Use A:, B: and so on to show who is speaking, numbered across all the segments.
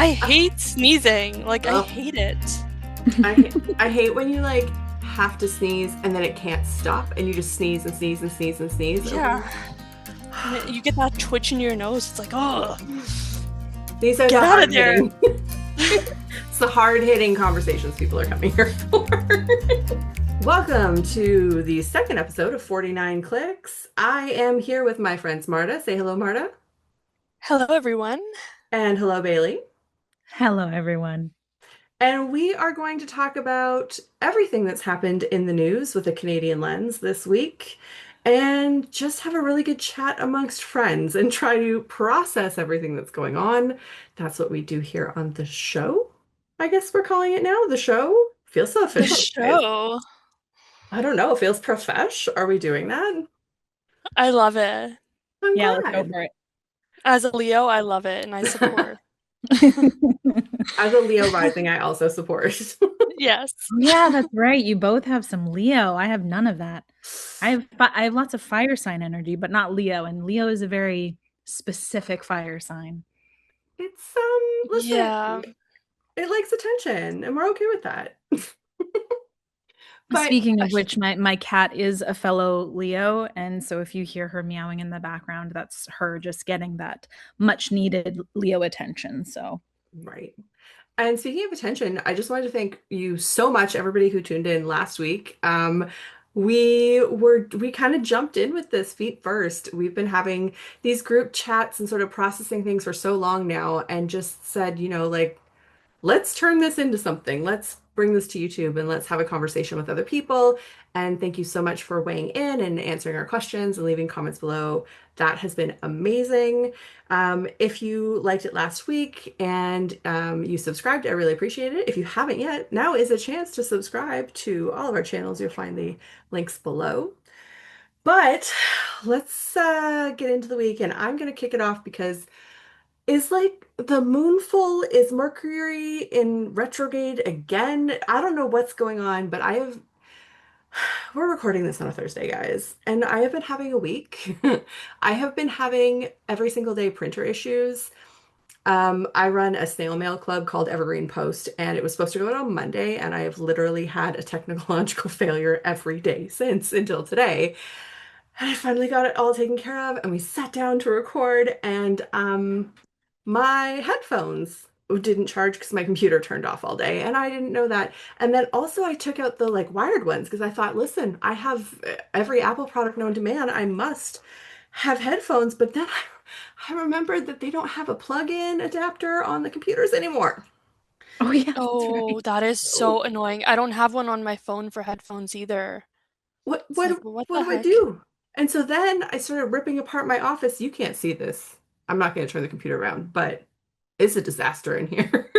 A: I hate sneezing. Like, I
B: Oh,
A: hate it.
B: I hate when you like have to sneeze and then it can't stop and you just sneeze and sneeze and sneeze and sneeze.
A: Yeah. And you get that twitch in your nose. It's like, oh,
B: These are
A: get
B: the
A: out of there.
B: hard-hitting. It's the hard-hitting conversations people are coming here for. Welcome to the second episode of 49 Clicks. I am here with my friends Marta. Say hello, Marta.
A: Hello, everyone.
B: And hello, Bailey.
C: Hello, everyone.
B: And we are going to talk about everything that's happened in the news with a Canadian lens this week and just have a really good chat amongst friends and try to process everything that's going on. That's what we do here on the show. I guess we're calling it now. The show feels so
A: The
B: official. Guys.
A: show.
B: I don't know. It feels profesh. Are we doing that?
A: I love it.
B: I'm
C: Yeah,
B: glad.
C: let's go for it.
A: As a Leo, I love it and I support.
B: As a Leo rising, I also support.
A: Yes.
C: Yeah, that's right. You both have some Leo. I have none of that. I have lots of fire sign energy, but not Leo. And Leo is a very specific fire sign.
B: It's listen,
A: Yeah.
B: it likes attention, and we're okay with that. But
C: speaking of which, my cat is a fellow Leo, and so if you hear her meowing in the background, that's her just getting that much needed Leo attention. So
B: right. And speaking of attention, I just wanted to thank you so much, everybody who tuned in last week. We kind of jumped in with this feet first. We've been having these group chats and sort of processing things for so long now, and just said, like, let's turn this into something. Let's bring this to YouTube and let's have a conversation with other people. And thank you so much for weighing in and answering our questions and leaving comments below. That has been amazing. If you liked it last week and you subscribed, I really appreciate it. If you haven't yet, now is a chance to subscribe to all of our channels. You'll find the links below. But let's get into the week, and I'm going to kick it off because is like the moon full, is Mercury in retrograde again? I don't know what's going on, but we're recording this on a Thursday, guys, and I have been having a week. I have been having every single day printer issues. I run a snail mail club called Evergreen Post, and it was supposed to go out on Monday, and I have literally had a technological failure every day since until today. And I finally got it all taken care of, and we sat down to record, and my headphones didn't charge because my computer turned off all day, and I didn't know that. And then also I took out the like wired ones because I thought, listen, I have every Apple product known to man. I must have headphones. But then I remembered that they don't have a plug-in adapter on the computers anymore.
C: oh yeah,
A: Oh,
C: right.
A: that is so annoying. I don't have one on my phone for headphones either.
B: What
A: It's
B: what
A: like, what
B: what
A: the
B: do I
A: heck?
B: do? And so then I started ripping apart my office. You can't see this. I'm not going to turn the computer around, but it's a disaster in here.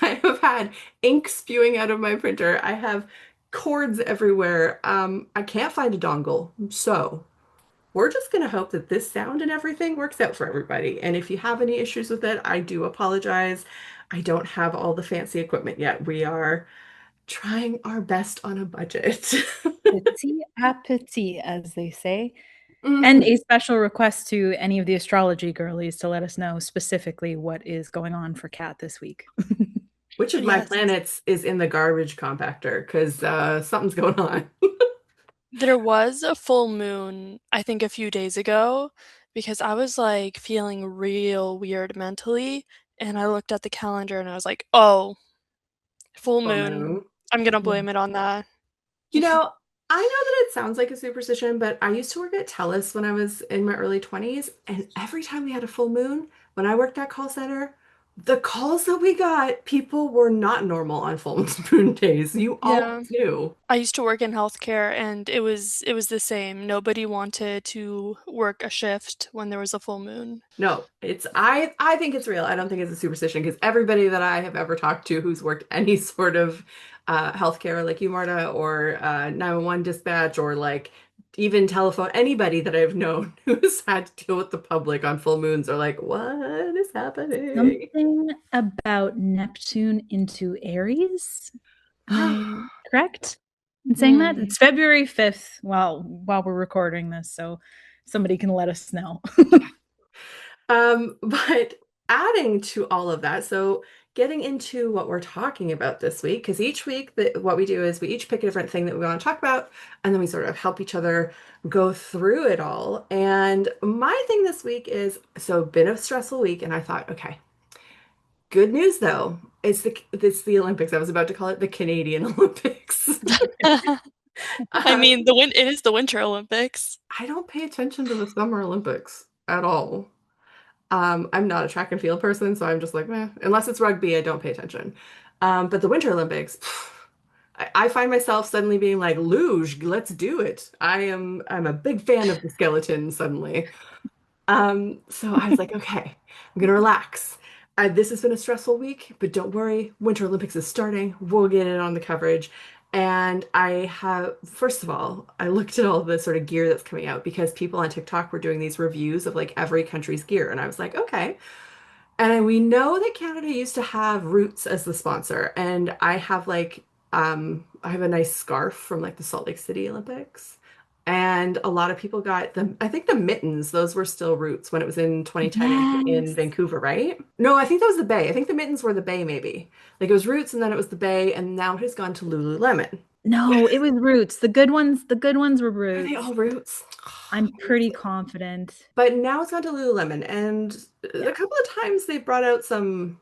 B: I have had ink spewing out of my printer. I have cords everywhere. I can't find a dongle. So we're just going to hope that this sound and everything works out for everybody. And if you have any issues with it, I do apologize. I don't have all the fancy equipment yet. We are trying our best on a budget.
C: Petit à petit, as they say.
B: Mhm.
C: And a special request to any of the astrology girlies to let us know specifically what is going on for Kat this week.
B: Which of my
A: Yes.
B: planets is in the garbage compactor? Because something's going on.
A: There was a full moon, I think a few days ago, because I was like feeling real weird mentally, and I looked at the calendar and I was like, oh, full
B: Full
A: moon.
B: moon.
A: I'm gonna blame it on that.
B: You know, I know that it sounds like a superstition, but I used to work at TELUS when I was in my early 20s, and every time we had a full moon, when I worked that call center, the calls that we got, people were not normal on full moon days. You
A: Yeah.
B: always knew.
A: I used to work in healthcare and it was the same. Nobody wanted to work a shift when there was a full moon.
B: No, I think it's real. I don't think it's a superstition because everybody that I have ever talked to who's worked any sort of healthcare like you, Marta, or 911 dispatch, or like even telephone, anybody that I've known who's had to deal with the public on full moons are like, what is happening?
C: Something about Neptune into Aries. Am I correct in saying that? It's February 5th while we're recording this, so somebody can let us know.
B: But adding to all of that, so getting into what we're talking about this week, because each week what we do is we each pick a different thing that we want to talk about, and then we sort of help each other go through it all. And my thing this week is, so been a stressful week, and I thought, okay, good news though. It's the Olympics. I was about to call it the Canadian Olympics.
A: I mean,
B: Um,
A: it is the Winter Olympics.
B: I don't pay attention to the Summer Olympics at all. I'm not a track and field person, so I'm just like, meh. Unless it's rugby, I don't pay attention. But the Winter Olympics, I find myself suddenly being like, luge, let's do it. I'm a big fan of the skeleton suddenly. So I was like, okay, I'm gonna relax. This has been a stressful week, but don't worry, Winter Olympics is starting. We'll get it on the coverage. And I have, first of all, I looked at all the sort of gear that's coming out because people on TikTok were doing these reviews of like every country's gear. And I was like, okay. And we know that Canada used to have Roots as the sponsor. And I have like, I have a nice scarf from like the Salt Lake City Olympics. And a lot of people got them. I think the mittens, those were still Roots when it was in 2010 in
C: Yes.
B: Vancouver, right? No, I think that was the Bay. I think the mittens were the Bay, maybe. Like it was Roots and then it was the Bay, and now it has gone to Lululemon.
C: No, it was Roots. The good ones were
B: Are they
C: Roots.
B: all Roots?
C: I'm pretty confident.
B: But now it's gone to Lululemon, and a
C: Yeah.
B: couple of times they brought out some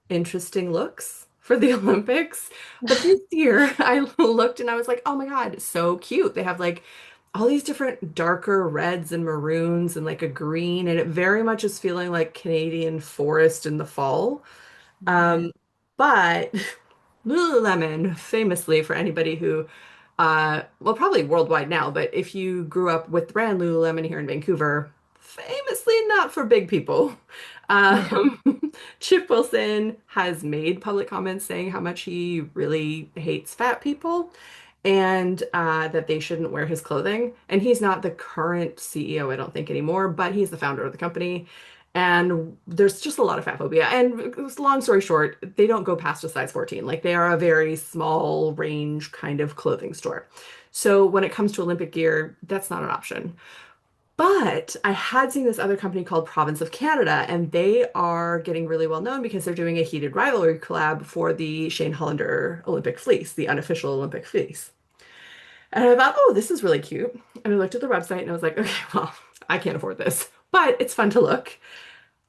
B: interesting looks for the Olympics. But this year I looked and I was like, oh my God, so cute. They have like all these different darker reds and maroons and like a green, and it very much is feeling like Canadian forest in the fall.
C: Yeah.
B: Um, but Lululemon, famously for anybody who, well, probably worldwide now, but if you grew up with the brand Lululemon here in Vancouver, famously not for big people.
C: Yeah.
B: Um, Chip Wilson has made public comments saying how much he really hates fat people and that they shouldn't wear his clothing. And he's not the current CEO, I don't think, anymore, but he's the founder of the company. And there's just a lot of fat phobia. And long story short, they don't go past a size 14. Like they are a very small range kind of clothing store. So when it comes to Olympic gear, that's not an option. But I had seen this other company called Province of Canada, and they are getting really well known because they're doing a heated rivalry collab for the Shane Hollander Olympic fleece, the unofficial Olympic fleece. And I thought, oh, this is really cute. And I looked at the website and I was like, okay, well, I can't afford this, but it's fun to look.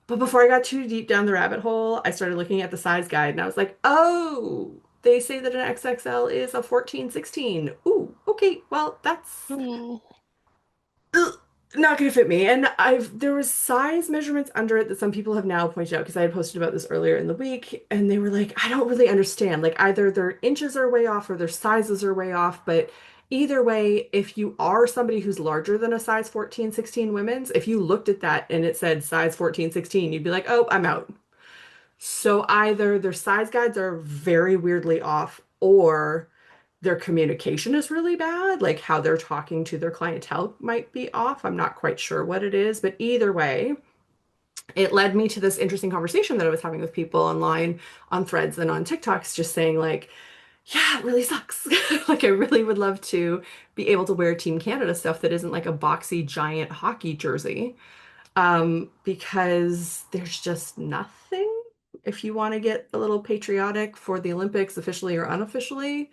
B: But before I got too deep down the rabbit hole, I started looking at the size guide and I was like, oh, they say that an XXL is a 14-16. Ooh, okay, well, that's
A: Ooh.
B: ugh, not gonna fit me. And there was size measurements under it that some people have now pointed out because I had posted about this earlier in the week, and they were like, I don't really understand. Like either their inches are way off or their sizes are way off, but either way, if you are somebody who's larger than a size 14-16 women's, if you looked at that and it said size 14-16, you'd be like, oh, I'm out. So either their size guides are very weirdly off, or their communication is really bad, like how they're talking to their clientele might be off. I'm not quite sure what it is, but either way, it led me to this interesting conversation that I was having with people online on threads and on TikToks, just saying like, yeah, it really sucks. Like I really would love to be able to wear Team Canada stuff that isn't like a boxy giant hockey jersey. Because there's just nothing. If you want to get a little patriotic for the Olympics, officially or unofficially,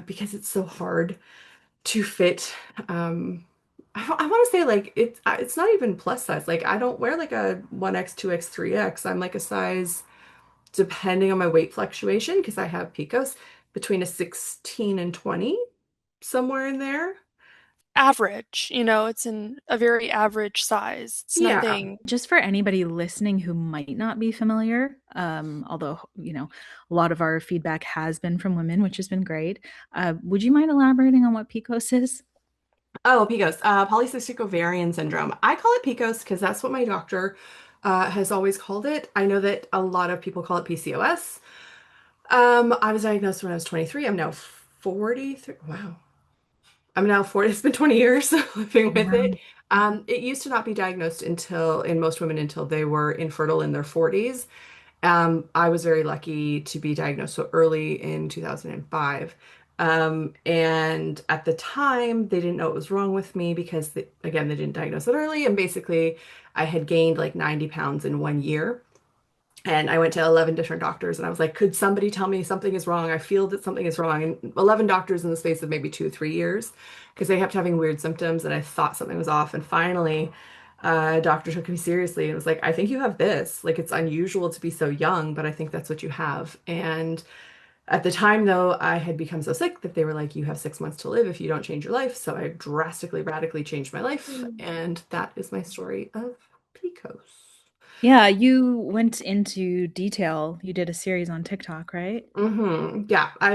B: because it's so hard to fit. I want to say like it's not even plus size. Like I don't wear like a 1X, 2X, 3X. I'm like a size, depending on my weight fluctuation, because I have PCOS, between a 16 and 20, somewhere in there.
A: Average, it's in a very average size. It's
B: Yeah.
A: nothing.
C: Just for anybody listening who might not be familiar, although, a lot of our feedback has been from women, which has been great. Would you mind elaborating on what PCOS is?
B: Oh, PCOS, polycystic ovarian syndrome. I call it PCOS because that's what my doctor has always called it. I know that a lot of people call it PCOS. I was diagnosed when I was 23. I'm now 43. Wow. I'm now 40. It's been 20 years living with it.
C: Wow.
B: It used to not be diagnosed in most women until they were infertile in their 40s. I was very lucky to be diagnosed so early in 2005. And at the time, they didn't know what was wrong with me because, again, they didn't diagnose it early. And basically, I had gained like 90 pounds in 1 year. And I went to 11 different doctors and I was like, could somebody tell me something is wrong? I feel that something is wrong. And 11 doctors in the space of maybe 2, 3 years because they kept having weird symptoms and I thought something was off. And finally, a doctor took me seriously and was like, I think you have this. Like, it's unusual to be so young, but I think that's what you have. And at the time, though, I had become so sick that they were like, you have 6 months to live if you don't change your life. So I drastically, radically changed my life.
A: Mm.
B: And that is my story of PCOS.
C: Yeah, you went into detail. You did a series on TikTok, right?
B: Yeah, I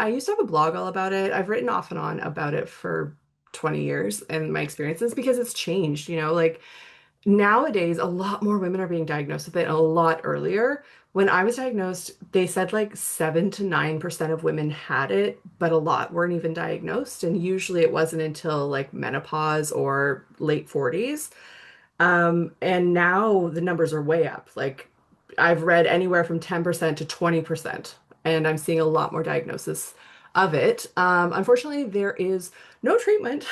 B: used to have a blog all about it. I've written off and on about it for 20 years and my experiences because it's changed, like nowadays a lot more women are being diagnosed with it a lot earlier. When I was diagnosed, they said like 7 to 9% of women had it, but a lot weren't even diagnosed. And usually it wasn't until like menopause or late 40s. And now the numbers are way up. Like I've read anywhere from 10% to 20%, and I'm seeing a lot more diagnosis of it. Unfortunately, there is no treatment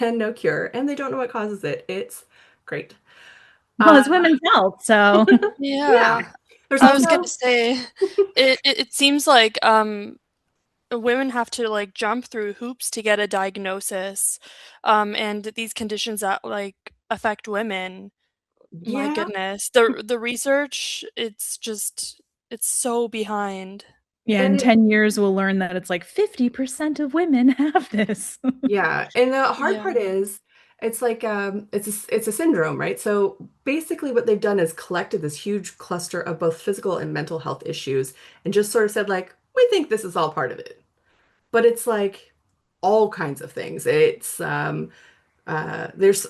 B: and no cure, and they don't know what causes it. It's great.
C: Well,
B: Uh,
C: it's women's health, so
B: yeah,
A: Yeah.
B: there's
A: I was gonna
B: also,
A: say it seems like women have to like jump through hoops to get a diagnosis. And these conditions that like affect women, my
B: yeah,
A: goodness. The research, it's so behind.
C: yeah,
B: and
C: in
B: it
C: 10 years we'll learn that it's like 50% of women have this.
B: Yeah, and the hard
A: Yeah.
B: part is it's like it's a syndrome, right? So basically what they've done is collected this huge cluster of both physical and mental health issues and just sort of said like, we think this is all part of it. But it's like all kinds of things. There's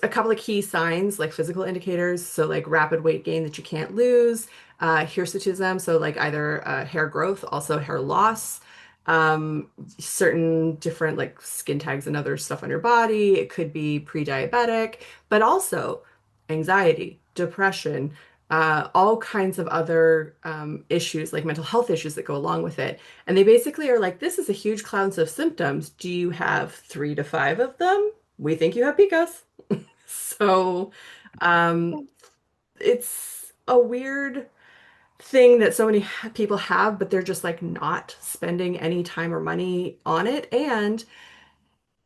B: a couple of key signs, like physical indicators, so like rapid weight gain that you can't lose, hirsutism, so like either hair growth, also hair loss, certain different like skin tags and other stuff on your body. It could be pre-diabetic, but also anxiety, depression, all kinds of other issues, like mental health issues that go along with it. And they basically are like, this is a huge cloud of symptoms. Do you have 3 to 5 of them? We think you have PCOS. So, um, it's a weird thing that so many people have, but they're just like not spending any time or money on it. And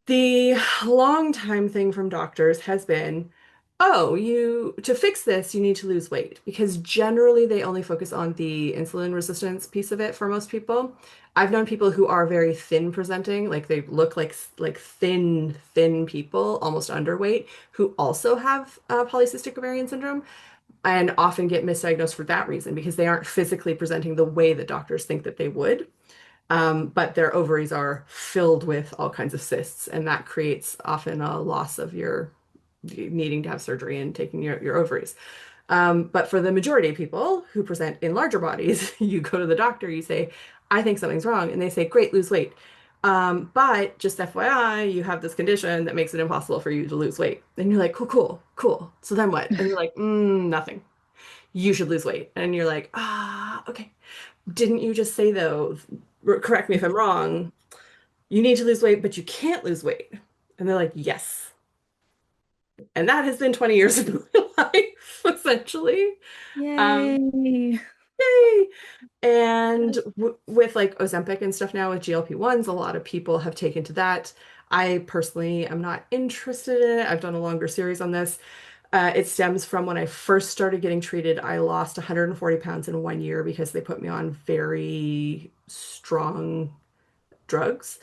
B: the long time thing from doctors has been, oh, to fix this, you need to lose weight because generally they only focus on the insulin resistance piece of it for most people. I've known people who are very thin presenting, like they look like thin people, almost underweight, who also have polycystic ovarian syndrome and often get misdiagnosed for that reason because they aren't physically presenting the way that doctors think that they would. But their ovaries are filled with all kinds of cysts, and that creates often a loss of your needing to have surgery and taking your ovaries. But for the majority of people who present in larger bodies, you go to the doctor, you say, I think something's wrong, and they say, great, lose weight. But just FYI, you have this condition that makes it impossible for you to lose weight. And you're like, cool, cool, cool. So then what? And they're like, nothing. You should lose weight. And you're like, okay. Didn't you just say though, correct me if I'm wrong, you need to lose weight, but you can't lose weight? And they're like, yes. And that has been 20 years of my life, essentially. Um,
C: Yay.
B: Yay. And w with like Ozempic and stuff now with GLP-1s, a lot of people have taken to that. I personally am not interested in it. I've done a longer series on this. It stems from when I first started getting treated, I lost 140 pounds in 1 year because they put me on very strong drugs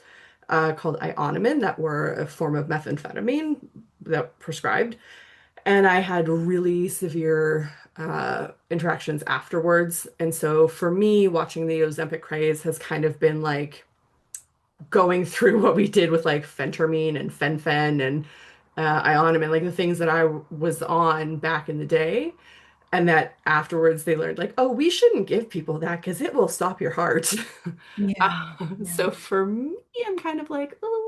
B: called ionomin that were a form of methamphetamine that prescribed. And I had really severe interactions afterwards. And so for me, watching the Ozempic craze has kind of been like going through what we did with like phentermine and fen and ionomin, like the things that I was on back in the day. And that afterwards they learned like, oh, we shouldn't give people that because it will stop your heart.
C: Yeah. Yeah.
B: So for me, I'm kind of like, oh.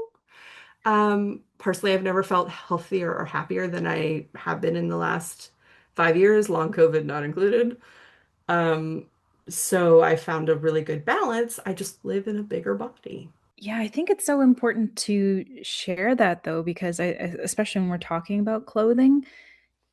B: Personally, I've never felt healthier or happier than I have been in the last 5 years, long COVID not included. Um, so I found a really good balance. I just live in a bigger body.
C: Yeah, I think it's so important to share that though, because especially when we're talking about clothing,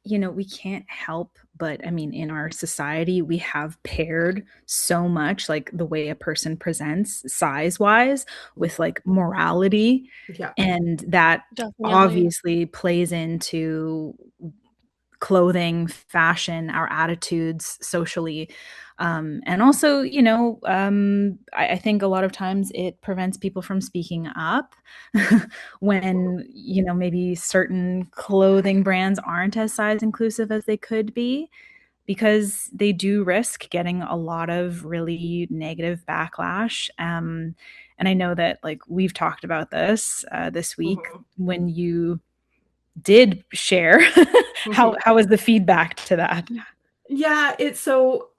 C: we can't help but, I mean, in our society, we have paired so much like the way a person presents size wise with like morality.
B: Yeah.
C: And that
A: Definitely.
C: obviously plays into clothing, fashion, our attitudes socially. And also, I think a lot of times it prevents people from speaking up when, maybe certain clothing brands aren't as size inclusive as they could be, because they do risk getting a lot of really negative backlash. And I know that like we've talked about this week
B: Mhm.
C: when you did share. how
B: Mhm.
C: how was the feedback to that?
B: Yeah, it's so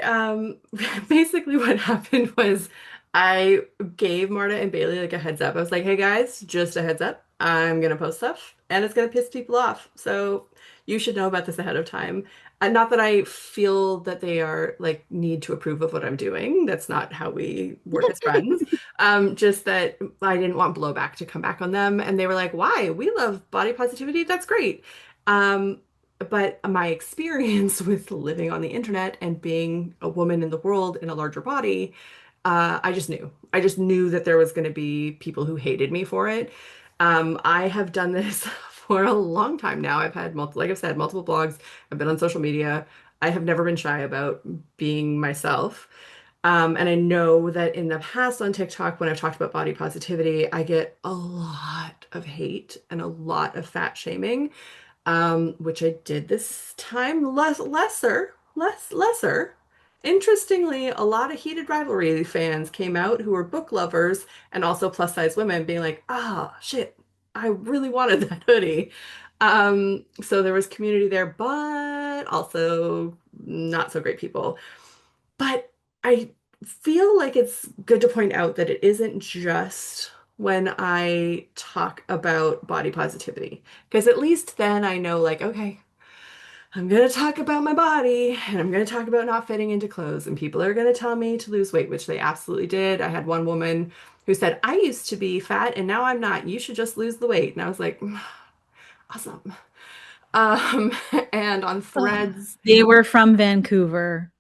B: basically what happened was I gave Marta and Bailey like a heads up. I was like, "Hey guys, just a heads up. I'm gonna post stuff and it's gonna piss people off. So you should know about this ahead of time." And not that I feel that they are like need to approve of what I'm doing. That's not how we work as friends. Just that I didn't want blowback to come back on them, and they were like, "Why? We love body positivity. That's great." Um, but my experience with living on the internet and being a woman in the world in a larger body, I just knew. I just knew that there was going to be people who hated me for it. I have done this for a long time now. I've had multiple, like I've said, multiple blogs. I've been on social media. I have never been shy about being myself. And I know that in the past on TikTok, when I've talked about body positivity, I get a lot of hate and a lot of fat shaming, which I did this time lesser. Interestingly, a lot of heated rivalry fans came out who were book lovers and also plus size women being like, ah, shit, I really wanted that hoodie. So there was community there, but also not so great people. But I feel like it's good to point out that it isn't just when I talk about body positivity, because at least then I know, like, okay, I'm going to talk about my body and I'm going to talk about not fitting into clothes, and people are going to tell me to lose weight, which they absolutely did. I had one woman who said, I used to be fat and now I'm not. You should just lose the weight. And I was like, awesome. Um, and on
A: Ugh.
B: threads,
C: They were from Vancouver.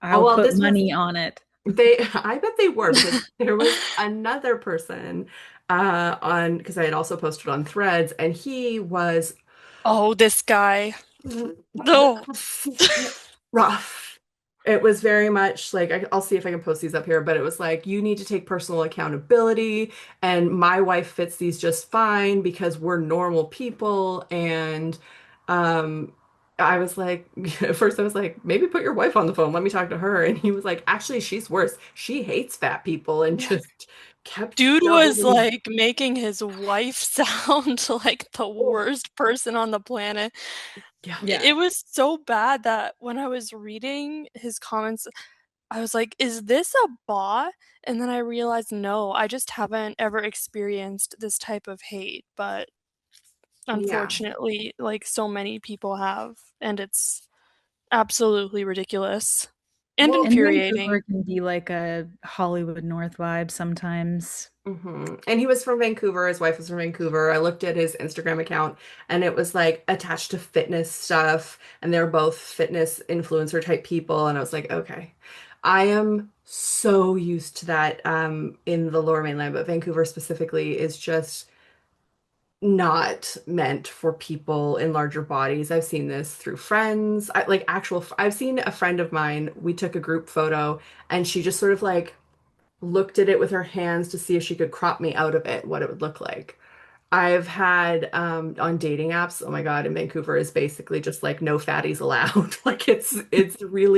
B: oh,
C: I'll
B: well,
C: put
B: this was
C: money on it.
B: I bet they were, because there was another person on, because I had also posted on Threads, and he was
A: Oh, this guy. No.
B: rough. It was very much like I'll see if I can post these up here, but it was like you need to take personal accountability, and my wife fits these just fine because we're normal people. And um I was like, at first I was like, maybe put your wife on the phone, let me talk to her. And he was like, actually, she's worse. She hates fat people, and just kept
A: Dude was
B: doubling.
A: like making his wife sound like the
B: Oh,
A: worst person on the planet.
B: yeah.
C: Yeah.
A: It was so bad that when I was reading his comments, I was like, is this a bot? And then I realized, no, I just haven't ever experienced this type of hate. But
B: Yeah.
A: unfortunately, like so many people have, and it's absolutely ridiculous and
B: Well,
C: And
A: infuriating.
C: Vancouver can be like a Hollywood North vibe sometimes.
B: And he was from Vancouver. His wife was from Vancouver. I looked at his Instagram account and it was like attached to fitness stuff. And they're both fitness influencer type people. And I was like, okay, I am so used to that in the Lower Mainland, but Vancouver specifically is just not meant for people in larger bodies. I've seen this through friends. I've seen a friend of mine, we took a group photo and she just sort of like looked at it with her hands to see if she could crop me out of it, what it would look like. I've had on dating apps, oh my God, in Vancouver is basically just like no fatties allowed. Like it's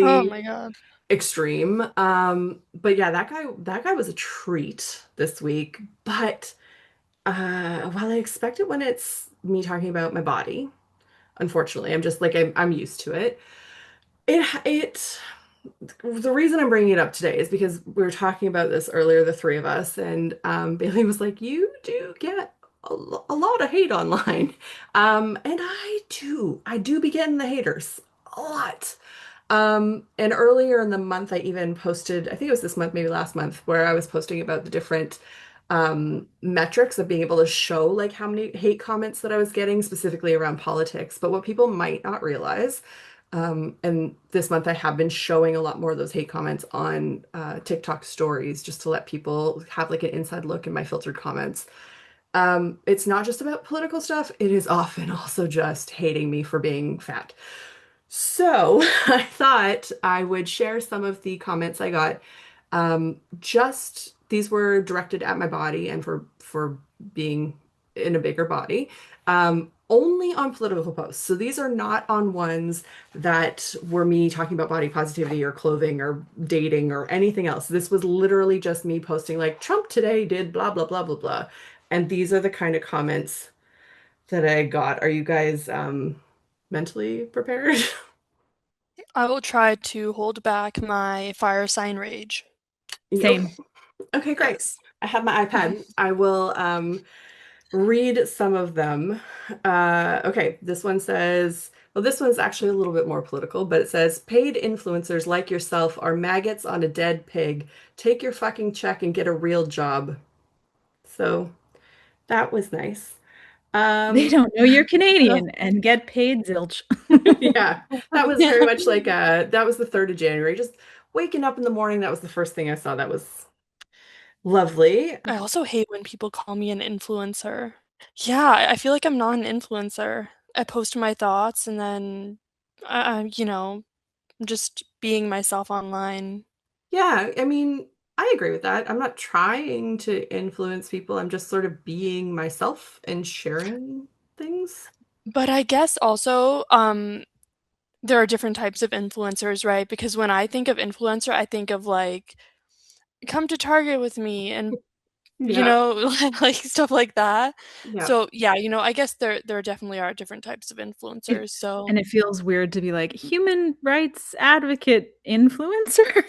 A: Oh
B: really
A: my god.
B: extreme. But yeah, that guy was a treat this week. But while I expect it when it's me talking about my body, unfortunately, I'm just like I'm used to it. It the reason I'm bringing it up today is because we were talking about this earlier, the three of us, and Bailey was like, "You do get a lot of hate online," and I do be getting the haters a lot. And earlier in the month, I even posted, I think it was this month, maybe last month, where I was posting about the different metrics of being able to show like how many hate comments that I was getting specifically around politics. But what people might not realize, and this month I have been showing a lot more of those hate comments on TikTok stories just to let people have like an inside look in my filtered comments. It's not just about political stuff, it is often also just hating me for being fat. So I thought I would share some of the comments I got. Just these were directed at my body and for being in a bigger body. Only on political posts. So these are not on ones that were me talking about body positivity or clothing or dating or anything else. This was literally just me posting like Trump today did blah blah blah blah blah. And these are the kind of comments that I got. Are you guys mentally prepared?
A: I will try to hold back my fire sign rage.
B: Okay,
C: Same.
B: okay, great.
A: Yes.
B: I have my iPad. I will read some of them. Okay, this one says, well, this one's actually a little bit more political, but it says, paid influencers like yourself are maggots on a dead pig. Take your fucking check and get a real job. So that was nice.
C: They
B: Um,
C: don't know you're Canadian and get paid zilch.
B: yeah, that was very much like that was the 3rd of January. Just waking up in the morning, that was the first thing I saw. That was lovely.
A: I also hate when people call me an influencer. Yeah, I feel like I'm not an influencer. I post my thoughts and then, just being myself online.
B: Yeah, I mean, I agree with that. I'm not trying to influence people. I'm just sort of being myself and sharing things.
A: But I guess also, there are different types of influencers, right? Because when I think of influencer, I think of like, come to Target with me and,
B: Yeah,
A: like stuff like that.
B: yeah.
A: So yeah, I guess there definitely are different types of
C: It,
A: influencers. So
C: and it feels weird to be like human rights advocate influencer.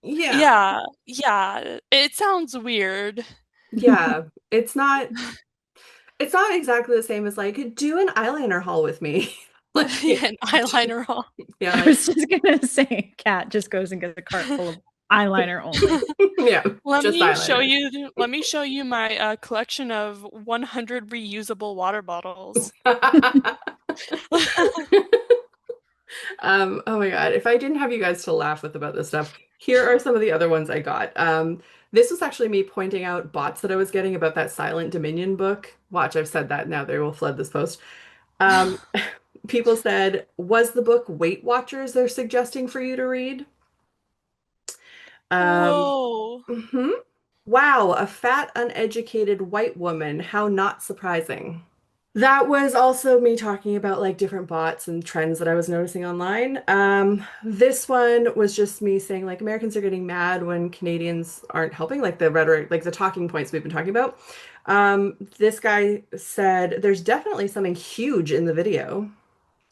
B: Yeah.
A: yeah, yeah, it sounds weird.
B: Yeah. It's not exactly the same as like do an eyeliner haul with me.
A: Yeah,
B: Like
A: an eyeliner haul.
B: yeah,
C: I
B: like
C: was just gonna say, Kat just goes and gets a cart full of eyeliner only.
B: yeah,
A: Let
B: just
A: me show
B: eyeliner.
A: you let me show you my collection of 100 reusable water bottles.
B: Oh my God. If I didn't have you guys to laugh with about this stuff, here are some of the other ones I got. This was actually me pointing out bots that I was getting about that Silent Dominion book. Watch, I've said that now. They will flood this post. Um, people said, was the book Weight Watchers they're suggesting for you to read? Um,
A: Whoa.
B: mhm. Wow, a fat, uneducated white woman. How not surprising. That was also me talking about like different bots and trends that I was noticing online. This one was just me saying like Americans are getting mad when Canadians aren't helping, like the rhetoric, like the talking points we've been talking about. This guy said there's definitely something huge in the video.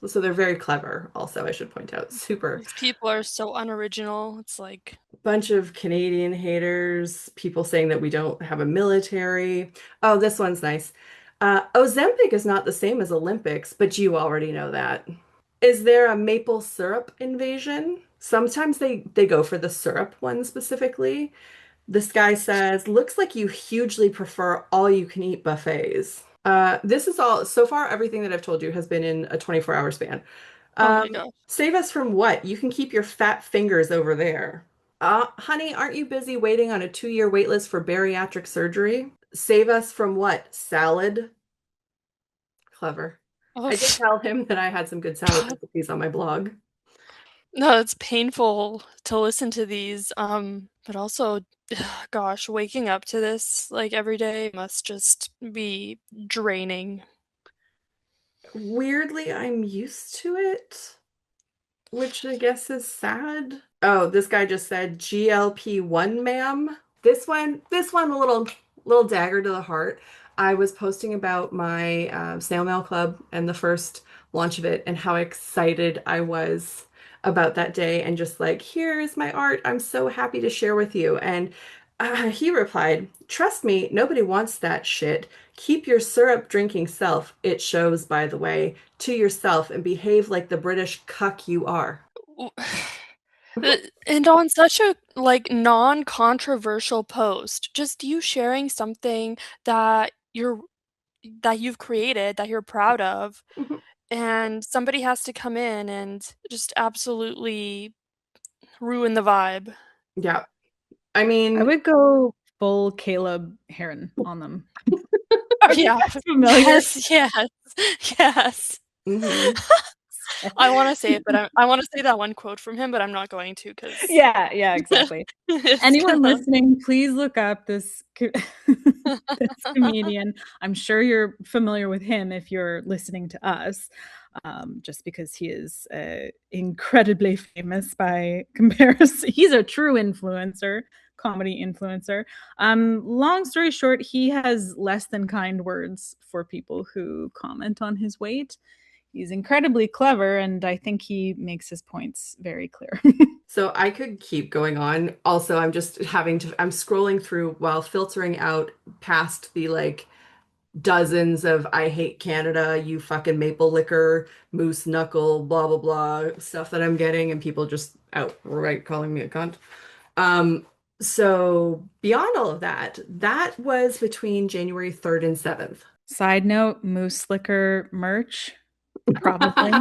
B: So they're very clever, also, I should point out. Super
A: These people are so unoriginal. It's like,
B: bunch of Canadian haters, people saying that we don't have a military. Oh, this one's nice. Ozempic is not the same as Olympics, but you already know that. Is there a maple syrup invasion? Sometimes they go for the syrup one specifically. This guy says, looks like you hugely prefer all you can eat buffets. This is all, so far, everything that I've told you has been in a 24-hour span.
A: oh my gosh.
B: Save us from what? You can keep your fat fingers over there. Honey, aren't you busy waiting on a 2-year wait list for bariatric surgery? Save us from what? Salad? Clever.
A: Oh,
B: I did tell him that I had some good salad
A: God.
B: recipes on my blog.
A: No, it's painful to listen to these. But also, gosh, waking up to this like every day must just be draining.
B: Weirdly, I'm used to it, which I guess is sad. Oh, this guy just said GLP-1, ma'am. This one, a little dagger to the heart. I was posting about my snail mail club and the first launch of it and how excited I was about that day and just like, here is my art. I'm so happy to share with you. And he replied, trust me, nobody wants that shit. Keep your syrup drinking self, it shows, by the way, to yourself and behave like the British cuck you are.
A: Uh, And on such a like non-controversial post, just you sharing something that you've created that you're proud of, and somebody has to come in and just absolutely ruin the vibe.
B: Yeah. I
C: I
B: mean,
C: would go full Caleb Heron on them.
A: Oh
C: Are you
A: yeah.
C: guys familiar?
A: Yes, yes, yes.
B: mhm.
A: I want to say it, but I want to say that one quote from him, but I'm not going to because
C: Yeah, yeah, exactly.
A: it's
C: Anyone
A: gonna.
C: listening, please look up this this comedian. I'm sure you're familiar with him if you're listening to us, just because he is incredibly famous by comparison. He's a true influencer, comedy influencer. Long story short, he has less than kind words for people who comment on his weight. He's incredibly clever, and I think he makes his points very clear.
B: So I could keep going on. Also, I'm scrolling through while filtering out past the like dozens of I hate Canada, you fucking maple liquor, moose knuckle, blah blah blah stuff that I'm getting, and people just outright calling me a cunt. Um, so beyond all of that, that was between January 3rd and 7th.
C: Side note, moose liquor merch, probably.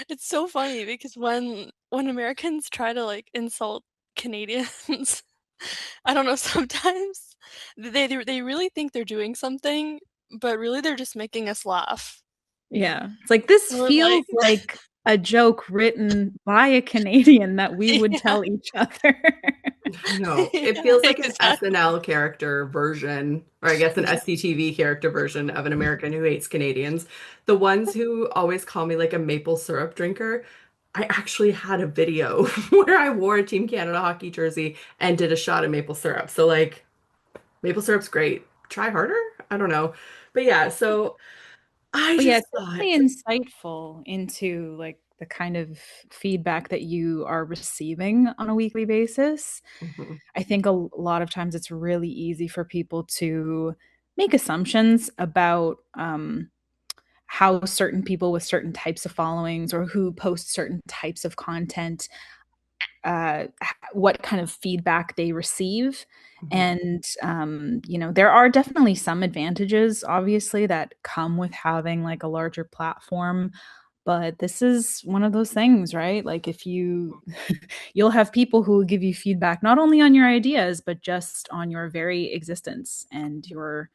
A: It's so funny because when Americans try to like insult Canadians, I don't know, sometimes they really think they're doing something, but really they're just making us laugh.
C: Yeah. It's like this
A: And we're like,
C: feels like a joke written by a Canadian that we would
A: yeah,
C: tell each other.
B: I know. It
A: yeah,
B: feels like an
A: exactly.
B: SNL character version, or I guess an
C: Yeah.
B: SCTV character version of an American who hates Canadians. The ones who always call me like a maple syrup drinker. I actually had a video where I wore a Team Canada hockey jersey and did a shot of maple syrup. So like maple syrup's great. Try harder? I don't know. But yeah, so I
C: But yeah,
B: just
C: it's
B: thought,
C: definitely insightful into like the kind of feedback that you are receiving on a weekly basis.
B: mhm,
C: I think a lot of times it's really easy for people to make assumptions about how certain people with certain types of followings or who post certain types of content, what kind of feedback they receive.
B: mhm.
C: And, there are definitely some advantages, obviously, that come with having like a larger platform. But this is one of those things, right? Like, if you'll have people who will give you feedback not only on your ideas, but just on your very existence and your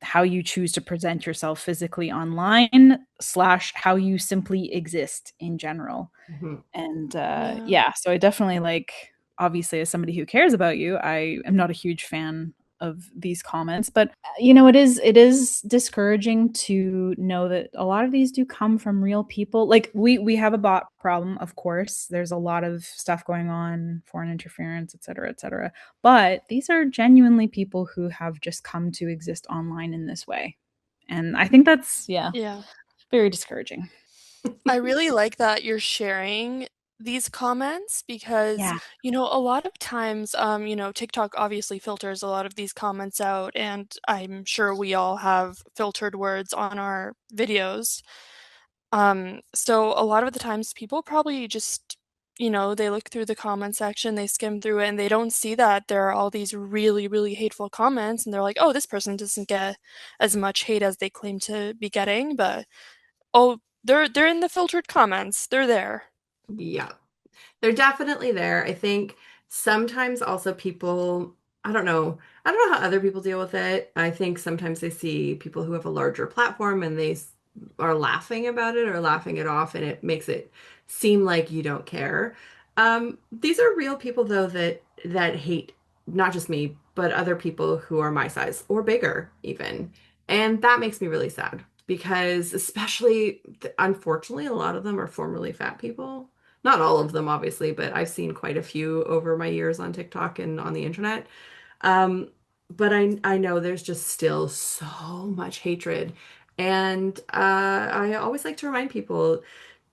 C: how you choose to present yourself physically online slash how you simply exist in general.
B: Mhm.
C: And
A: Yeah.
C: yeah, so I definitely like, obviously, as somebody who cares about you, I am not a huge fan of these comments, but it is discouraging to know that a lot of these do come from real people. Like we have a bot problem, of course. There's a lot of stuff going on, foreign interference, et cetera, et cetera. But these are genuinely people who have just come to exist online in this way. And I think that's, yeah,
A: Yeah.
C: very discouraging.
A: I really like that you're sharing these comments because,
C: Yeah.
A: a lot of times, TikTok obviously filters a lot of these comments out, and I'm sure we all have filtered words on our videos. So a lot of the times people probably just, they look through the comment section, they skim through it, and they don't see that there are all these really, really hateful comments, and they're like, oh, this person doesn't get as much hate as they claim to be getting, but oh, they're in the filtered comments. They're there.
B: Yeah. They're definitely there. I think sometimes also people, I don't know. I don't know how other people deal with it. I think sometimes they see people who have a larger platform and are laughing about it or laughing it off, and it makes it seem like you don't care. These are real people though that hate not just me, but other people who are my size or bigger even. And that makes me really sad because especially unfortunately a lot of them are formerly fat people, not all of them, obviously, but I've seen quite a few over my years on TikTok and on the internet. Um, but I know there's just still so much hatred. And I always like to remind people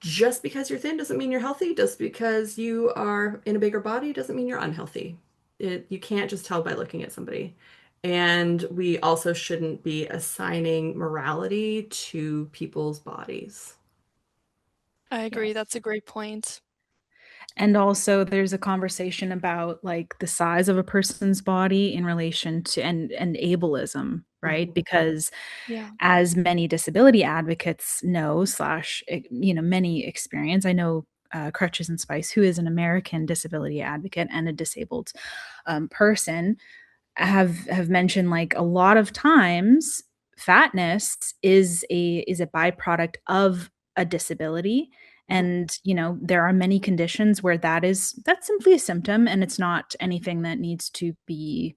B: just because you're thin doesn't mean you're healthy. Just because you are in a bigger body doesn't mean you're unhealthy. You can't just tell by looking at somebody. And we also shouldn't be assigning morality to people's bodies.
A: I agree.
C: Yes.
A: That's a great point.
C: And also there's a conversation about like the size of a person's body in relation to and ableism, right?
B: Mhm.
C: Because
A: Yeah.
C: as many disability advocates know slash many experience, I know Crutches and Spice, who is an American disability advocate and a disabled person, have mentioned like a lot of times fatness is a byproduct of a disability.
B: Mhm.
C: And there are many conditions where that's simply a symptom, and it's not anything that needs to be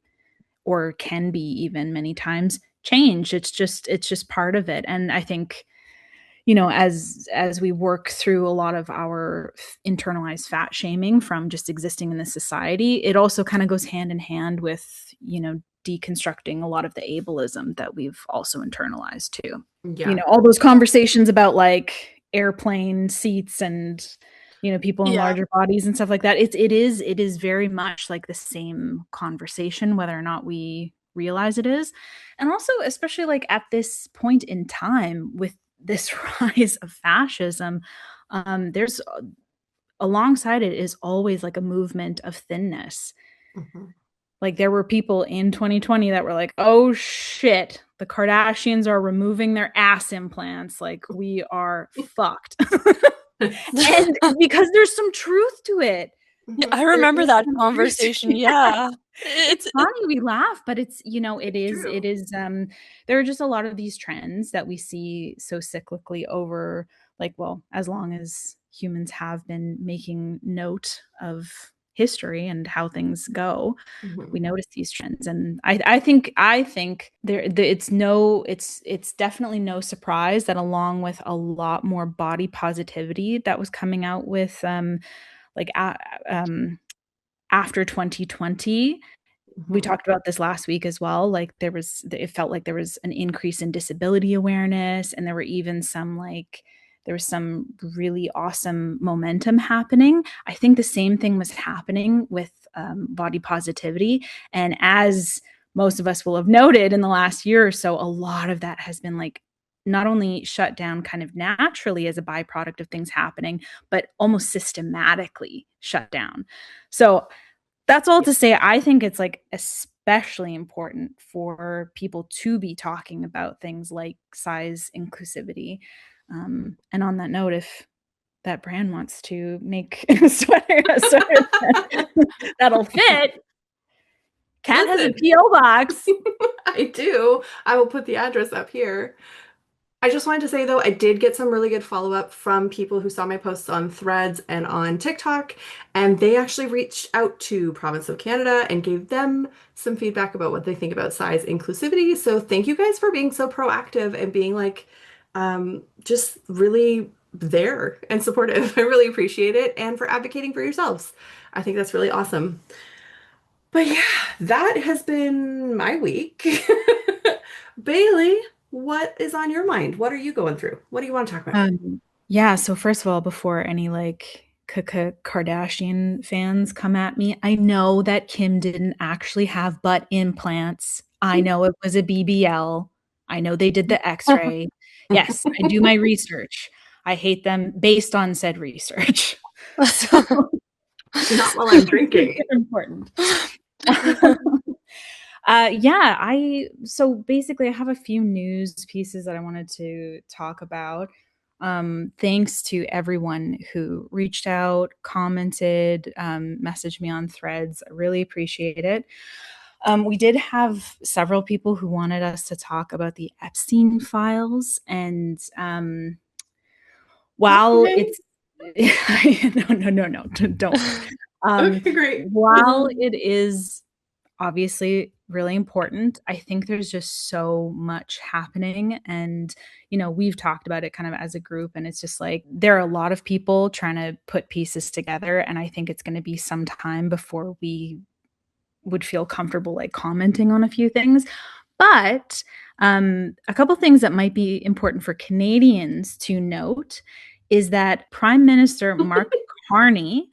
C: or can be even many times changed. It's just part of it. And I think as we work through a lot of our internalized fat shaming from just existing in the society, it also kind of goes hand in hand with deconstructing a lot of the ableism that we've also internalized too.
B: Yeah.
C: All those conversations about like airplane seats and people in
A: Yeah.
C: larger bodies and stuff like that. It is very much like the same conversation, whether or not we realize it is. And also, especially like at this point in time with this rise of fascism, there's alongside it is always like a movement of thinness.
B: Mhm.
C: Like there were people in 2020 that were like, oh shit, the Kardashians are removing their ass implants. Like we are fucked. And because there's some truth to it.
A: Yeah,
B: Mhm.
A: I
C: There
A: remember
C: is
A: that
C: some truth to
A: conversation.
C: it.
A: Yeah.
C: It's funny, we laugh, but it
B: It's
C: is it
B: true.
C: is there are just a lot of these trends that we see so cyclically over, like, well, as long as humans have been making note of history and how things go,
B: Mhm.
C: we notice these trends. And I think it's definitely no surprise that along with a lot more body positivity that was coming out with like um after 2020. We
B: Mhm.
C: talked about this last week as well. Like it felt like there was an increase in disability awareness, and there was some really awesome momentum happening. I think the same thing was happening with body positivity. And as most of us will have noted in the last year or so, a lot of that has been like not only shut down kind of naturally as a byproduct of things happening, but almost systematically shut down. So that's all
B: Yeah.
C: to say, I think it's like especially important for people to be talking about things like size inclusivity. And on that note, if that brand wants to make a sweater that'll fit, Kat has a
B: Listen,
C: P.O. box.
B: I do. I will put the address up here. I just wanted to say though, I did get some really good follow-up from people who saw my posts on Threads and on TikTok, and they actually reached out to Province of Canada and gave them some feedback about what they think about size inclusivity. So thank you guys for being so proactive and being like just really there and supportive. I really appreciate it, and for advocating for yourselves. I think that's really awesome. But yeah, that has been my week. Bailey, what is on your mind? What are you going through? What do you want to talk about?
C: Yeah, so first of all, before any like Kardashian fans come at me, I know that Kim didn't actually have butt implants. I know it was a BBL. I know they did the x-ray. Yes, I do my research. I hate them based on said research. So
B: Not while I'm
C: it's
B: drinking.
C: important. Yeah, so basically I have a few news pieces that I wanted to talk about. Thanks to everyone who reached out, commented, messaged me on Threads. I really appreciate it. We did have several people who wanted us to talk about the Epstein files, and while
B: Okay.
C: it's no, don't.
B: Okay, great.
C: While it is obviously really important, I think there's just so much happening. And, we've talked about it kind of as a group, and it's just like there are a lot of people trying to put pieces together. And I think it's going to be some time before we would feel comfortable like commenting on a few things. But a couple things that might be important for Canadians to note is that Prime Minister Mark Carney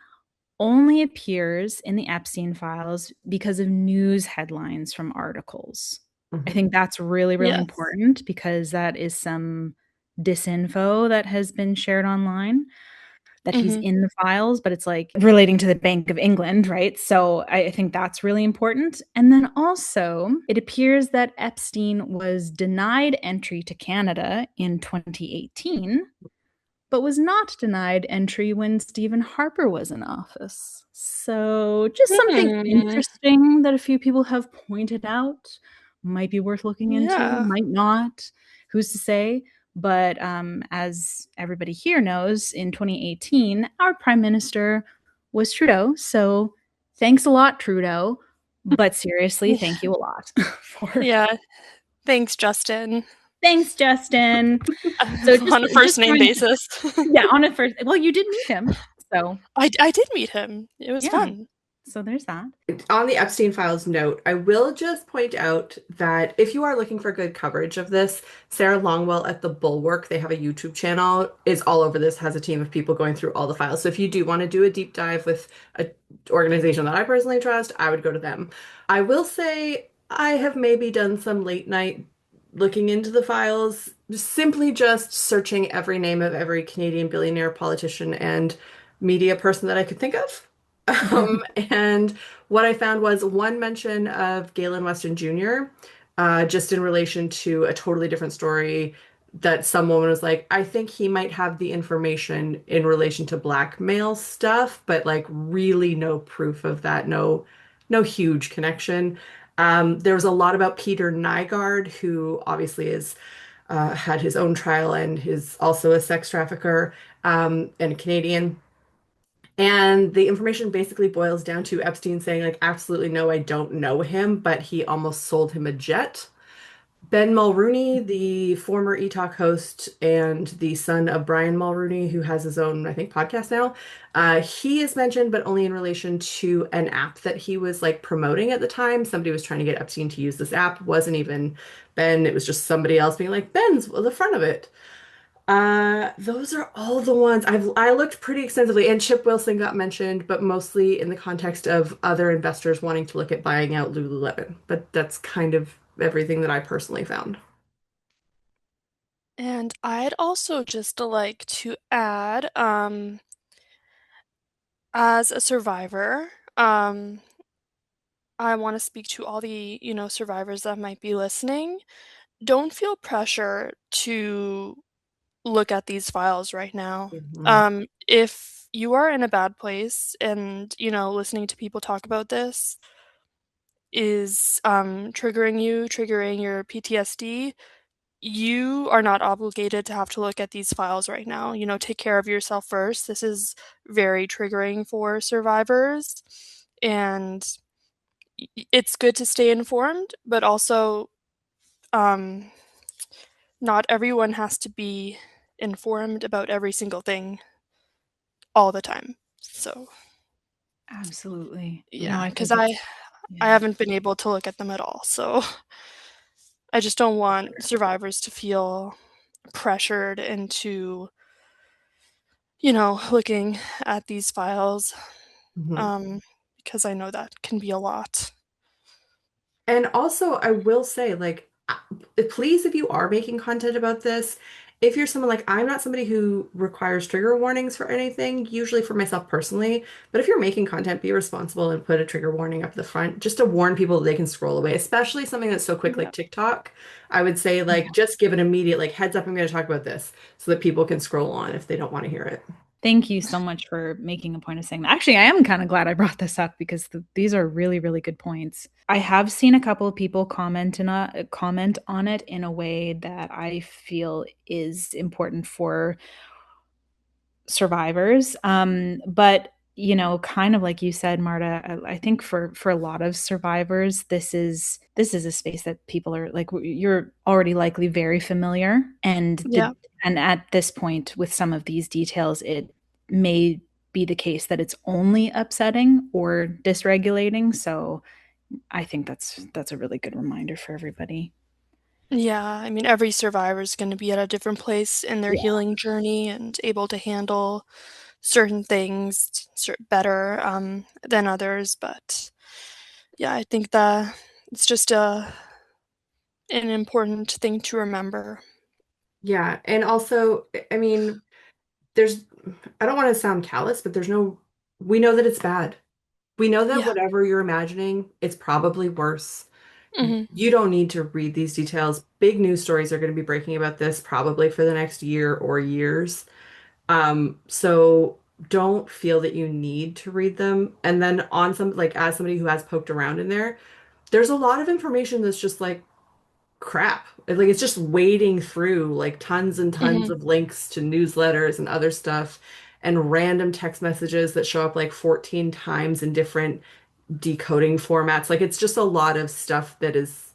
C: only appears in the Epstein files because of news headlines from articles. I
B: Mhm.
C: think that's really, really
A: Yes.
C: important because that is some disinfo that has been shared online that he's
A: Mhm.
C: in the files, but it's like relating to the Bank of England, right? So I think that's really important. And then also, it appears that Epstein was denied entry to Canada in 2018, but was not denied entry when Stephen Harper was in office. So, just something
A: Hmm.
C: interesting that a few people have pointed out. Might be worth looking into,
A: Yeah.
C: might not. Who's to say? But as everybody here knows, in 2018, our prime minister was Trudeau. So, thanks a lot, Trudeau. But seriously,
A: Yeah.
C: thank you a lot for.
A: Yeah. Thanks, Justin.
C: Thanks, Justin. So
A: On a first
C: just
A: name
C: throwing,
A: basis.
C: yeah, on a first. Well, you did meet him, so
A: I did meet him. It was
C: yeah.
A: fun.
C: So there's that.
B: On the Epstein Files note, I will just point out that if you are looking for good coverage of this, Sarah Longwell at The Bulwark, they have a YouTube channel, is all over this, has a team of people going through all the files. So if you do want to do a deep dive with an organization that I personally trust, I would go to them. I will say I have maybe done some late night looking into the files, simply just searching every name of every Canadian billionaire, politician, and media person that I could think of. And what I found was one mention of Galen Weston Jr., just in relation to a totally different story that some woman was like, I think he might have the information in relation to blackmail stuff, but like really no proof of that, no huge connection. There was a lot about Peter Nygard, who obviously is had his own trial and is also a sex trafficker and a Canadian. And the information basically boils down to Epstein saying, like, absolutely no, I don't know him, but he almost sold him a jet. Ben Mulrooney, the former eTalk host and the son of Brian Mulrooney, who has his own, I think, podcast now, he is mentioned, but only in relation to an app that he was like promoting at the time. Somebody was trying to get Epstein to use this app. Wasn't even Ben, it was just somebody else being like, Ben's the front of it. Those are all the ones I looked pretty extensively, and Chip Wilson got mentioned, but mostly in the context of other investors wanting to look at buying out Lululemon. But that's kind of everything that I personally found.
A: And I'd also just like to add, as a survivor, I want to speak to all the, survivors that might be listening. Don't feel pressure to look at these files right now.
B: Mhm.
A: If you are in a bad place and, listening to people talk about this is triggering your PTSD, you are not obligated to have to look at these files right now. Take care of yourself first. This is very triggering for survivors. And it's good to stay informed, but also um, not everyone has to be informed about every single thing all the time. So,
C: Absolutely. No,
A: yeah,
C: I
A: because
C: think
A: I
C: it's
A: I
C: yeah.
A: haven't been able to look at them at all. So, I just don't want survivors to feel pressured into, looking at these files,
B: Mhm.
A: um, because I know that can be a lot.
B: And also, I will say, like, please, if you are making content about this, if you're someone like I'm not somebody who requires trigger warnings for anything, usually for myself personally, but if you're making content, be responsible and put a trigger warning up the front just to warn people that they can scroll away, especially something that's so quick like
A: Yeah.
B: TikTok. I would say, like, just give an immediate, like, heads up, I'm going to talk about this so that people can scroll on if they don't want to hear it.
C: Thank you so much for making a point of saying that. Actually, I am kind of glad I brought this up because these are really, really good points. I have seen a couple of people comment on it in a way that I feel is important for survivors. But kind of like you said, Marta, I think for a lot of survivors, this is a space that people are like you're already likely very familiar, and
A: Yeah.
C: at this point with some of these details, it may be the case that it's only upsetting or dysregulating. So I think that's a really good reminder for everybody.
A: Yeah, I mean, every survivor is going to be at a different place in their
C: Yeah.
A: healing journey and able to handle certain things better than others. But yeah, I think that it's just an important thing to remember.
B: Yeah. And also, I mean, there's, I don't want to sound callous, but we know that it's bad. We know that
A: Yeah.
B: whatever you're imagining, it's probably worse.
A: Hmm.
B: You don't need to read these details. Big news stories are going to be breaking about this probably for the next year or years. So don't feel that you need to read them. And then on some, like as somebody who has poked around in there, there's a lot of information that's just like crap. Like it's just wading through like tons and tons
A: Hmm.
B: of links to newsletters and other stuff and random text messages that show up like 14 times in different decoding formats. Like it's just a lot of stuff that is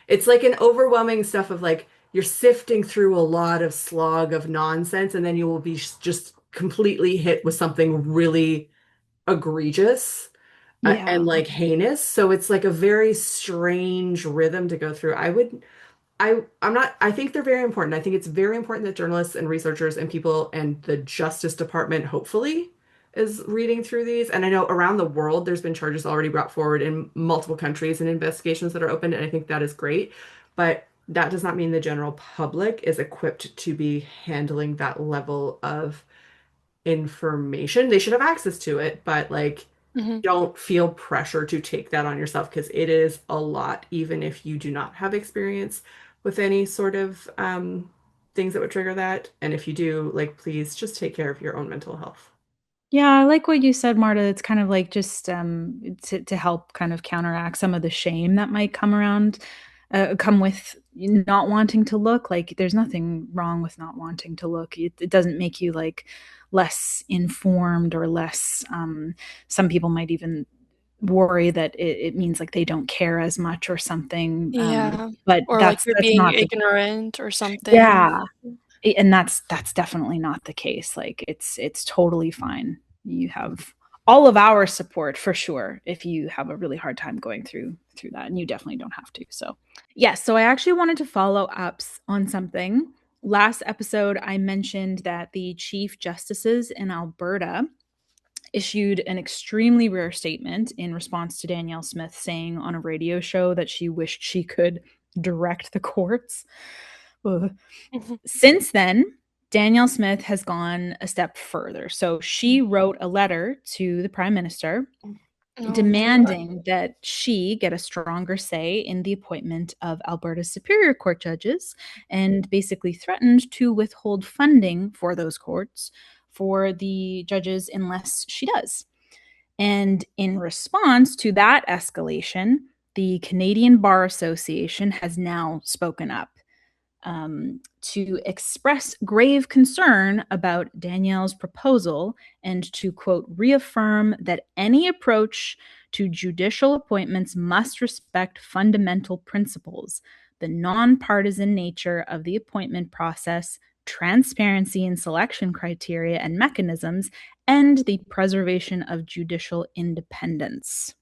B: it's like an overwhelming stuff of like you're sifting through a lot of slog of nonsense and then you will be just completely hit with something really egregious and
C: Yeah.
B: like heinous. So it's like a very strange rhythm to go through. I'm not, I think they're very important. I think it's very important that journalists and researchers and people and the Justice Department, hopefully, is reading through these. And I know around the world, there's been charges already brought forward in multiple countries and investigations that are open. And I think that is great. But that does not mean the general public is equipped to be handling that level of information. They should have access to it, but like,
A: Hmm.
B: don't feel pressure to take that on yourself because it is a lot, even if you do not have experience with any sort of things that would trigger that. And if you do, like, please just take care of your own mental health.
C: Yeah, I like what you said, Marta. It's kind of like just to help kind of counteract some of the shame that might come with not wanting to look. Like, there's nothing wrong with not wanting to look. It doesn't make you like less informed or less. Some people might even worry that it means like they don't care as much or something.
A: Yeah.
C: But
A: Or like
C: that's
A: you're
C: that's
A: being
C: not the
A: ignorant or something.
C: yeah. And that's definitely not the case. Like it's totally fine. You have all of our support for sure if you have a really hard time going through that, and you definitely don't have to. So yes, so I actually wanted to follow up on something. Last episode I mentioned that the chief justices in Alberta issued an extremely rare statement in response to Danielle Smith saying on a radio show that she wished she could direct the courts. Ugh.
A: Mhm.
C: Since then, Danielle Smith has gone a step further. So she wrote a letter to the prime minister
A: Oh my God.
C: demanding that she get a stronger say in the appointment of Alberta's Superior Court judges and basically threatened to withhold funding for those courts for the judges unless she does. And in response to that escalation, the Canadian Bar Association has now spoken up to express grave concern about Danielle's proposal and to, quote, reaffirm that any approach to judicial appointments must respect fundamental principles, the nonpartisan nature of the appointment process, transparency in selection criteria and mechanisms, and the preservation of judicial independence.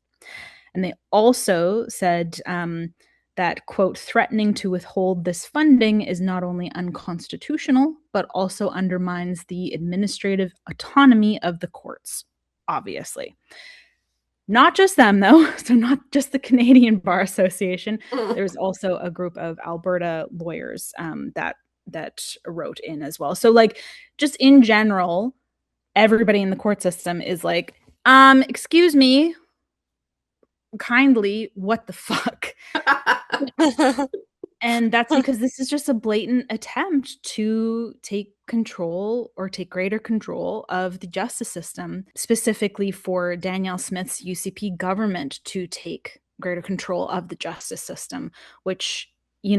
C: And they also said that, quote, threatening to withhold this funding is not only unconstitutional, but also undermines the administrative autonomy of the courts, obviously. Not just them, though. So, not just the Canadian Bar Association. There's also a group of Alberta lawyers that wrote in as well. So, like, just in general, everybody in the court system is like, excuse me, kindly, what the fuck? And that's because this is just a blatant attempt to take control or take greater control of the justice system, specifically for Danielle Smith's UCP government to take greater control of the justice system, which, we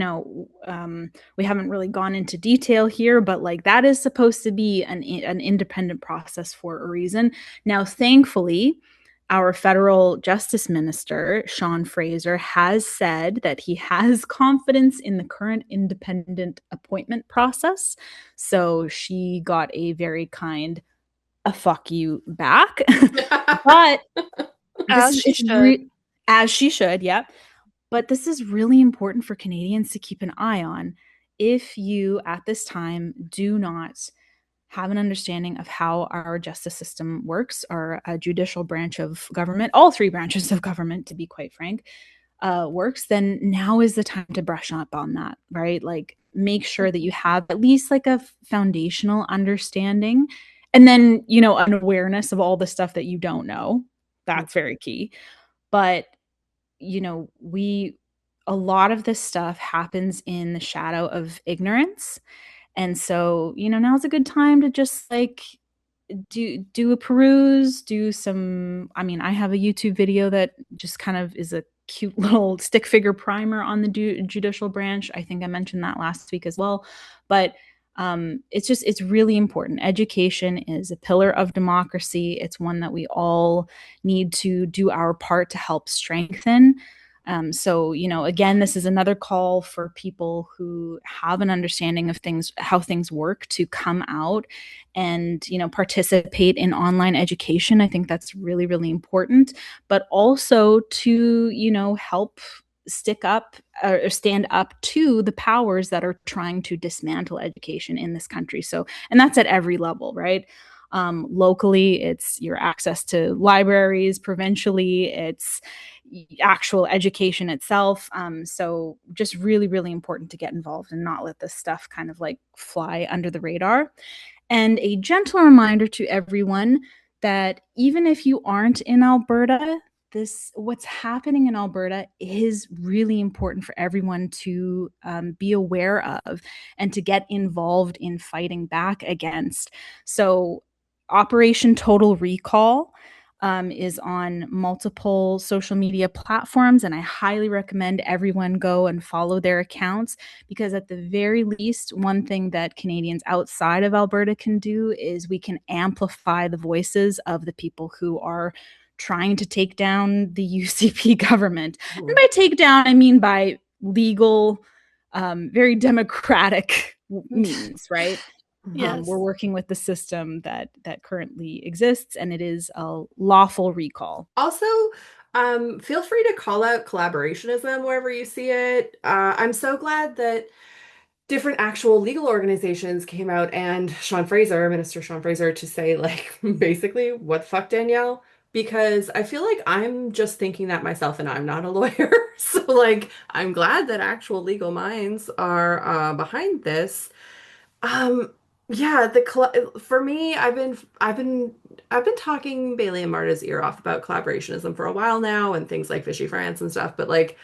C: haven't really gone into detail here, but like that is supposed to be an independent process for a reason. Now, thankfully, our federal justice minister, Sean Fraser, has said that he has confidence in the current independent appointment process. So she got a very kind a fuck you back. But this
A: As
C: is
A: she should.
C: as she should, yeah. But this is really important for Canadians to keep an eye on. If you at this time do not have an understanding of how our justice system works, our judicial branch of government, all three branches of government, to be quite frank, works, then now is the time to brush up on that, right? Like, make sure that you have at least like a foundational understanding, and then, you know, an awareness of all the stuff that you don't know. That's very key. But, you know, a lot of this stuff happens in the shadow of ignorance. And so, you know, now's a good time to just like do a peruse, do some, I mean, I have a YouTube video that just kind of is a cute little stick figure primer on the judicial branch. I think I mentioned that last week as well. But it's really important. Education is a pillar of democracy. It's one that we all need to do our part to help strengthen. So, you know, again, this is another call for people who have an understanding of things, how things work, to come out and, you know, participate in online education. I think that's really, really important, but also to, you know, help stick up or stand up to the powers that are trying to dismantle education in this country. So, and that's at every level, right? Locally, it's your access to libraries. Provincially, it's actual education itself. So just really, really important to get involved and not let this stuff kind of like fly under the radar. And a gentle reminder to everyone that even if you aren't in Alberta, this what's happening in Alberta is really important for everyone to be aware of and to get involved in fighting back against. So, Operation Total Recall is on multiple social media platforms, and I highly recommend everyone go and follow their accounts, because at the very least, one thing that Canadians outside of Alberta can do is we can amplify the voices of the people who are trying to take down the UCP government. And by take down, I mean by legal, very democratic means, right? We're
A: Yes.
C: working with the system that currently exists, and it is a lawful recall.
B: Also, feel free to call out collaborationism wherever you see it. I'm so glad that different actual legal organizations came out and Minister Sean Fraser, to say, like, basically, what the fuck, Danielle? Because I feel like I'm just thinking that myself and I'm not a lawyer. So, like, I'm glad that actual legal minds are behind this. Um, yeah, for me, I've been talking Bailey and Marta's ear off about collaborationism for a while now and things like Fishy France and stuff, but like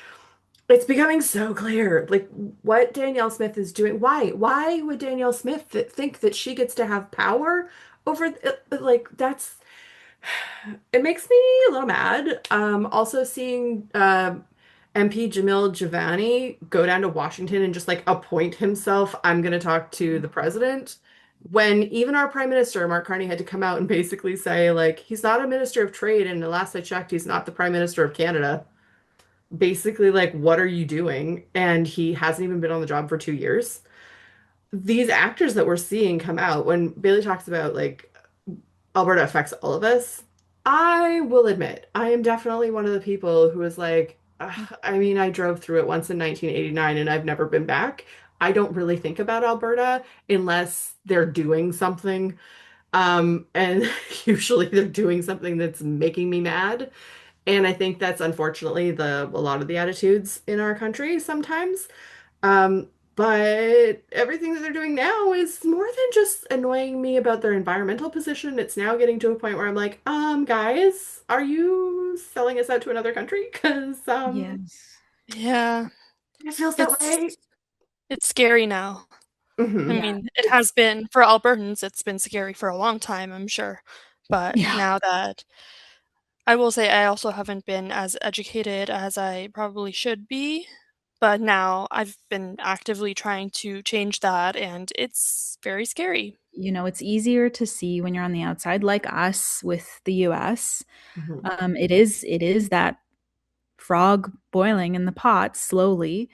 B: it's becoming so clear, like what Danielle Smith is doing. Why would Danielle Smith think that she gets to have power over like that's it makes me a little mad. Also seeing MP Jamil Javani go down to Washington and just like appoint himself, I'm going to talk to the president. When even our prime minister, Mark Carney, had to come out and basically say, like, he's not a minister of trade. And the last I checked, he's not the prime minister of Canada. Basically, like, what are you doing? And he hasn't even been on the job for 2 years. These actors that we're seeing come out, when Bailey talks about, like, Alberta affects all of us. I will admit, I am definitely one of the people who is like, "Ugh, I mean, I drove through it once in 1989 and I've never been back. I don't really think about Alberta unless they're doing something. And usually they're doing something that's making me mad. And I think that's unfortunately a lot of the attitudes in our country sometimes. Um, but everything that they're doing now is more than just annoying me about their environmental position. It's now getting to a point where I'm like, guys, are you selling us out to another country? Because
C: Yes.
A: Yeah.
B: it feels that
A: It's
B: way.
A: it's scary now. I
B: Hmm.
C: Yeah.
A: mean, it has
C: It's
A: been for Albertans, it's been scary for a long time, I'm sure. But
C: yeah.
A: now that I will say I also haven't been as educated as I probably should be, but now I've been actively trying to change that, and it's very scary.
C: You know, it's easier to see when you're on the outside, like us with the US.
B: Hmm.
C: It is that frog boiling in the pot slowly,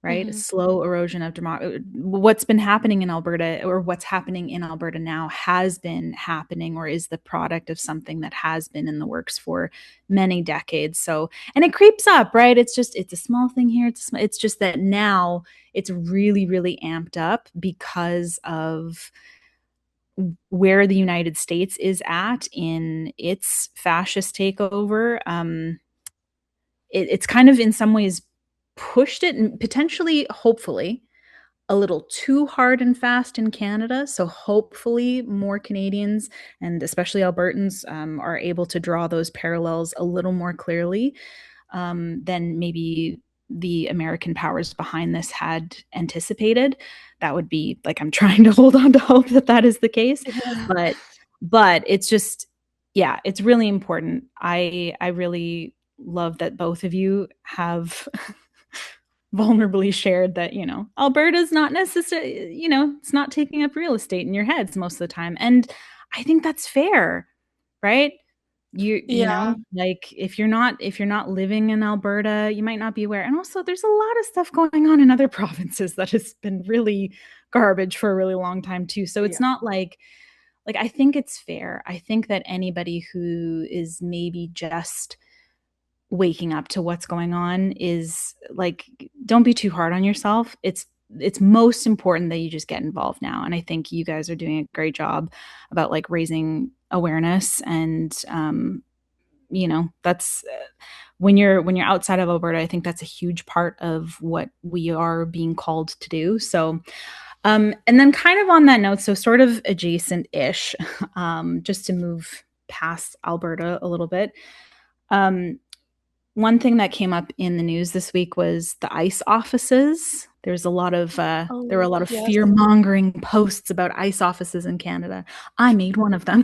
C: right? A
A: Mhm.
C: slow erosion of democracy. What's been happening in Alberta, or what's happening in Alberta now, has been happening or is the product of something that has been in the works for many decades. So, and it creeps up, right? It's a small thing here. It's just that now it's really, really amped up because of where the United States is at in its fascist takeover. It's kind of in some ways pushed it, and potentially, hopefully, a little too hard and fast in Canada. So hopefully, more Canadians and especially Albertans are able to draw those parallels a little more clearly than maybe the American powers behind this had anticipated. That would be like I'm trying to hold on to hope that that is the case,
A: Yeah.
C: but but it's just yeah, it's really important. I really love that both of you have vulnerably shared that, Alberta's not necessarily, it's not taking up real estate in your heads most of the time. And I think that's fair, right?
A: Yeah.
C: Like if you're not living in Alberta, you might not be aware. And also there's a lot of stuff going on in other provinces that has been really garbage for a really long time too. So it's
B: Yeah.
C: not like I think it's fair. I think that anybody who is maybe just waking up to what's going on is like don't be too hard on yourself. It's most important that you just get involved now, and I think you guys are doing a great job about like raising awareness. And that's when you're outside of Alberta, I think that's a huge part of what we are being called to do. So and then kind of on that note, so sort of adjacent-ish, just to move past Alberta a little bit. um One thing that came up in the news this week was the ICE offices. There were a
A: Oh,
C: lot of
A: yes.
C: fear mongering posts about ICE offices in Canada. I made one of them.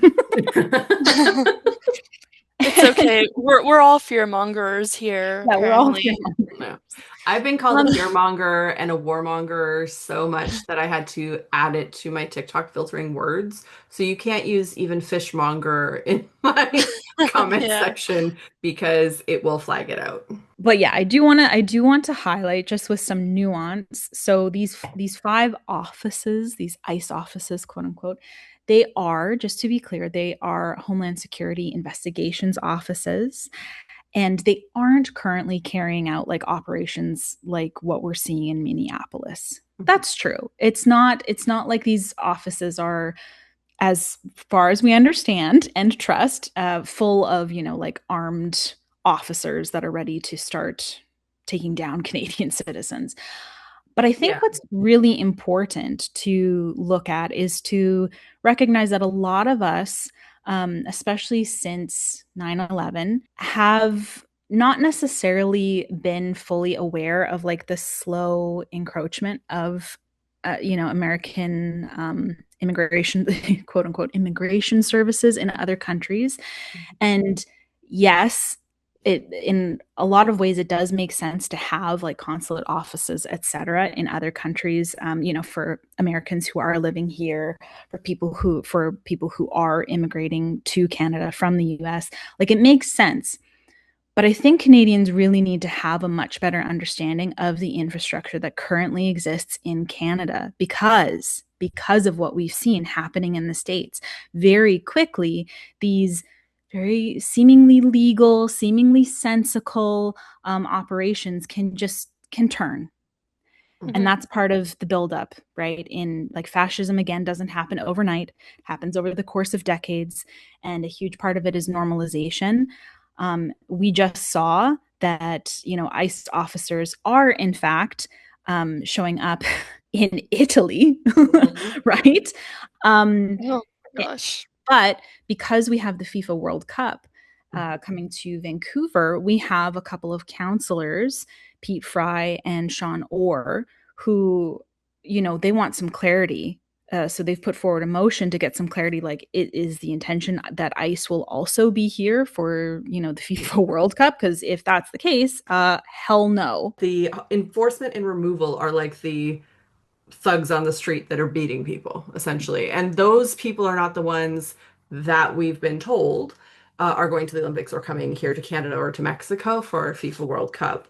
A: It's okay. We're all fear mongers here,
C: Yeah, we're all fear
A: apparently.
B: Yeah.
C: mongers.
B: I've been called a
C: Um,
B: fearmonger and a warmonger so much that I had to add it to my TikTok filtering words. So you can't use even fishmonger in my comment
A: Yeah.
B: section because it will flag it out.
C: but yeah, I do want to highlight just with some nuance. So these five offices, these ICE offices, quote unquote, they are, just to be clear, they are Homeland Security investigations offices, and they aren't currently carrying out like operations like what we're seeing in Minneapolis. That's true. It's not like these offices are, as far as we understand and trust, full of, like armed officers that are ready to start taking down Canadian citizens. But I think
B: Yeah.
C: what's really important to look at is to recognize that a lot of us, especially since 9/11, have not necessarily been fully aware of like the slow encroachment of, American immigration, quote unquote, immigration services in other countries. And yes, in a lot of ways it does make sense to have like consulate offices, etc., in other countries, for Americans who are living here, for people who are immigrating to Canada from the US. Like it makes sense. But I think Canadians really need to have a much better understanding of the infrastructure that currently exists in Canada, because of what we've seen happening in the States. Very quickly, these very seemingly legal, seemingly sensical operations can turn. And
A: Mhm.
C: that's part of the buildup, right? In like fascism, again, doesn't happen overnight, it happens over the course of decades. And a huge part of it is normalization. We just saw that, ICE officers are, in fact, showing up in Italy,
B: Mhm.
C: right? Um,
A: Oh gosh.
C: but because we have the FIFA World Cup coming to Vancouver, we have a couple of counselors, Pete Fry and Sean Orr, who, they want some clarity. So they've put forward a motion to get some clarity. Like, it is the intention that ICE will also be here for, the FIFA World Cup? Because if that's the case, hell no.
B: The enforcement and removal are like the thugs on the street that are beating people, essentially. And those people are not the ones that we've been told are going to the Olympics or coming here to Canada or to Mexico for FIFA World Cup.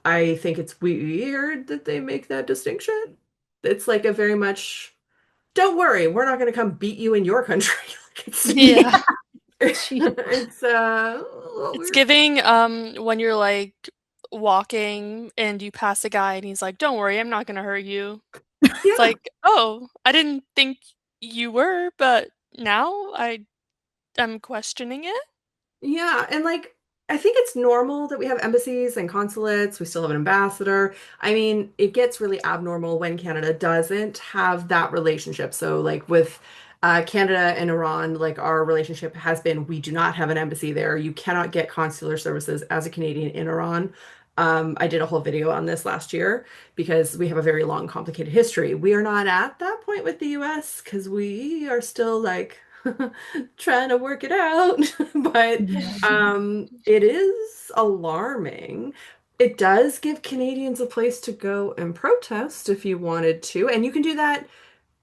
B: I think it's weird that they make that distinction. It's like a very much, don't worry, we're not going to come beat you in your country. Like
C: Yeah.
A: Yeah.
B: it's a little
A: It's
B: weird.
A: giving when you're like walking and you pass a guy and he's like, "Don't worry, I'm not gonna hurt you." It's
B: Yeah.
A: like, "Oh, I didn't think you were, but now I'm questioning it."
B: Yeah, and like I think it's normal that we have embassies and consulates. We still have an ambassador. I mean, it gets really abnormal when Canada doesn't have that relationship. So, like with Canada and Iran, like our relationship has been we do not have an embassy there. You cannot get consular services as a Canadian in Iran. I did a whole video on this last year because we have a very long, complicated history. We are not at that point with the US because we are still like trying to work it out. But
C: Yeah.
B: it is alarming. It does give Canadians a place to go and protest if you wanted to, and you can do that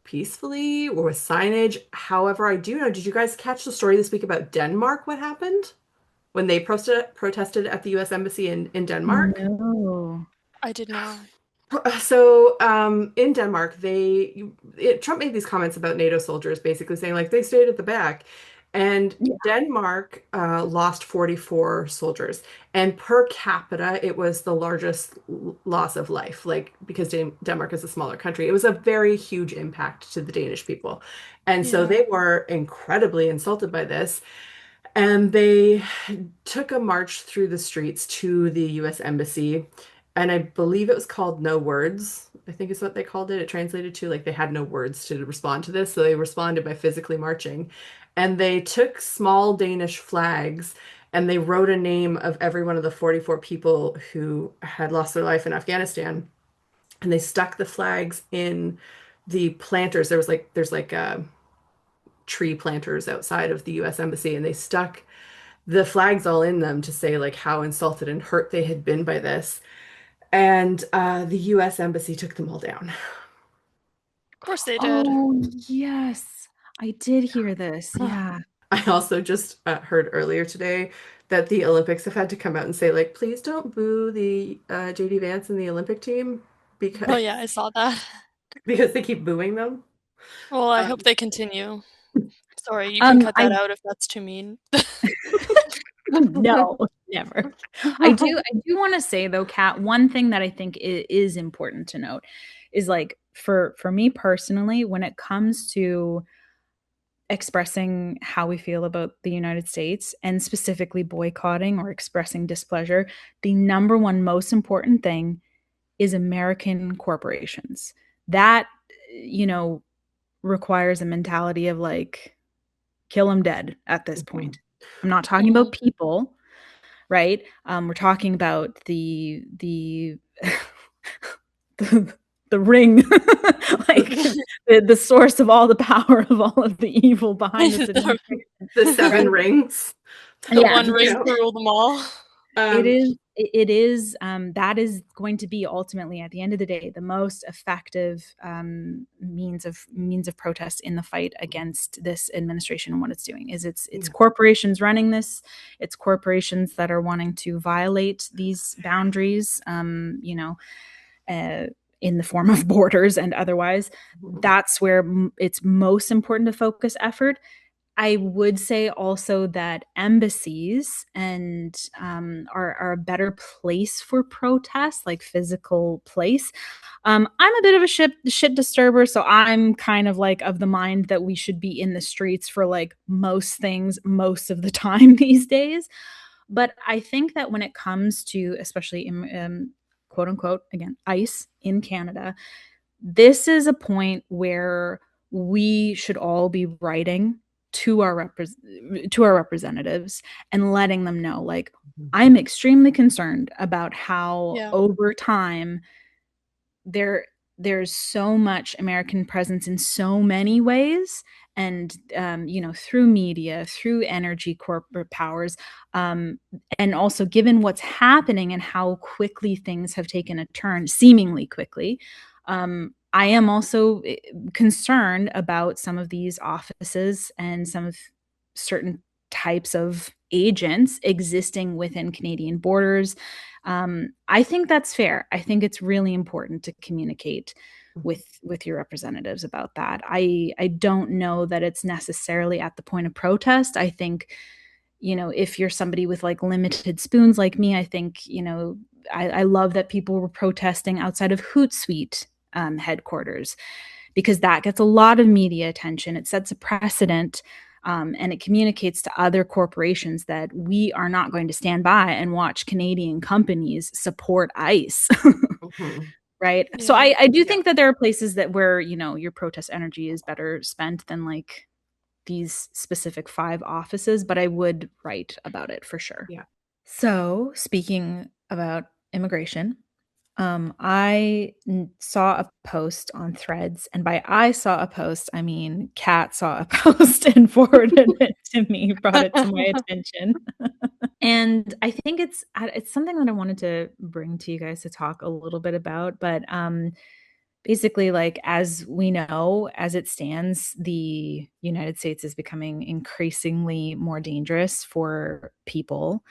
B: peacefully or with signage. However, I do know, did you guys catch the story this week about Denmark? What happened when they protested at the US Embassy in Denmark?
C: No.
A: I did not.
B: So, in Denmark, Trump made these comments about NATO soldiers, basically saying like they stayed at the back, and
C: Yeah.
B: Denmark lost 44 soldiers, and per capita, it was the largest loss of life. Like because Denmark is a smaller country, it was a very huge impact to the Danish people, and so
A: Yeah.
B: they were incredibly insulted by this. And they took a march through the streets to the US Embassy. And I believe it was called No Words, I think is what they called it. It translated to like they had no words to respond to this. So they responded by physically marching. And they took small Danish flags and they wrote a name of every one of the 44 people who had lost their life in Afghanistan. And they stuck the flags in the planters. There's like tree planters outside of the US Embassy, and they stuck the flags all in them to say like how insulted and hurt they had been by this. And the US Embassy took them all down.
A: Of course they did.
C: Oh, yes. I did hear this. Yeah.
B: I also just heard earlier today that the Olympics have had to come out and say like, please don't boo the JD Vance and the Olympic team
A: Oh
B: because
A: yeah, I saw that.
B: because they keep booing them.
A: Well, I hope
B: Um,
A: they continue. Sorry, you can cut that
C: I
A: out if that's too mean.
C: no, never. I do want to say though, Kat, one thing that I think is important to note is like for me personally, when it comes to expressing how we feel about the United States and specifically boycotting or expressing displeasure, the number one most important thing is American corporations. That, you know, requires a mentality of like, kill them dead at this point. I'm not talking about
A: Mhm.
C: people, right? We're talking about the the, the ring, like the source of all the power of all of the evil behind this
A: The
C: administration,
B: the Seven
C: right?
B: Rings.
A: the
C: Yeah,
A: one
B: You
C: because
A: ring
B: know,
A: to rule them all.
C: it
B: um,
C: is it is that is going to be ultimately at the end of the day the most effective means of protest in the fight against this administration. And what it's doing is it's
B: yeah.
C: corporations running this. It's corporations that are wanting to violate these boundaries, uh, in the form of borders and otherwise. That's where it's most important to focus effort. I would say also that embassies and are a better place for protests, like physical place. I'm a bit of a shit disturber, so I'm kind of like of the mind that we should be in the streets for like most things most of the time these days. But I think that when it comes to, especially in quote unquote, again, ICE in Canada, this is a point where we should all be writing to our representatives and letting them know like I'm extremely concerned about how
A: Yeah.
C: over time there's so much American presence in so many ways, and through media, through energy corporate powers, and also given what's happening and how quickly things have taken a turn, seemingly quickly. I am also concerned about some of these offices and some of certain types of agents existing within Canadian borders. I think that's fair. I think it's really important to communicate with your representatives about that. I don't know that it's necessarily at the point of protest. I think, if you're somebody with like limited spoons like me, I think, I love that people were protesting outside of Hootsuite headquarters, because that gets a lot of media attention. It sets a precedent. And it communicates to other corporations that we are not going to stand by and watch Canadian companies support ICE.
B: Mhm.
C: Right. So
A: Yeah.
C: I do
B: Yeah.
C: think that there are places that where, your protest energy is better spent than like these specific 5 offices, but I would write about it for sure.
B: Yeah.
C: So, speaking about immigration, I saw a post on Threads, and by I saw a post, I mean Kat saw a post and forwarded it to me, brought it to my attention. And I think it's something that I wanted to bring to you guys to talk a little bit about, but basically, like, as we know, as it stands, the United States is becoming increasingly more dangerous for people,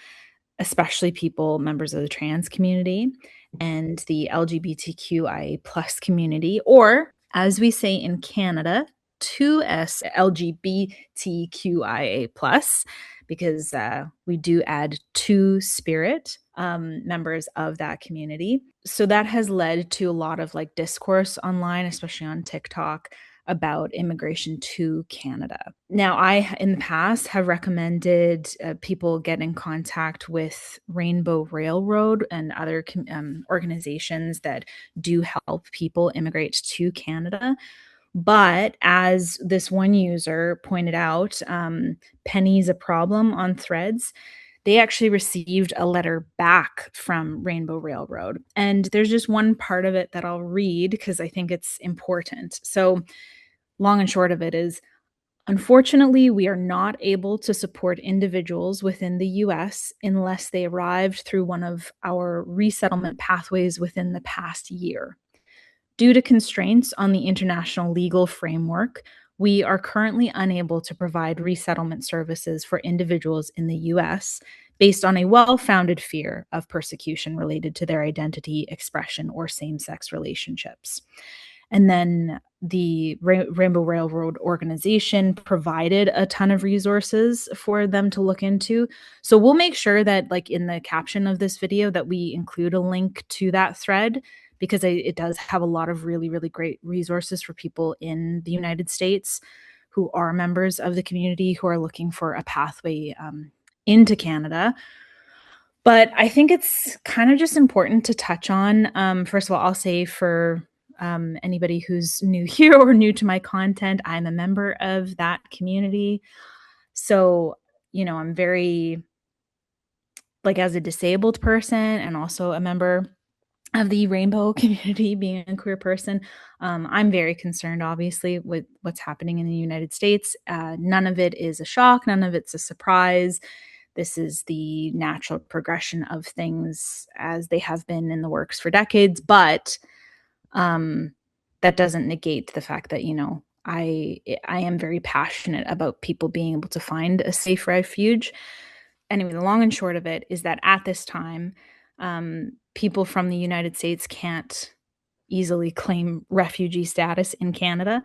C: especially people members of the trans community and the LGBTQIA plus community, or as we say in Canada, 2S LGBTQIA plus, because we do add two spirit members of that community. So that has led to a lot of like discourse online, especially on TikTok, about immigration to Canada. Now, I, in the past, have recommended people get in contact with Rainbow Railroad and other organizations that do help people immigrate to Canada. But as this one user pointed out, Penny's a problem on Threads. They actually received a letter back from Rainbow Railroad. And there's just one part of it that I'll read because I think it's important. So, long and short of it is, unfortunately, we are not able to support individuals within the US unless they arrived through one of our resettlement pathways within the past year. Due to constraints on the international legal framework, we are currently unable to provide resettlement services for individuals in the US based on a well founded fear of persecution related to their identity, expression, or same sex relationships. And then the Rainbow Railroad organization provided a ton of resources for them to look into. So we'll make sure that, like, in the caption of this video, that we include a link to that thread, because it does have a lot of really, really great resources for people in the United States who are members of the community who are looking for a pathway into Canada. But I think it's kind of just important to touch on. First of all, I'll say for anybody who's new here or new to my content, I'm a member of that community. So, I'm very, like, as a disabled person and also a member of the rainbow community, being a queer person, I'm very concerned, obviously, with what's happening in the United States. None of it is a shock. None of it's a surprise. This is the natural progression of things as they have been in the works for decades. But that doesn't negate the fact that, I am very passionate about people being able to find a safe refuge. Anyway, the long and short of it is that at this time, people from the United States can't easily claim refugee status in Canada.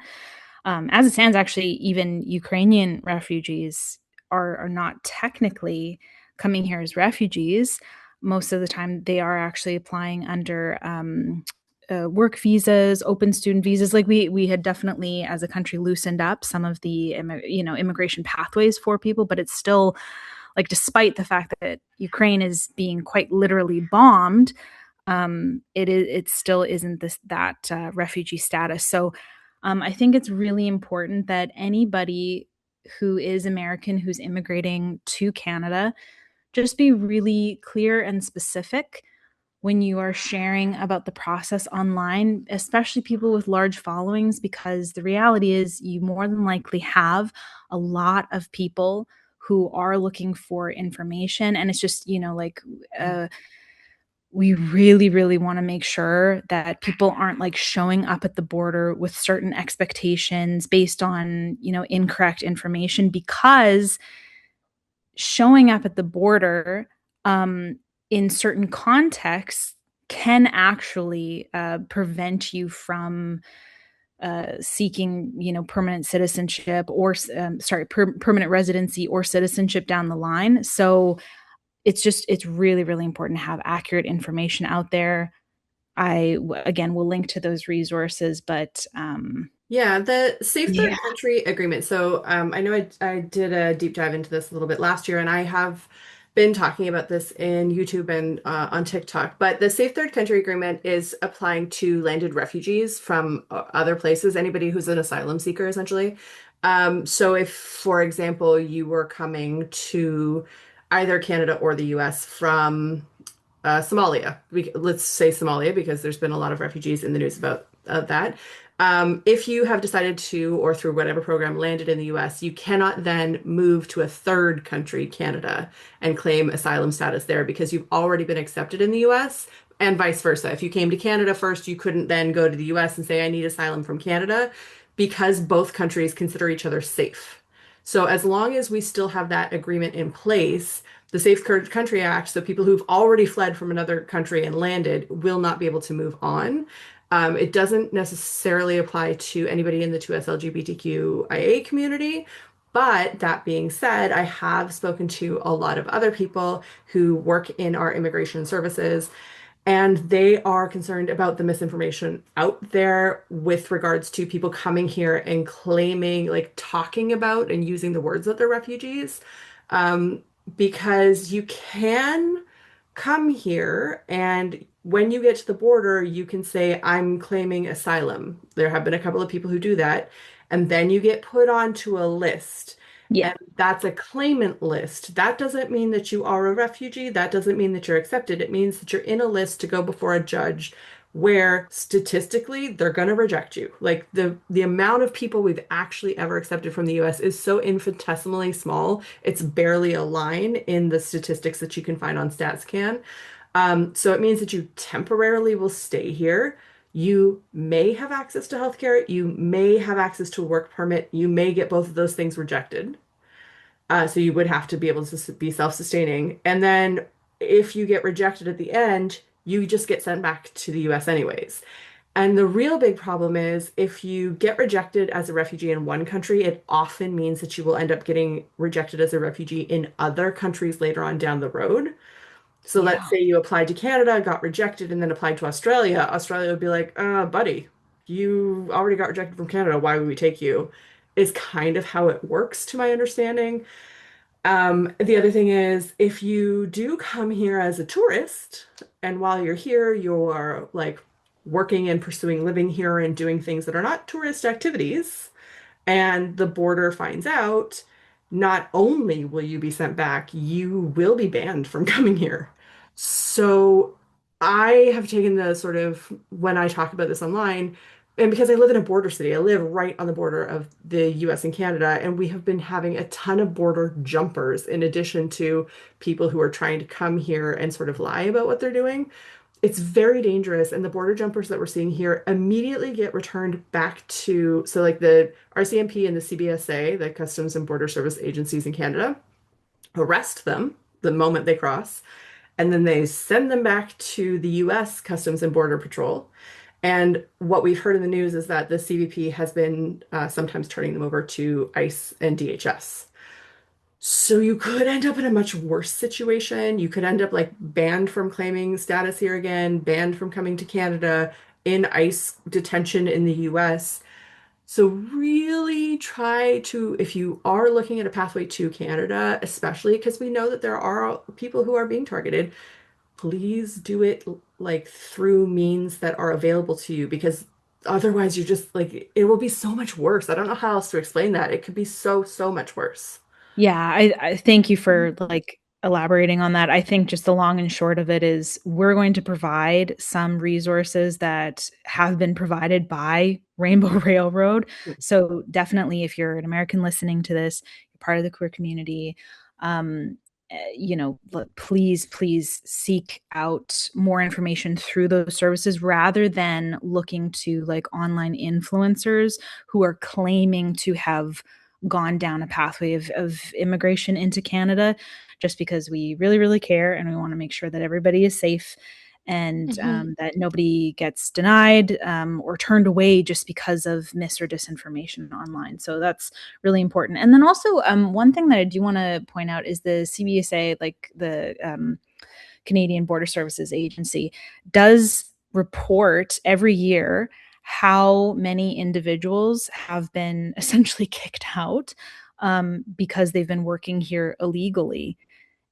C: As it stands, actually, even Ukrainian refugees are not technically coming here as refugees. Most of the time, they are actually applying under work visas, open student visas. Like, we had definitely, as a country, loosened up some of the immigration pathways for people, but it's still, like, despite the fact that Ukraine is being quite literally bombed, it still isn't that refugee status. So I think it's really important that anybody who is American who's immigrating to Canada just be really clear and specific when you are sharing about the process online, especially people with large followings, because the reality is you more than likely have a lot of people who are looking for information. And it's just, we really, really want to make sure that people aren't, like, showing up at the border with certain expectations based on, incorrect information, because showing up at the border in certain contexts can actually prevent you from seeking, permanent citizenship or, permanent residency or citizenship down the line. So it's really, really important to have accurate information out there. Again, will link to those resources, but
B: Yeah, the Safe
C: Yeah.
B: Third Country Agreement. So I know I did a deep dive into this a little bit last year, and I have been talking about this in YouTube and on TikTok. But the Safe Third Country Agreement is applying to landed refugees from other places, anybody who's an asylum seeker, essentially. So if, for example, you were coming to either Canada or the US from Somalia. Let's say Somalia because there's been a lot of refugees in the news about that. If you have decided to, or through whatever program, landed in the US, you cannot then move to a third country, Canada, and claim asylum status there because you've already been accepted in the US, and vice versa. If you came to Canada first, you couldn't then go to the US and say, I need asylum from Canada because both countries consider each other safe. So as long as we still have that agreement in place, the Safe Country Act, so people who've already fled from another country and landed will not be able to move on. It doesn't necessarily apply to anybody in the 2S LGBTQIA community. But that being said, I have spoken to a lot of other people who work in our immigration services, and they are concerned about the misinformation out there with regards to people coming here and claiming, like talking about and using the words that they're refugees. Um, because you can come here and when you get to the border, you can say, I'm claiming asylum. There have been a couple of people who do that. And then you get put onto a list.
C: Yeah.
B: And that's a claimant list. That doesn't mean that you are a refugee. That doesn't mean that you're accepted. It means that you're in a list to go before a judge where statistically they're going to reject you. Like the amount of people we've actually ever accepted from the US is so infinitesimally small. It's barely a line in the statistics that you can find on StatsCan. So it means that you temporarily will stay here. You may have access to healthcare. You may have access to a work permit. You may get both of those things rejected. So you would have to be able to be self-sustaining. And then if you get rejected at the end, you just get sent back to the US anyways. And the real big problem is if you get rejected as a refugee in one country, it often means that you will end up getting rejected as a refugee in other countries later on down the road. So let's
C: Yeah.
B: say you applied to Canada, got rejected, and then applied to Australia. Australia would be like, buddy, you already got rejected from Canada. Why would we take you? Is kind of how it works, to my understanding. The other thing is, if you do come here as a tourist, and while you're here, you're like working and pursuing living here and doing things that are not tourist activities, and the border finds out, not only will you be sent back, you will be banned from coming here. So I have taken the sort of, when I talk about this online, and because I live in a border city, I live right on the border of the US and Canada, and we have been having a ton of border jumpers in addition to people who are trying to come here and sort of lie about what they're doing. It's very dangerous, and the border jumpers that we're seeing here immediately get returned back to, so like the RCMP and the CBSA, the Customs and Border Service agencies in Canada, arrest them the moment they cross, and then they send them back to the US Customs and Border Patrol. And what we've heard in the news is that the CBP has been sometimes turning them over to ICE and DHS. So you could end up in a much worse situation. You could end up like banned from claiming status here again, banned from coming to Canada, in ICE detention in the US. So really try to, if you are looking at a pathway to Canada, especially because we know that there are people who are being targeted, please do it like through means that are available to you because otherwise you're just like, it will be so much worse. I don't know how else to explain that. It could be so, so much worse.
C: Yeah, I thank you for like elaborating on that. I think just the long and short of it is we're going to provide some resources that have been provided by Rainbow Railroad. So definitely, if you're an American listening to this, you're part of the queer community. Please, please seek out more information through those services rather than looking to like online influencers who are claiming to have gone down a pathway of immigration into Canada just because we really, really care and we want to make sure that everybody is safe and
A: Hmm.
C: that nobody gets denied or turned away just because of mis or disinformation online. So that's really important. And then also, one thing that I do want to point out is the CBSA, like the Canadian Border Services Agency, does report every year how many individuals have been essentially kicked out because they've been working here illegally.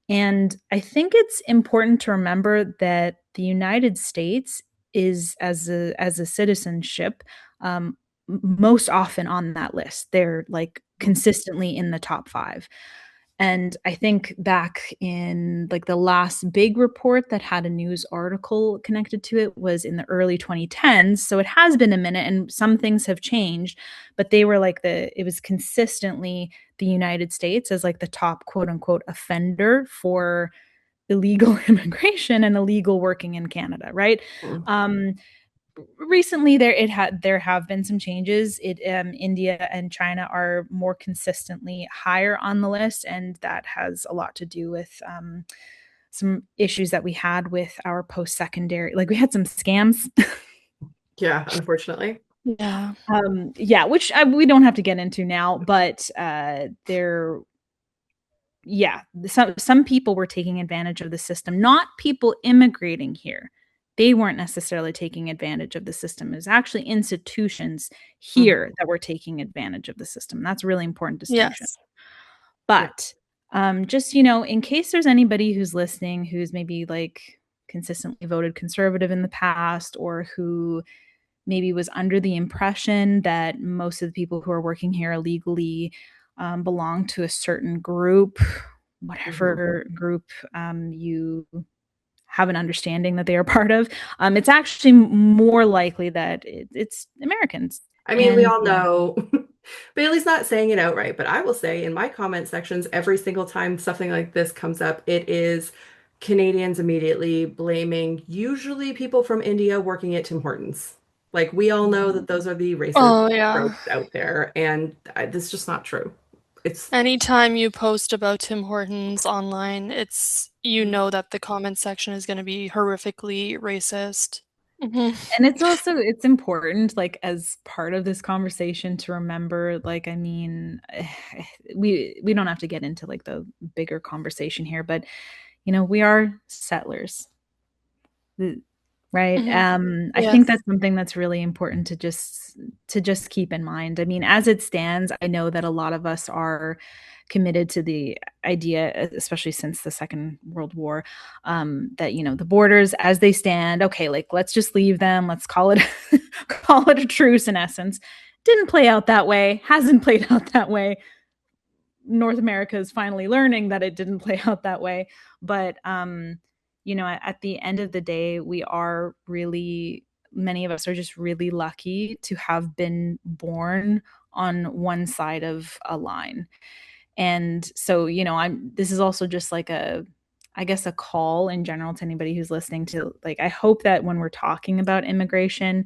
C: And I think it's important to remember that the United States is, as a citizenship, most often on that list. They're like consistently in the top 5. And I think back in like the last big report that had a news article connected to it was in the early 2010s. So it has been a minute and some things have changed, but they were like it was consistently the United States as like the top quote unquote offender for illegal immigration and illegal working in Canada, right?
B: Mm.
C: Recently there have been some changes. India and China are more consistently higher on the list, and that has a lot to do with some issues that we had with our post-secondary, like we had some scams.
B: Yeah, unfortunately.
A: Yeah.
C: Yeah, which we don't have to get into now, but there yeah, some people were taking advantage of the system, not people immigrating here. They weren't necessarily taking advantage of the system. It was actually institutions here
B: Mhm.
C: that were taking advantage of the system. That's a really important distinction.
A: Yes.
B: Yeah.
C: But just, in case there's anybody who's listening who's maybe like consistently voted conservative in the past, or who maybe was under the impression that most of the people who are working here illegally belong to a certain group,
B: Mhm.
C: whatever group you have an understanding that they are part of, it's actually more likely that it's Americans.
B: I mean, we
C: And
B: all know Bailey's not saying it outright, but I will say in my comment sections, every single time something like this comes up, it is Canadians immediately blaming usually people from India working at Tim Hortons. Like, we all know that those are the racist
A: Oh, yeah.
B: tropes out there, and this is just not true. It's
A: Anytime you post about Tim Hortons online, you know that the comment section is going to be horrifically racist. Hmm.
C: and it's important, like, as part of this conversation, to remember, like, I mean, we don't have to get into like the bigger conversation here, but we are settlers, right?
A: Hmm.
C: I think
A: Yes.
C: that's something that's really important to just keep in mind. I mean, as it stands, I know that a lot of us are committed to the idea, especially since the Second World War, that the borders as they stand, okay, like let's just leave them, let's call it call it a truce. In essence, didn't play out that way, hasn't played out that way. North America is finally learning that it didn't play out that way. But at the end of the day, many of us are just really lucky to have been born on one side of a line. And so, this is also just like I guess a call in general to anybody who's listening, to like, I hope that when we're talking about immigration,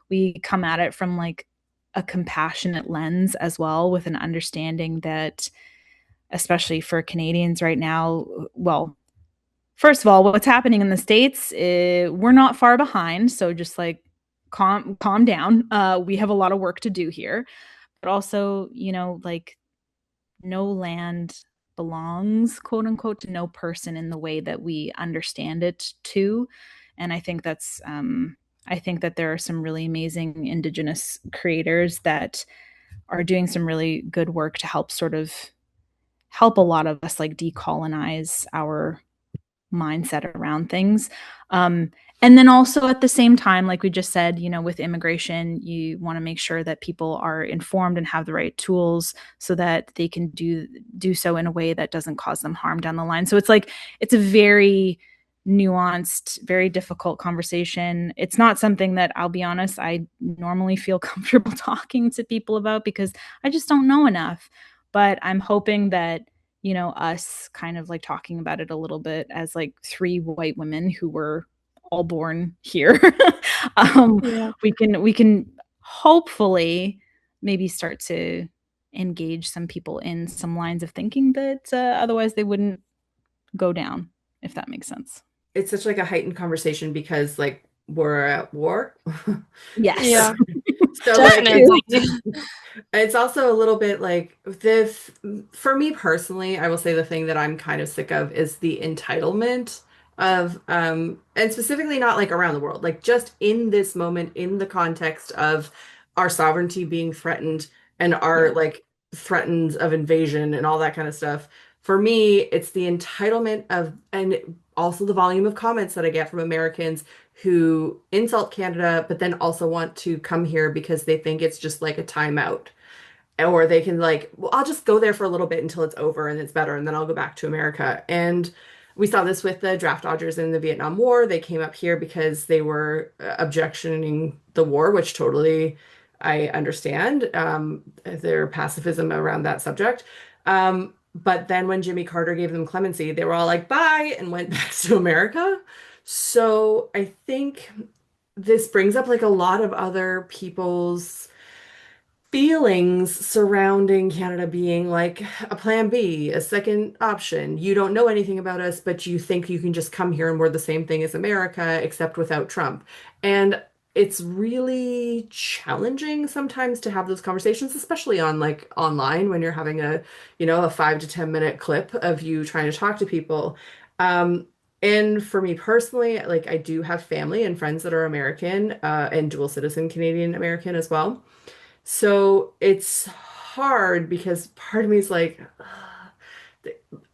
C: we come at it from like a compassionate lens as well, with an understanding that, especially for Canadians right now, well, first of all, what's happening in the States, we're not far behind. So just like calm down. We have a lot of work to do here. But also, like, no land belongs, quote unquote, to no person in the way that we understand it to. And I think that there are some really amazing Indigenous creators that are doing some really good work to help a lot of us like decolonize our mindset around things. And then also at the same time, like we just said, with immigration, you want to make sure that people are informed and have the right tools so that they can do so in a way that doesn't cause them harm down the line. So it's a very nuanced, very difficult conversation. It's not something that, I'll be honest, I normally feel comfortable talking to people about because I just don't know enough. But I'm hoping that us kind of like talking about it a little bit as like 3 white women who were all born here, um,
A: Yeah.
C: we can hopefully maybe start to engage some people in some lines of thinking that otherwise they wouldn't go down, if that makes sense.
B: it's such like a heightened conversation because like we're at war.
C: Yes.
A: Yeah.
B: So
C: That
B: like
A: Definitely.
C: too.
B: it's also a little bit like this for me personally, I will say the thing that I'm kind of sick of is the entitlement of and specifically not like around the world, like just in this moment in the context of our sovereignty being threatened and our
C: Yeah.
B: like threatens of invasion and all that kind of stuff. For me, it's the entitlement of and also the volume of comments that I get from Americans who insult Canada, but then also want to come here because they think it's just like a timeout. Or they can like, well, I'll just go there for a little bit until it's over and it's better, and then I'll go back to America. And we saw this with the draft dodgers in the Vietnam War. They came up here because they were objectioning the war, which totally I understand their pacifism around that subject. But then when Jimmy Carter gave them clemency, they were all like, bye, and went back to America. So I think this brings up like a lot of other people's feelings surrounding Canada being like a plan B, a second option. You don't know anything about us, but you think you can just come here and we're the same thing as America, except without Trump. And it's really challenging sometimes to have those conversations, especially on like online when you're having a, a 5 to 10 minute clip of you trying to talk to people. Um, and for me personally, like I do have family and friends that are American, and dual citizen Canadian American as well. So it's hard because part of me is like,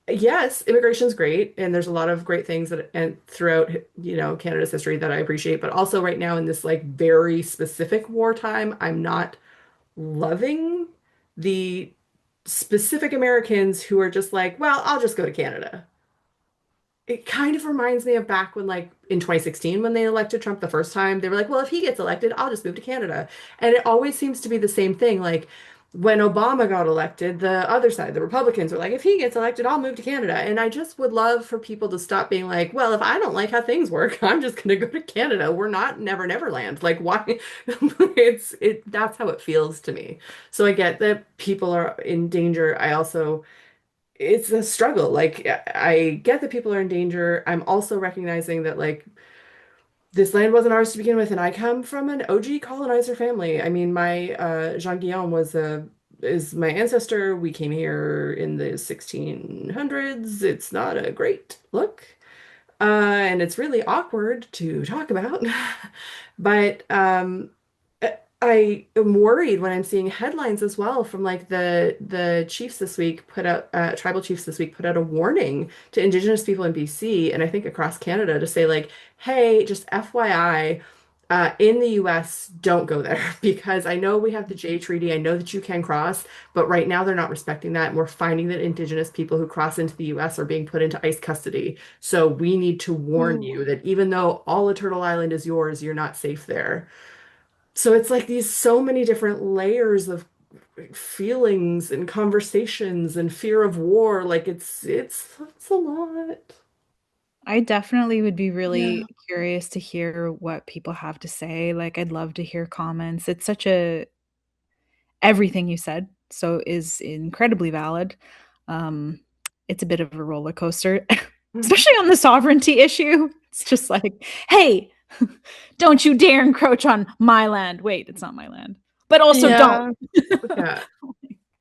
B: yes, immigration's great, and there's a lot of great things that and throughout, Canada's history that I appreciate, but also right now in this like very specific wartime, I'm not loving the specific Americans who are just like, well, I'll just go to Canada. It kind of reminds me of back when, like, in 2016, when they elected Trump the first time, they were like, well, if he gets elected, I'll just move to Canada. And it always seems to be the same thing. Like, when Obama got elected, the other side, the Republicans were like, if he gets elected, I'll move to Canada. And I just would love for people to stop being like, well, if I don't like how things work, I'm just going to go to Canada. We're not Never Never Land. Like, why? That's how it feels to me. So I get that people are in danger. I also it's a struggle. Like I get that people are in danger. I'm also recognizing that like this land wasn't ours to begin with, and I come from an OG colonizer family. I mean, my Jean Guillaume was a is my ancestor. We came here in the 1600s. It's not a great look. And it's really awkward to talk about. But I am worried when I'm seeing headlines as well from like the chiefs this week put out tribal chiefs this week put out a warning to Indigenous people in BC and I think across Canada to say like, hey, just FYI, in the US, don't go there because I know we have the Jay Treaty. I know that you can cross, but right now they're not respecting that. And we're finding that Indigenous people who cross into the US are being put into ICE custody. So we need to warn
A: Ooh.
B: you that even though all of Turtle Island is yours, you're not safe there. So it's like these so many different layers of feelings and conversations and fear of war. Like it's a lot.
C: I definitely would be
A: Yeah.
C: really curious to hear what people have to say. Like, I'd love to hear comments. It's such a everything you said so is incredibly valid. Um, it's a bit of a roller coaster, especially on the sovereignty issue. It's just like, hey, don't you dare encroach on my land. Wait, it's not my land, but also don't.
A: Yeah.
B: Yeah.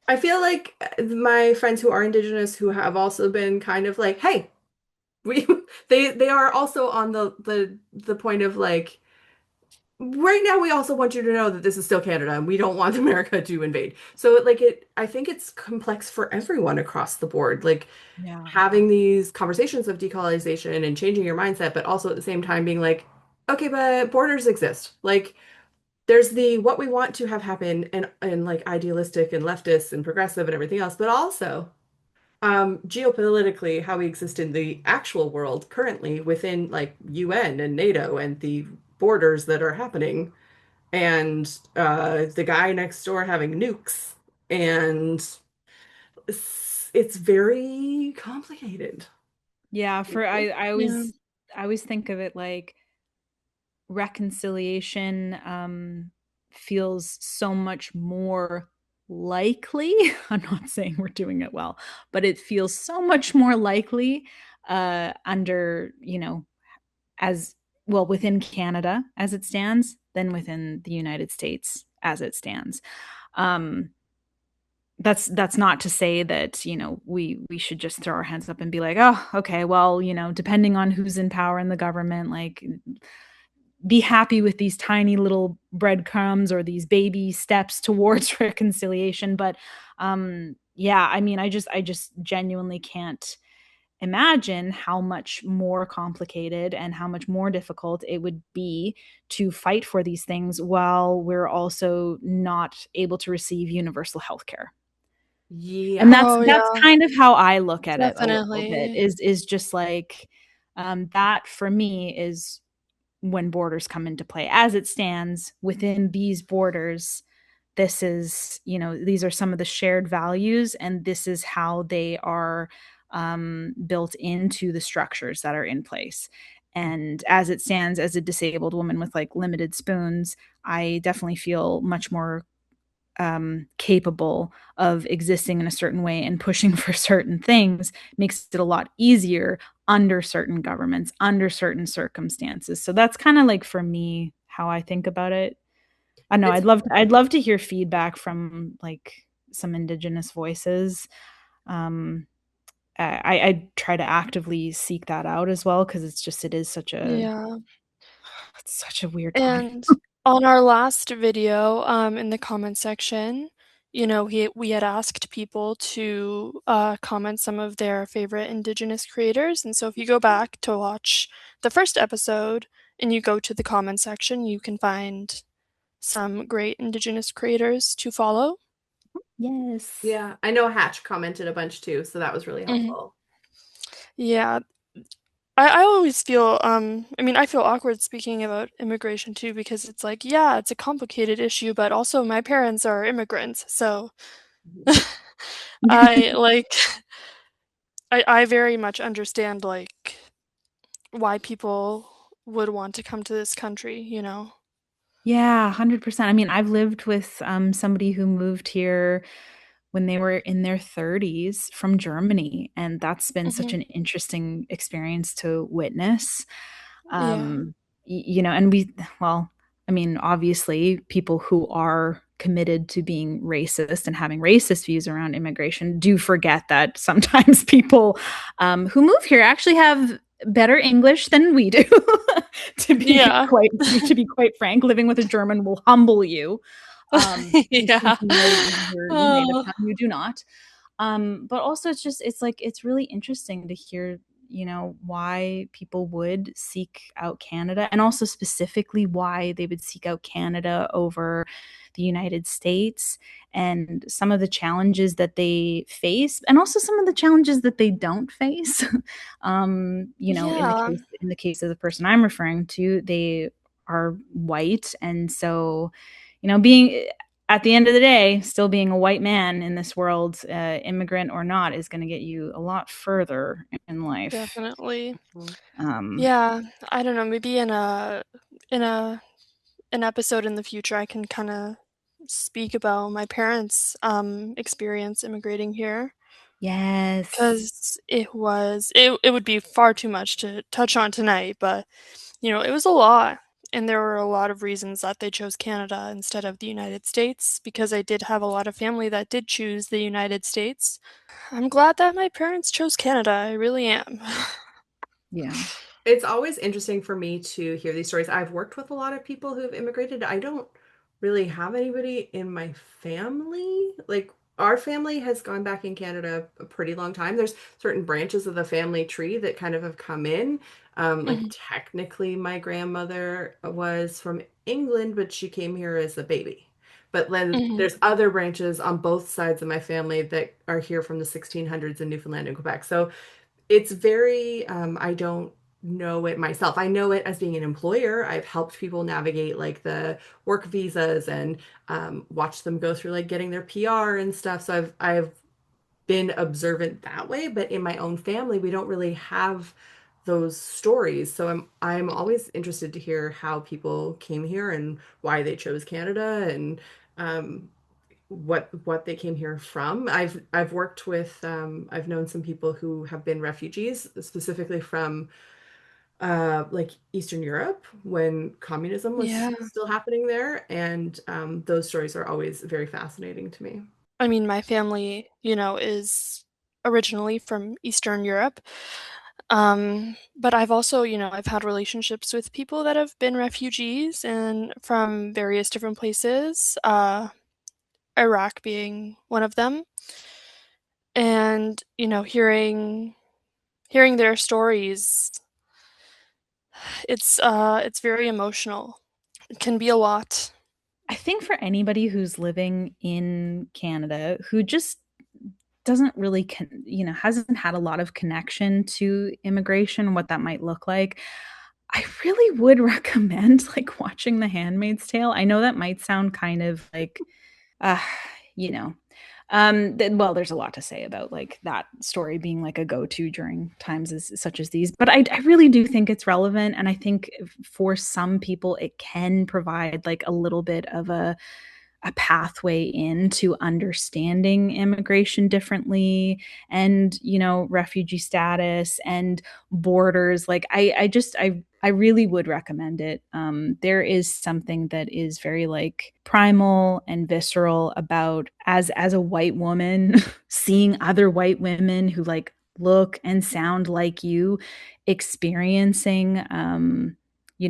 B: I feel like my friends who are Indigenous who have also been kind of like, hey, we they are also on the point of like right now we also want you to know that this is still Canada and we don't want America to invade. So like I think it's complex for everyone across the board. Like
C: Yeah.
B: having these conversations of decolonization and changing your mindset, but also at the same time being like, okay, but borders exist. Like there's the what we want to have happen and like idealistic and leftist and progressive and everything else, but also geopolitically how we exist in the actual world currently within like UN and NATO and the borders that are happening and the guy next door having nukes and it's very complicated.
C: Yeah, for I
A: Yeah.
C: always think of it like reconciliation feels so much more likely. I'm not saying we're doing it well, but it feels so much more likely under, as well within Canada as it stands than within the United States as it stands. Um, that's not to say that, we should just throw our hands up and be like, oh, okay, well, depending on who's in power in the government, like, be happy with these tiny little breadcrumbs or these baby steps towards reconciliation. But yeah, I mean, I just genuinely can't imagine how much more complicated and how much more difficult it would be to fight for these things while we're also not able to receive universal health care. And
B: Yeah.
C: that's
A: Oh
C: that's
A: yeah,
C: kind of how I look at it a little bit,
A: definitely.
C: is just like, that for me is when borders come into play. As it stands within these borders, this is, these are some of the shared values, and this is how they are built into the structures that are in place. And as it stands, as a disabled woman with like limited spoons, I definitely feel much more capable of existing in a certain way and pushing for certain things, makes it a lot easier under certain governments, under certain circumstances. So that's kind of like, for me, how I think about it. I know
B: It's
C: I'd love to hear feedback from like some indigenous voices. Um, I try to actively seek that out as well, because it is such a
A: Yeah.
C: it's such a weird time.
A: And on our last video, in the comment section, we had asked people to comment some of their favorite Indigenous creators. And so if you go back to watch the first episode and you go to the comment section, you can find some great Indigenous creators to follow.
C: Yes.
B: Yeah, I know Hatch commented a bunch too, so that was really
A: Mhm.
B: helpful.
A: Yeah, I always feel, I mean, I feel awkward speaking about immigration too because it's like, yeah, it's a complicated issue, but also my parents are immigrants, so
B: Mhm.
A: I like I very much understand like why people would want to come to this country, you know?
C: Yeah, 100%. I mean, I've lived with somebody who moved here when they were in their 30s from Germany, and that's been such
A: Mhm.
C: an interesting experience to witness.
A: Yeah.
C: And well, I mean, obviously, people who are committed to being racist and having racist views around immigration do forget that sometimes people who move here actually have better English than we do. to be
A: Yeah.
C: quite to be quite frank, living with a German will humble you. You think
A: Yeah.
C: you know your native
A: Oh,
C: tongue, you do not. But also, it's really interesting to hear, why people would seek out Canada, and also specifically why they would seek out Canada over the United States, and some of the challenges that they face, and also some of the challenges that they don't face. In the
A: yeah,
C: case of the person I'm referring to, they are white, and so, being at the end of the day, still being a white man in this world, immigrant or not, is going to get you a lot further in life.
A: definitely.
B: Mhm.
C: Um,
A: Yeah, I don't know, maybe in a an episode in the future, I can kind of speak about my parents' experience immigrating here
C: yes.
A: because it would be far too much to touch on tonight, but it was a lot. And there were a lot of reasons that they chose Canada instead of the United States because I did have a lot of family that did choose the United States. I'm glad that my parents chose Canada. I really am.
C: Yeah.
B: It's always interesting for me to hear these stories. I've worked with a lot of people who have immigrated. I don't really have anybody in my family. Like, our family has gone back in Canada a pretty long time. There's certain branches of the family tree that kind of have come in. Like,
A: Mhm,
B: technically, my grandmother was from England, but she came here as a baby. But then
A: mhm.
B: there's other branches on both sides of my family that are here from the 1600s in Newfoundland and Quebec. So it's very, I don't know it myself. I know it as being an employer. I've helped people navigate like the work visas and watch them go through like getting their PR and stuff. So I've been observant that way, but in my own family, we don't really have those stories. So I'm always interested to hear how people came here and why they chose Canada, and um, what they came here from. I've worked with, I've known some people who have been refugees, specifically from like Eastern Europe when communism was
A: Yeah.
B: still happening there, and those stories are always very fascinating to me.
A: I mean, my family, is originally from Eastern Europe. But I've also, I've had relationships with people that have been refugees and from various different places, Iraq being one of them. And, hearing their stories, it's very emotional. It can be a lot.
C: I think for anybody who's living in Canada who just doesn't really hasn't had a lot of connection to immigration, what that might look like, I really would recommend like watching The Handmaid's Tale. I know that might sound kind of like uh you know well, there's a lot to say about like that story being like a go-to during times such as these, but I really do think it's relevant, and I think for some people it can provide like a little bit of a pathway into understanding immigration differently, and refugee status and borders. Like I really would recommend it. There is something that is very like primal and visceral about, as a white woman, seeing other white women who like look and sound like you experiencing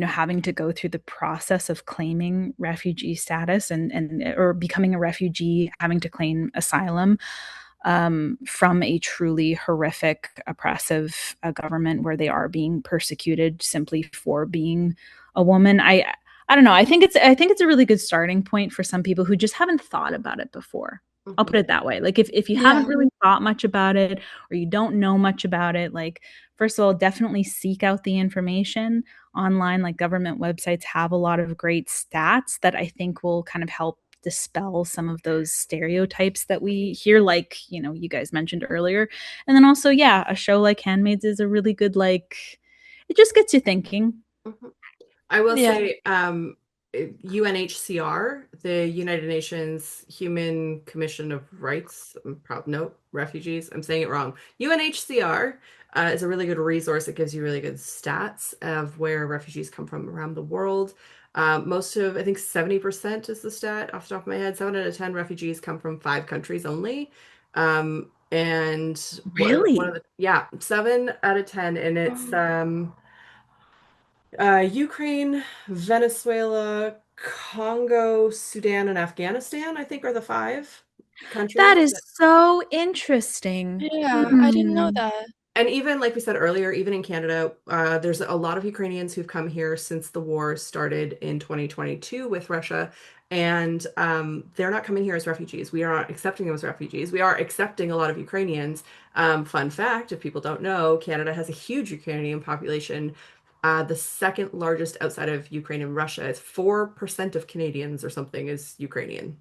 C: having to go through the process of claiming refugee status, and or becoming a refugee, having to claim asylum from a truly horrific, oppressive government where they are being persecuted simply for being a woman. I don't know. I think it's a really good starting point for some people who just haven't thought about it before. I'll put
B: Mhm.
C: it that way. Like if you haven't
A: Yeah.
C: really thought much about it, or you don't know much about it, like first of all, definitely seek out the information online. Like government websites have a lot of great stats that I think will kind of help dispel some of those stereotypes that we hear, like you guys mentioned earlier. And then also, yeah, a show like Handmaids is a really good, like, it just gets you thinking.
B: Mhm. I will
A: Yeah.
B: say, UNHCR, the United Nations Human Commission of Rights, no, refugees, I'm saying it wrong. UNHCR is a really good resource. It gives you really good stats of where refugees come from around the world. I think 70% is the stat off the top of my head. 7 out of 10 refugees come from 5 countries only. And one of
C: Really?
B: the, yeah, 7 out of 10. And it's,
A: Oh,
B: Ukraine, Venezuela, Congo, Sudan, and Afghanistan, I think, are the 5 countries.
C: That is so interesting.
A: yeah, I didn't know
C: Hmm.
A: that.
B: And even like we said earlier, even in Canada, there's a lot of Ukrainians who've come here since the war started in 2022 with Russia. And they're not coming here as refugees. We are not accepting them as refugees. We are accepting a lot of Ukrainians. Fun fact, if people don't know, Canada has a huge Ukrainian population. The second largest outside of Ukraine and Russia. It's 4% of Canadians or something is Ukrainian.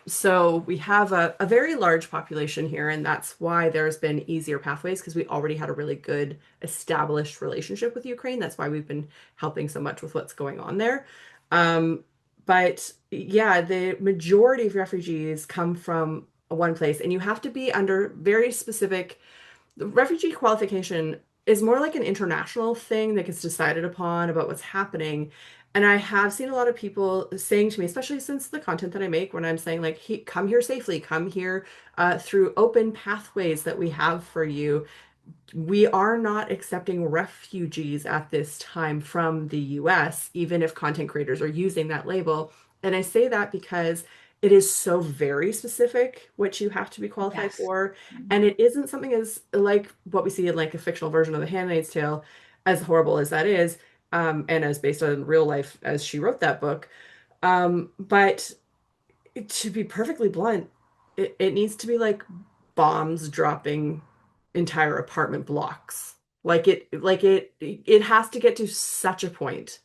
B: So we have a very large population here, and that's why there's been easier pathways because we already had a really good established relationship with Ukraine. That's why we've been helping so much with what's going on there. Um, but yeah, the majority of refugees come from one place, and you have to be under very specific. The refugee qualification is more like an international thing that gets decided upon about what's happening. And I have seen a lot of people saying to me, especially since the content that I make, when I'm saying like, hey, come here safely, come here through open pathways that we have for you. We are not accepting refugees at this time from the US, even if content creators are using that label. And I say that because it is so very specific what you have to be qualified
C: Yes.
B: for. And it isn't something as like what we see in like a fictional version of The Handmaid's Tale, as horrible as that is, and as based on real life as she wrote that book. But to be perfectly blunt, it needs to be like bombs dropping entire apartment blocks. It has to get to such a point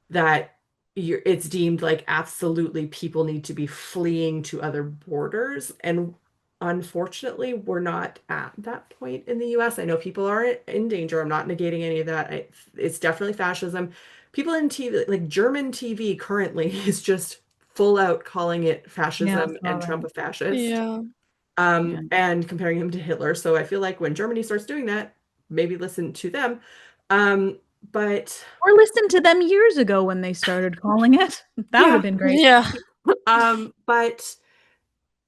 B: that it's deemed like absolutely people need to be fleeing to other borders. And unfortunately, we're not at that point in the US. I know people are in danger. I'm not negating any of that. It's definitely fascism. People in TV, like German TV currently is just full out calling it
C: Yeah, I
B: fascism
C: saw
B: and Trump
C: that.
B: a fascist,
A: Yeah.
C: Yeah.
B: and comparing him to Hitler. So I feel like when Germany starts doing that, maybe listen to them. Um, but
C: Or listen to them years ago when they started calling it. That would have
B: yeah,
C: been great.
A: Yeah.
B: but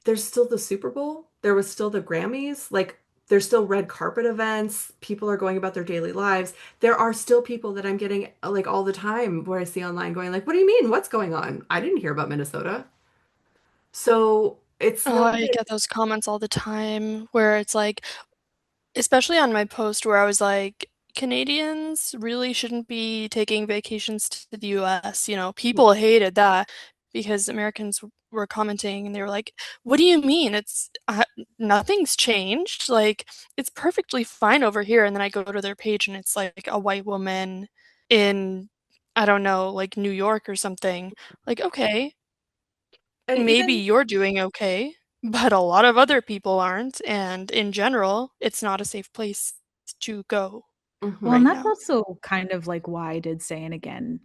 B: there's still the Super Bowl. There was still the Grammys. Like, there's still red carpet events. People are going about their daily lives. There are still people that I'm getting like all the time where I see online going like, "What do you mean? What's going on? I didn't hear about Minnesota." So it's
A: Oh,
B: not
A: I
B: that,
A: get those comments all the time where it's like, especially on my post where I was like, Canadians really shouldn't be taking vacations to the US. You know, people hated that because Americans were commenting and they were like, "What do you mean? Nothing's changed. Like, it's perfectly fine over here." And then I go to their page and it's like a white woman in, I don't know, like New York or something. Like, okay,
B: and
A: maybe
B: even
A: you're doing okay, but a lot of other people aren't, and in general, it's not a safe place to go
C: Well, and
B: mhm,
A: right
C: that's
A: now.
C: also kind of like why I did say, and again,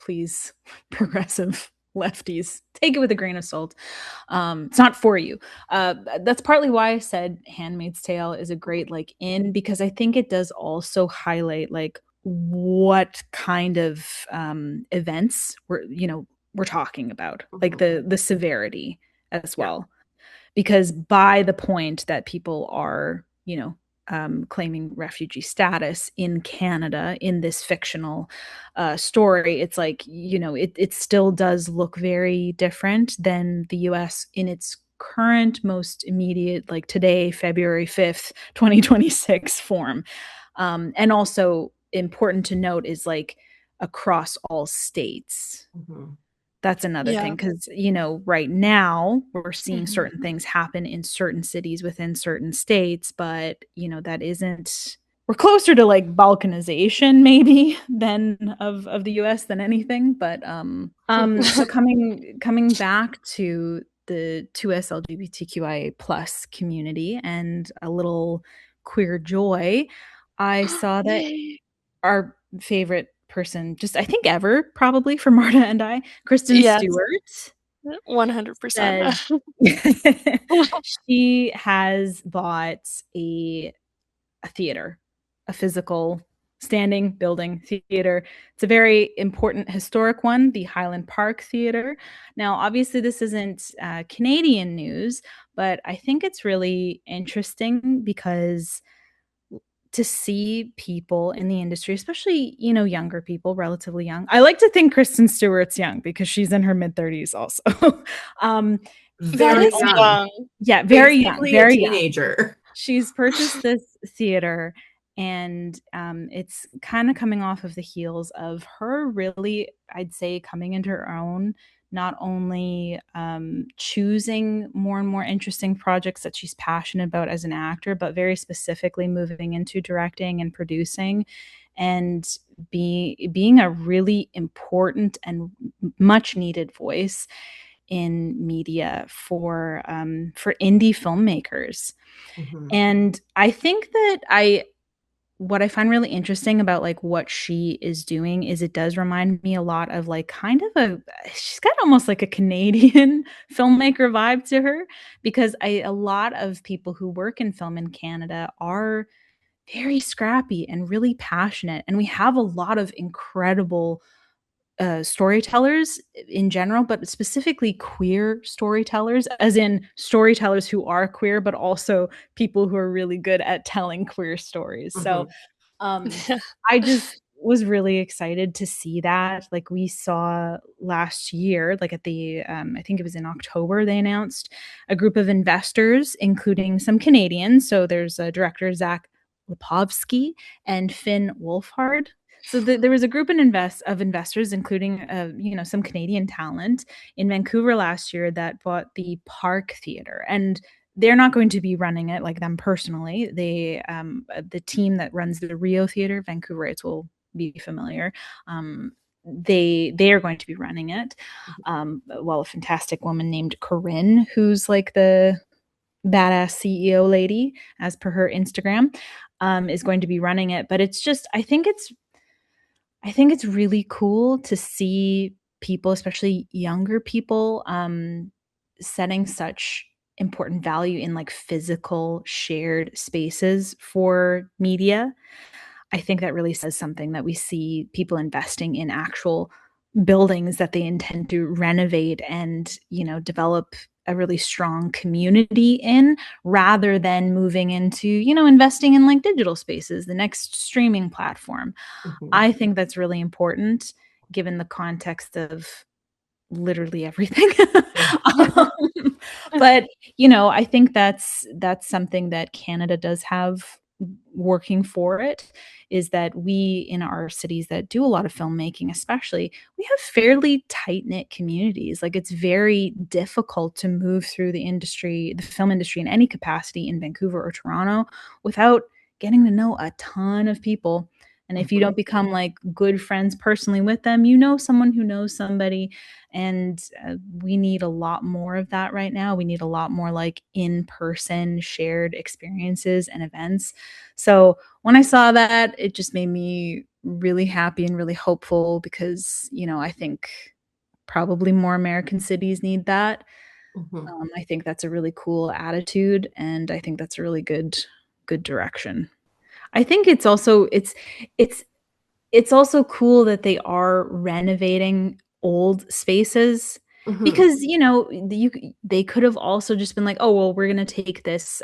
C: please, progressive lefties, take it with a grain of salt. It's not for you. That's partly why I said Handmaid's Tale is a great like in, because I think it does also highlight like what kind of events we're talking about, like
B: mhm,
C: the severity as
B: yeah,
C: well, because by the point that people are, claiming refugee status in Canada in this fictional story, it's like, it still does look very different than the US in its current, most immediate, like today, February 5th, 2026 form. And also important to note is like across all states.
B: mhm,
C: That's another
A: Yeah.
C: thing because, right now we're seeing
A: Mhm.
C: certain things happen in certain cities within certain states, but, that isn't, we're closer to like balkanization maybe than of the US than anything. But so coming back to the 2S LGBTQIA plus community and a little queer joy, I saw that
A: Yay.
C: our favorite person, just I think ever, probably for Marta and I, Kristen
A: Yes,
C: Stewart,
A: 100%.
C: said she has bought a theater, a physical standing building theater. It's a very important historic one, the Highland Park Theater. Now, obviously, this isn't Canadian news, but I think it's really interesting because to see people in the industry, especially, younger people, relatively young. I like to think Kristen Stewart's young because she's in her mid 30s also. um,
A: That
B: very
A: is
C: but
B: young,
A: young.
C: yeah, very young,
B: basically a
C: very young.
B: teenager.
C: She's purchased this theater, and it's kind of coming off of the heels of her really, I'd say, coming into her own, not only choosing more and more interesting projects that she's passionate about as an actor, but very specifically moving into directing and producing and being a really important and much needed voice in media for indie filmmakers.
B: Mhm,
C: And I think that I what I find really interesting about like what she is doing is it does remind me a lot of like kind of she's got almost like a Canadian filmmaker vibe to her, because a lot of people who work in film in Canada are very scrappy and really passionate, and we have a lot of incredible storytellers in general, but specifically queer storytellers, as in storytellers who are queer, but also people who are really good at telling queer stories. So
B: mhm,
C: um, I just was really excited to see that. Like we saw last year, like at the, I think it was in October, they announced a group of investors, including some Canadians. So there's a director, Zach Lipovsky and Finn Wolfhard. So there was a group of investors, including some Canadian talent in Vancouver last year that bought the Park Theater, and they're not going to be running it like them personally. The team that runs the Rio Theater, Vancouverites will be familiar. They are going to be running it. Well, a fantastic woman named Corinne, who's like the badass CEO lady, as per her Instagram, is going to be running it. But it's just, I think it's really cool to see people, especially younger people, setting such important value in like physical shared spaces for media. I think that really says something that we see people investing in actual buildings that they intend to renovate and, develop a really strong community in, rather than moving into, investing in like digital spaces, the next streaming platform.
B: Mhm.
C: I think that's really important given the context of literally everything. um, but I think that's something that Canada does have working for it, is that we in our cities that do a lot of filmmaking, especially, we have fairly tight knit communities. Like, it's very difficult to move through the film industry in any capacity in Vancouver or Toronto without getting to know a ton of people. And if you
B: Mhm.
C: don't become like good friends personally with them, you know someone who knows somebody. And we need a lot more of that right now. We need a lot more like in person shared experiences and events. So when I saw that, it just made me really happy and really hopeful because, I think probably more American cities need that.
B: Mhm.
C: I think that's a really cool attitude, and I think that's a really good direction. I think it's it's also cool that they are renovating old spaces,
B: Mhm.
C: because they could have also just been like, oh well, we're going to take this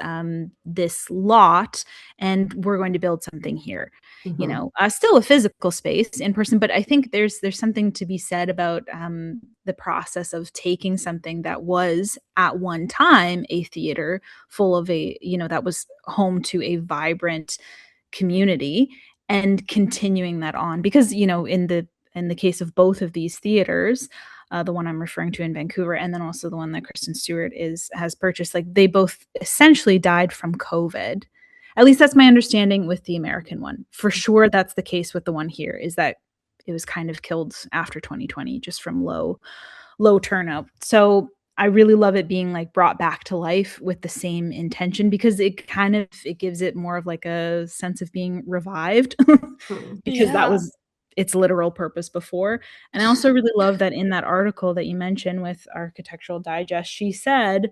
C: lot and we're going to build something here.
B: Mhm.
C: Still a physical space in person, but I think there's something to be said about the process of taking something that was at one time a theater full of that was home to a vibrant community, and continuing that on, because in the case of both of these theaters, the one I'm referring to in Vancouver and then also the one that Kristen Stewart is has purchased, like, they both essentially died from COVID. At least that's my understanding with the American one. For sure that's the case with the one here, is that it was kind of killed after 2020 just from low turnout. So I really love it being like brought back to life with the same intention, because it gives it more of like a sense of being revived
B: Mhm.
C: because that
A: Yeah.
C: was its literal purpose before. And I also really love that in that article that you mentioned with Architectural Digest, she said,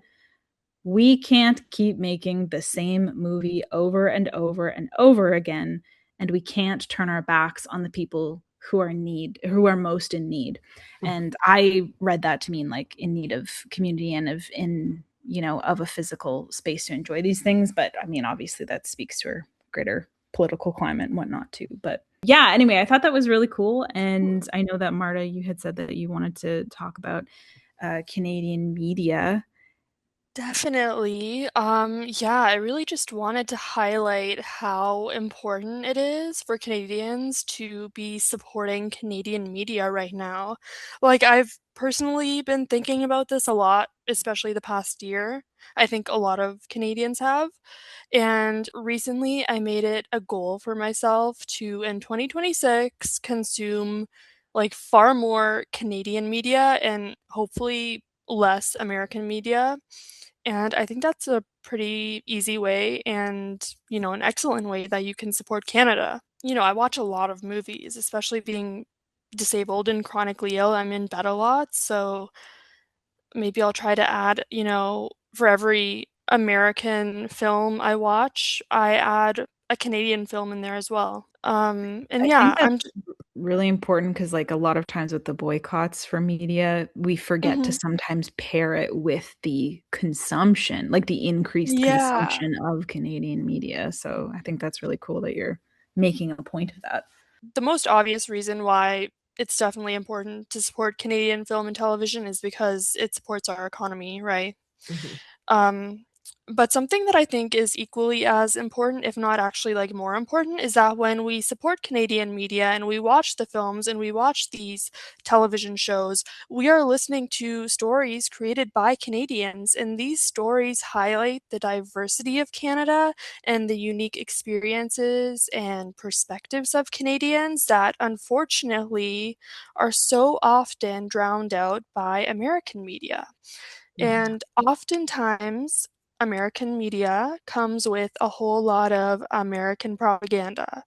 C: we can't keep making the same movie over and over and over again, and we can't turn our backs on the people who are most in need. And I read that to mean like in need of community and of a physical space to enjoy these things. But I mean, obviously that speaks to our greater political climate and whatnot too. But yeah, anyway, I thought that was really cool. And I know that, Marta, you had said that you wanted to talk about Canadian media.
A: Definitely. Yeah, I really just wanted to highlight how important it is for Canadians to be supporting Canadian media right now. Like, I've personally been thinking about this a lot, especially the past year. I think a lot of Canadians have. And recently, I made it a goal for myself to, in 2026, consume like far more Canadian media and hopefully less American media. And I think that's a pretty easy way and, an excellent way that you can support Canada. I watch a lot of movies, especially being disabled and chronically ill. I'm in bed a lot, so maybe I'll try to add, for every American film I watch, I add a Canadian film in there as well. And
C: I think
A: yeah,
C: that's really important because, like, a lot of times with the boycotts for media, we forget to
A: Mhm.
C: sometimes pair it with the consumption, like the increased
A: Yeah.
C: consumption of Canadian media. So I think that's really cool that you're making a point of that.
A: The most obvious reason why it's definitely important to support Canadian film and television is because it supports our economy, right?
B: Mhm.
A: Um, but something that I think is equally as important, if not actually like more important, is that when we support Canadian media and we watch the films and we watch these television shows, we are listening to stories created by Canadians, and these stories highlight the diversity of Canada and the unique experiences and perspectives of Canadians that unfortunately are so often drowned out by American media.
B: Yeah.
A: And oftentimes, American media comes with a whole lot of American propaganda.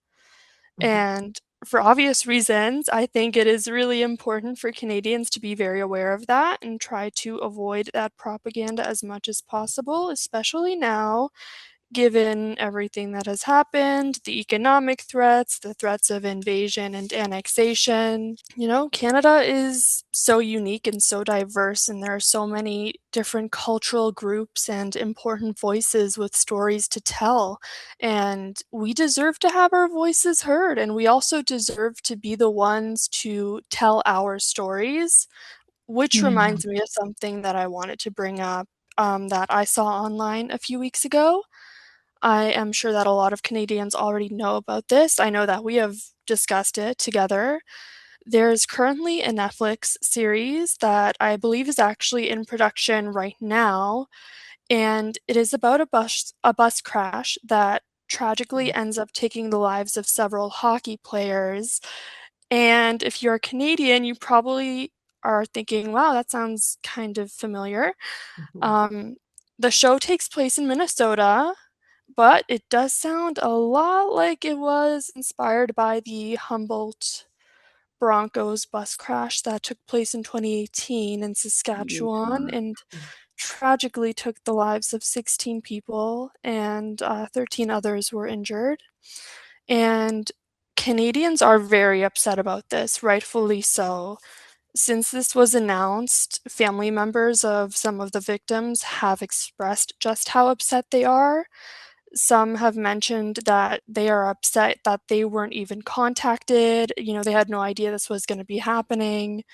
B: Mhm.
A: And for obvious reasons, I think it is really important for Canadians to be very aware of that and try to avoid that propaganda as much as possible, especially now, given everything that has happened, the economic threats, the threats of invasion and annexation. Canada is so unique and so diverse, and there are so many different cultural groups and important voices with stories to tell. And we deserve to have our voices heard, and we also deserve to be the ones to tell our stories, which
C: Yeah.
A: reminds me of something that I wanted to bring up that I saw online a few weeks ago. I am sure that a lot of Canadians already know about this. I know that we have discussed it together. There's currently a Netflix series that I believe is actually in production right now, and it is about a bus crash that tragically ends up taking the lives of several hockey players. And if you're Canadian, you probably are thinking, wow, that sounds kind of familiar.
B: Mhm.
A: Um, the show takes place in Minnesota, but it does sound a lot like it was inspired by the Humboldt Broncos bus crash that took place in 2018 in Saskatchewan
B: Yeah.
A: and tragically took the lives of 16 people, and 13 others were injured. And Canadians are very upset about this, rightfully so. Since this was announced, family members of some of the victims have expressed just how upset they are. Some have mentioned that they are upset that they weren't even contacted. They had no idea this was going to be happening.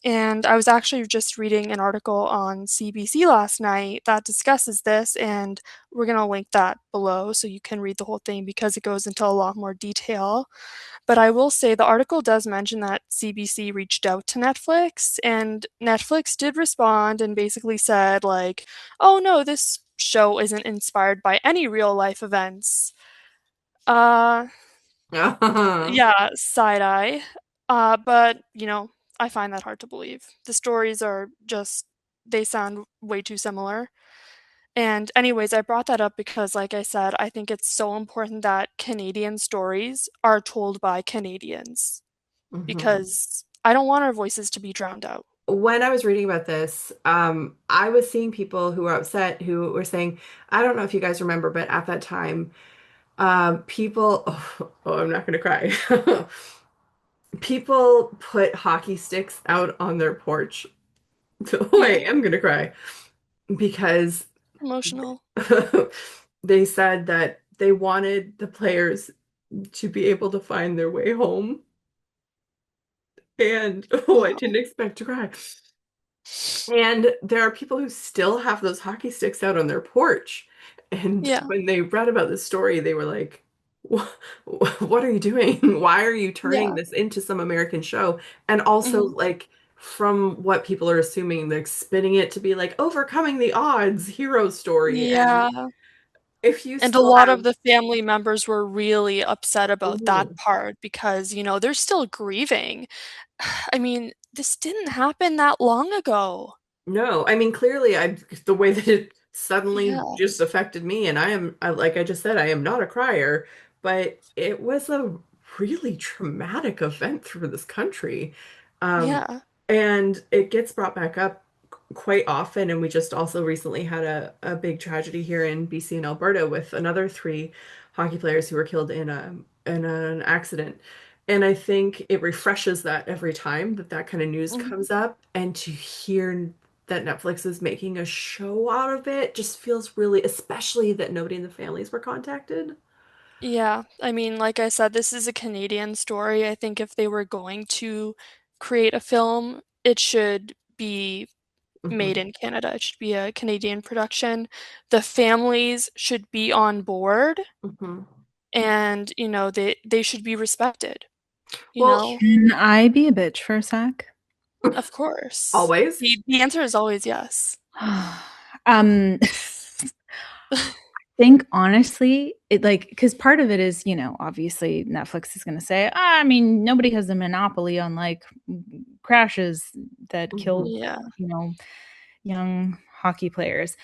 A: And I was actually just reading an article on CBC last night that discusses this, and we're going to link that below so you can read the whole thing because it goes into a lot more detail. But I will say the article does mention that CBC reached out to Netflix, and Netflix did respond and basically said, like, oh no, this show isn't inspired by any real life events. Uh, yeah, side eye. But, I find that hard to believe. The stories are just, they sound way too similar. And, anyways, I brought that up because, like I said, I think it's so important that Canadian stories are told by Canadians
B: Mhm.
A: because I don't want our voices to be drowned out.
B: When I was reading about this, I was seeing people who were upset who were saying, I don't know if you guys remember, but at that time, people, I'm not going to cry. People put hockey sticks out on their porch. Oh, I
A: Yeah,
B: am going to cry because
A: emotional.
B: they said that they wanted the players to be able to find their way home. And oh, I didn't
A: Wow.
B: expect to cry. And there are people who still have those hockey sticks out on their porch. And
A: Yeah,
B: when they read about this story, they were like, What are you doing? Why are you turning
A: yeah,
B: this into some American show?" And also,
A: mhm,
B: like, from what people are assuming, like spinning it to be like overcoming the odds hero story. And
A: yeah.
B: if you
A: And a
B: still
A: lot
B: have,
A: of the family members were really upset about that
B: Mhm.
A: part because, they're still grieving. I mean, this didn't happen that long ago.
B: No, I mean, clearly, the way that it suddenly
A: Yeah,
B: just affected me, and like I just said, I am not a crier, but it was a really traumatic event for this country. Um,
A: yeah,
B: and it gets brought back up quite often, and we just also recently had a big tragedy here in BC and Alberta with another three hockey players who were killed in an accident. And I think it refreshes that every time that that kind of news
A: mhm.
B: comes up, and to hear that Netflix is making a show out of it just feels really, especially that nobody in the families were contacted.
A: Yeah, I mean, like I said, this is a Canadian story. I think if they were going to create a film, it should be made
B: Hmm.
A: in Canada. It should be a Canadian production. The families should be on board
B: Hmm.
A: and, they should be respected, you
B: Well,
A: know?
C: Can I be a bitch for a sec?
A: Of course.
B: always.
A: The answer is always yes.
C: um think honestly, it like because part of it is, obviously Netflix is going to say, I mean, nobody has a monopoly on like crashes that
B: Hmm.
C: kill,
A: Yeah.
C: you know, young hockey players.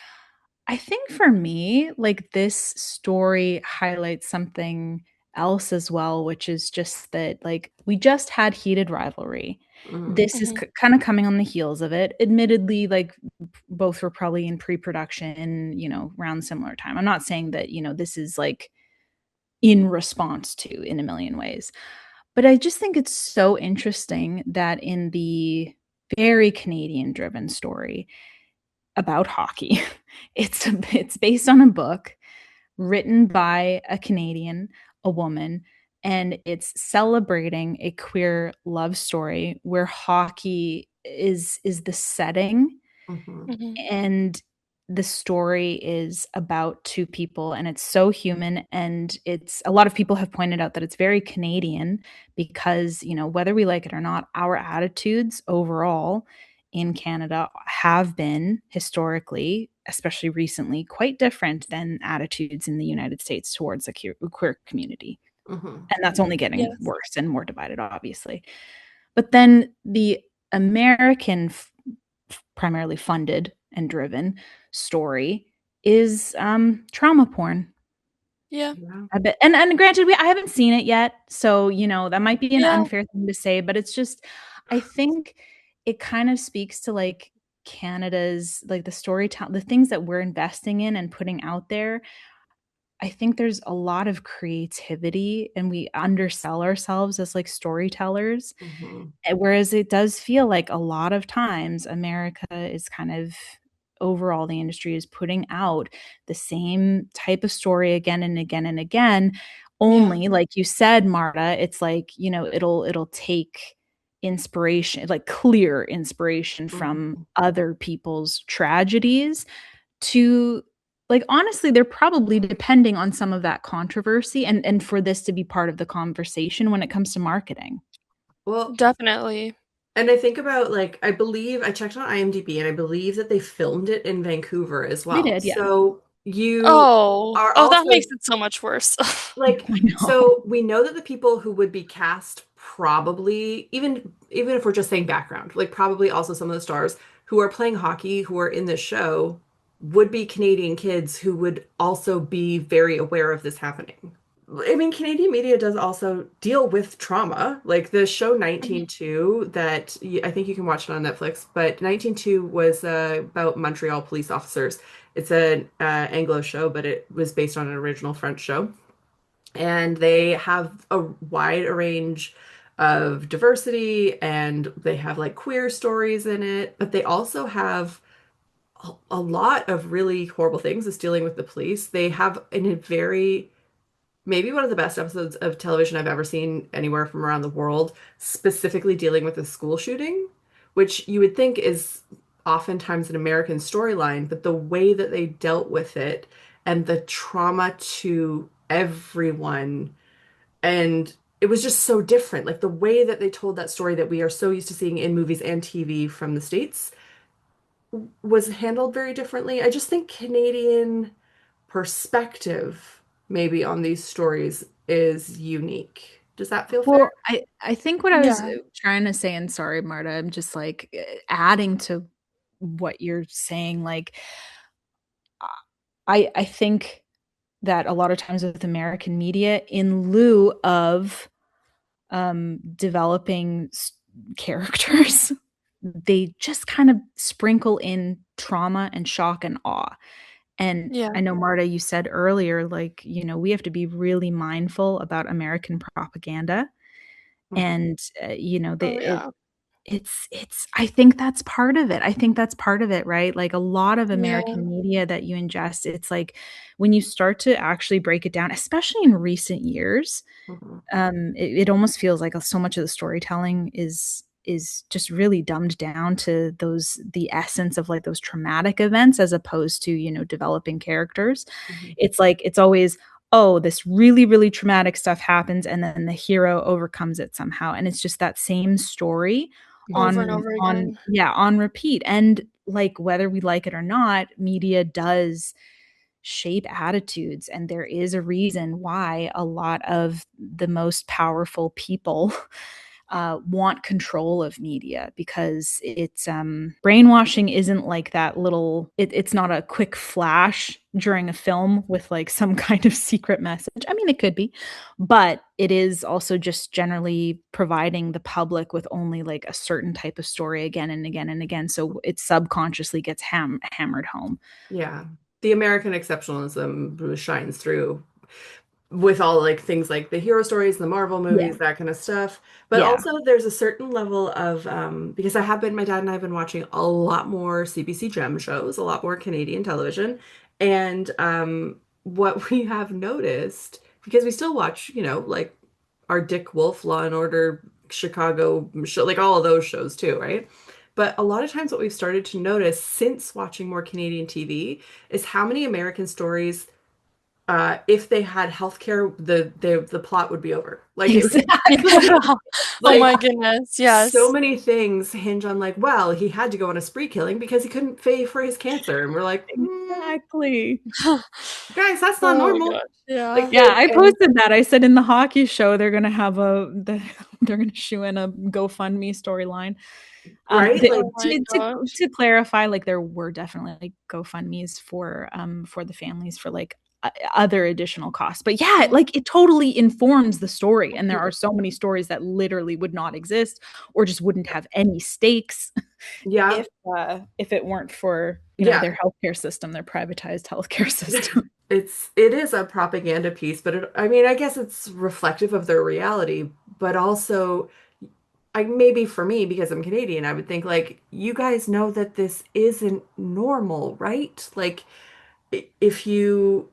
C: I think for me, like this story highlights something else as well, which is just that, like, we just had heated rivalry.
B: Mhm.
C: This is
A: Mhm.
C: kind of coming on the heels of it. Admittedly, like, both were probably in pre-production, around similar time. I'm not saying that, this is like in response to in a million ways. But I just think it's so interesting that in the very Canadian driven story about hockey, it's based on a book written by a Canadian, a woman, and it's celebrating a queer love story where hockey is the setting,
B: Mhm.
A: Mhm.
C: and the story is about two people, and it's so human, and it's a lot of people have pointed out that it's very Canadian because, whether we like it or not, our attitudes overall in Canada have been historically, especially recently, quite different than attitudes in the United States towards the queer community.
B: Mhm.
C: And that's only getting
A: Yes.
C: worse and more divided, obviously. But then the American, primarily funded and driven story is trauma porn.
A: Yeah.
B: Yeah.
C: I bet, and granted, I haven't seen it yet, so that might be an
A: Yeah.
C: unfair thing to say, but it's just, I think it kind of speaks to, like, Canada's, like, the storytelling, the things that we're investing in and putting out there. I think there's a lot of creativity, and we undersell ourselves as, like, storytellers.
B: Mhm.
C: Whereas it does feel like a lot of times America is kind of, overall, the industry is putting out the same type of story again and again and again.
A: Yeah.
C: Only, like you said, Marta, it's like, it'll take inspiration, like clear inspiration from
B: Mhm.
C: other people's tragedies to, like, honestly, they're probably depending on some of that controversy and for this to be part of the conversation when it comes to marketing.
B: Well,
A: Definitely.
B: and I think about, like, I believe I checked on IMDb and I believe that they filmed it in Vancouver as
C: They
B: well.
C: did, yeah.
B: So you
A: Oh.
B: are
A: Oh, that
B: also
A: makes it so much worse.
B: like,
C: I know.
B: so we know that the people who would be cast, probably, even if we're just saying background, like, probably also some of the stars who are playing hockey, who are in this show, would be Canadian kids who would also be very aware of this happening. I mean, Canadian media does also deal with trauma. Like the show
A: Mhm.
B: 192 that I think you can watch it on Netflix, but 192 was about Montreal police officers. It's an Anglo show, but it was based on an original French show. And they have a wide range of diversity, and they have like queer stories in it, but they also have a lot of really horrible things that's dealing with the police. They have in a very, maybe one of the best episodes of television I've ever seen anywhere from around the world, specifically dealing with a school shooting, which you would think is oftentimes an American storyline, but the way that they dealt with it and the trauma to everyone, and it was just so different. Like the way that they told that story that we are so used to seeing in movies and TV from the States was handled very differently. I just think Canadian perspective maybe on these stories is unique. Does that feel fair?
C: Well, I think what I was
A: Yeah.
C: trying to say, and sorry, Marta, I'm just like adding to what you're saying. Like, I think that a lot of times with American media, in lieu of developing characters, they just kind of sprinkle in trauma and shock and awe. And
A: Yeah.
C: I know, Marta, you said earlier, like, we have to be really mindful about American propaganda.
B: Mhm.
C: And,
A: Oh, yeah.
C: it's I think that's part of it. I think that's part of it, right? Like a lot of
A: Yeah.
C: American media that you ingest, it's like when you start to actually break it down, especially in recent years,
B: Mhm.
C: it almost feels like so much of the storytelling is just really dumbed down to the essence of, like, those traumatic events as opposed to, developing characters.
B: Mhm.
C: It's like it's always, oh, this really, really traumatic stuff happens and then the hero overcomes it somehow. And it's just that same story
A: Over and
C: on
A: over
C: on
A: again.
C: yeah, on repeat. And, like, whether we like it or not, media does shape attitudes, and there is a reason why a lot of the most powerful people want control of media, because it's brainwashing isn't like that little, it's not a quick flash during a film with like some kind of secret message. I mean, it could be, but it is also just generally providing the public with only like a certain type of story again and again and again, so it subconsciously gets hammered home.
B: Yeah. The American exceptionalism shines through with all like things like the hero stories, the Marvel
C: Yeah,
B: movies, that kind of stuff. But
C: yeah.
B: also there's a certain level of because my dad and I have been watching a lot more CBC Gem shows, a lot more Canadian television. And what we have noticed, because we still watch, like our Dick Wolf, Law and Order, Chicago show, like all of those shows too, right? But a lot of times what we've started to notice since watching more Canadian TV is how many American stories if they had healthcare, the plot would be over. Like it,
C: Exactly.
A: Yeah. Oh
B: like
A: my goodness,
B: so
A: yes.
B: many things hinge on like, well, he had to go on a spree killing because he couldn't pay for his cancer, and we're like,
C: Exactly.
B: guys, that's not
A: Oh my
B: normal.
A: gosh, yeah.
B: Like,
C: Yeah, I
B: and
C: posted that. I said in the hockey show they're gonna have they're gonna shoe in a GoFundMe storyline.
B: right, like,
A: Oh my gosh.
C: To clarify, like there were definitely like GoFundMe's for the families for like other additional costs. But yeah, like it totally informs the story, and there are so many stories that literally would not exist or just wouldn't have any stakes
B: yeah,
C: if it weren't for,
B: yeah.
C: their healthcare system, their privatized healthcare system.
B: It is a propaganda piece, but I mean, I guess it's reflective of their reality, but also maybe for me, because I'm Canadian, I would think like, you guys know that this isn't normal, right? Like, if you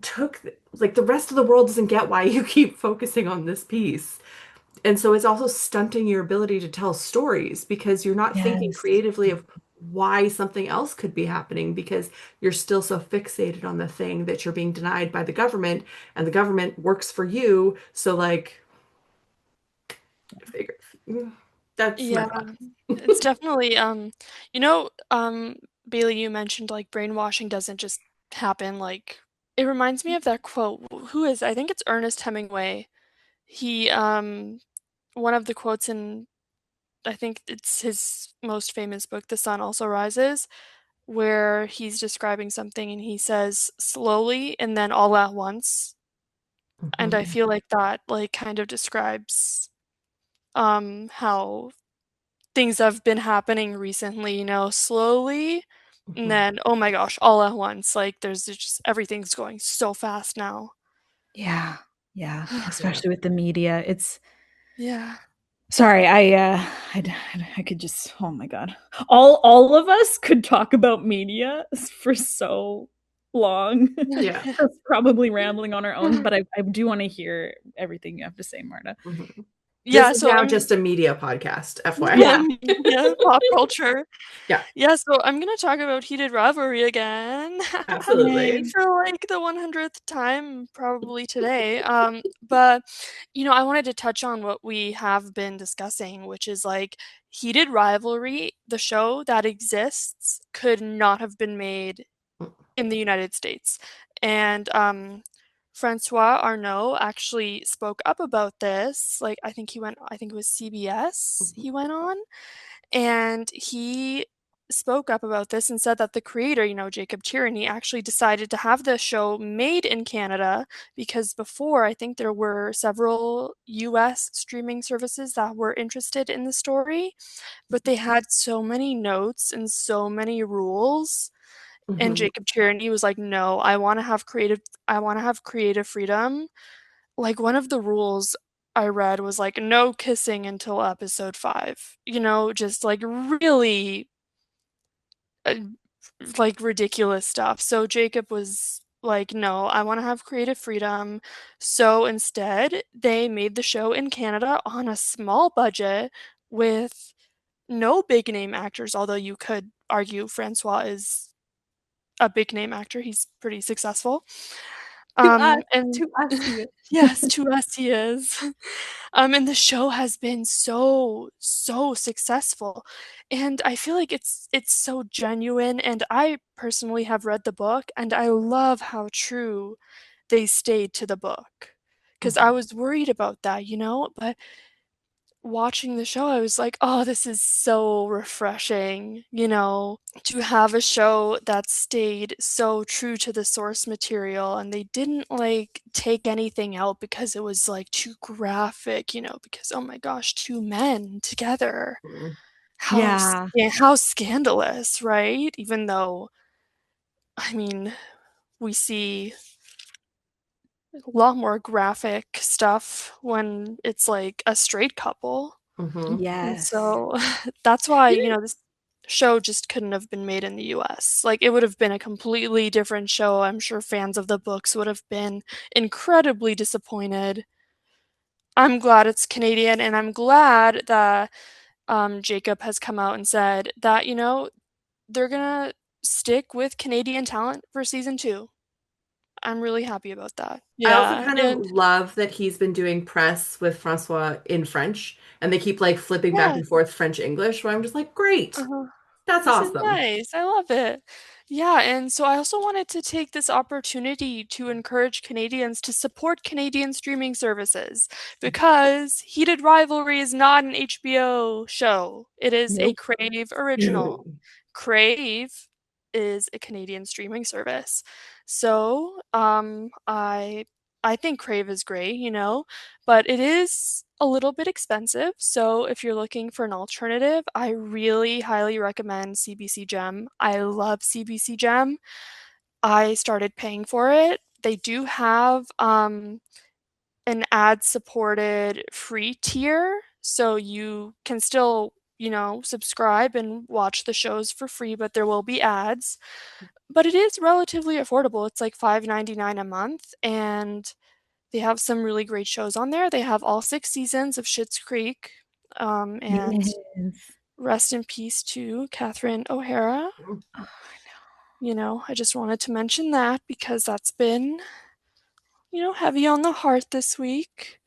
B: took like the rest of the world doesn't get why you keep focusing on this piece. And so it's also stunting your ability to tell stories because you're not thinking
C: Yes.
B: creatively of why something else could be happening because you're still so fixated on the thing that you're being denied by the government, and the government works for you. So like figure that's my
A: Yeah,
B: thought.
A: it's definitely, you know, Bailey, you mentioned like brainwashing doesn't just happen. Like, it reminds me of that quote. Who is, I think it's Ernest Hemingway. He, one of the quotes in, I think it's his most famous book, The Sun Also Rises, where he's describing something and he says slowly and then all at once. And I
B: Mhm.
A: feel like that like kind of describes how things have been happening recently, slowly, and
B: Mhm.
A: then, oh my gosh, all at once. Like, there's just everything's going so fast now.
C: Yeah. Yeah.
B: Yeah.
C: Especially with the media. It's
A: Yeah.
C: sorry, I could just, oh my god. All of us could talk about media for so long.
B: Yeah.
C: That's probably rambling on our own, but I do want to hear everything you have to say, Marta.
B: Mhm. This
A: Yeah,
B: is
A: so
B: now
A: I'm
B: just a media podcast,
A: yeah,
B: FYI.
A: media, pop culture.
B: Yeah,
A: Yeah, so I'm gonna talk about Heated Rivalry again
B: absolutely.
A: for, like, the 100th time probably today, but, I wanted to touch on what we have been discussing, which is, like, Heated Rivalry, the show that exists, could not have been made in the United States, and, Francois Arnault actually spoke up about this, like, I think it was CBS
B: Mhm.
A: he went on, and he spoke up about this and said that the creator, Jacob Tierney, actually decided to have the show made in Canada because before, I think there were several US streaming services that were interested in the story, but they had so many notes and so many rules. And
B: Mhm.
A: Jacob Tierney was like, "No, I want to have creative freedom." Like one of the rules I read was like no kissing until episode 5. Just like really uh, like ridiculous stuff. So Jacob was like, "No, I want to have creative freedom." So instead, they made the show in Canada on a small budget with no big name actors, although you could argue Francois is a big name actor. He's pretty successful. And
C: To us, he is.
A: yes, to us he is. And the show has been so, so successful. And I feel like it's so genuine. And I personally have read the book and I love how true they stayed to the book. Because I
B: Mhm.
A: was worried about that, but watching the show, I was like, oh, this is so refreshing, you know, to have a show that stayed so true to the source material and they didn't like take anything out because it was like too graphic, you know, because oh my gosh, two men together.
B: Mhm.
C: Yeah.
A: How scandalous, right? Even though, I mean, we see a lot more graphic stuff when it's like a straight couple.
B: Mhm.
A: And
C: Yes.
A: so that's why, you know, this show just couldn't have been made in the US. Like it would have been a completely different show. I'm sure fans of the books would have been incredibly disappointed. I'm glad it's Canadian and I'm glad that Jacob has come out and said that, you know, they're gonna stick with Canadian talent for season two. I'm really happy about that.
B: I also
A: Yeah,
B: kind of
A: and
B: love that he's been doing press with Francois in French, and they keep like flipping back
A: yeah,
B: and forth French English, where I'm just like, great,
A: uh-huh.
B: that's
A: This is
B: awesome.
A: nice. I love it. Yeah, and so I also wanted to take this opportunity to encourage Canadians to support Canadian streaming services because Heated Rivalry is not an HBO show. It is a
C: Nope.
A: Crave original. Crave is a Canadian streaming service. So, I think Crave is great, you know, but it is a little bit expensive. So if you're looking for an alternative, I really highly recommend CBC Gem. I love CBC Gem. I started paying for it. They do have an ad-supported free tier, so you can still, you know, subscribe and watch the shows for free, but there will be ads. But it is relatively affordable. It's like $5.99 a month, and they have some really great shows on there. They have all 6 seasons of Schitt's Creek, and
C: Yes.
A: rest in peace to Catherine O'Hara.
C: Oh,
A: You know, I just wanted to mention that because that's been, you know, heavy on the heart this week.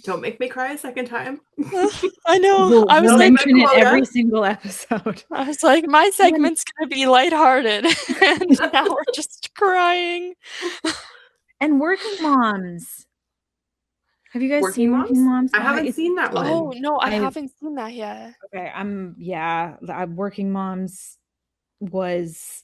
B: Don't make me cry a second time.
A: Ugh, I know.
C: we'll
B: Don't make my
C: mention it every
B: quota.
C: single episode.
A: I was like, my
C: When
A: segment's gonna be lighthearted, and now we're just crying.
C: and Working Moms. Have you guys
B: Working
C: seen Working
B: Moms?
C: Moms?
B: I haven't seen that
A: Oh,
B: one.
A: no, I
C: I
A: haven't seen that yet.
C: okay, Working Moms was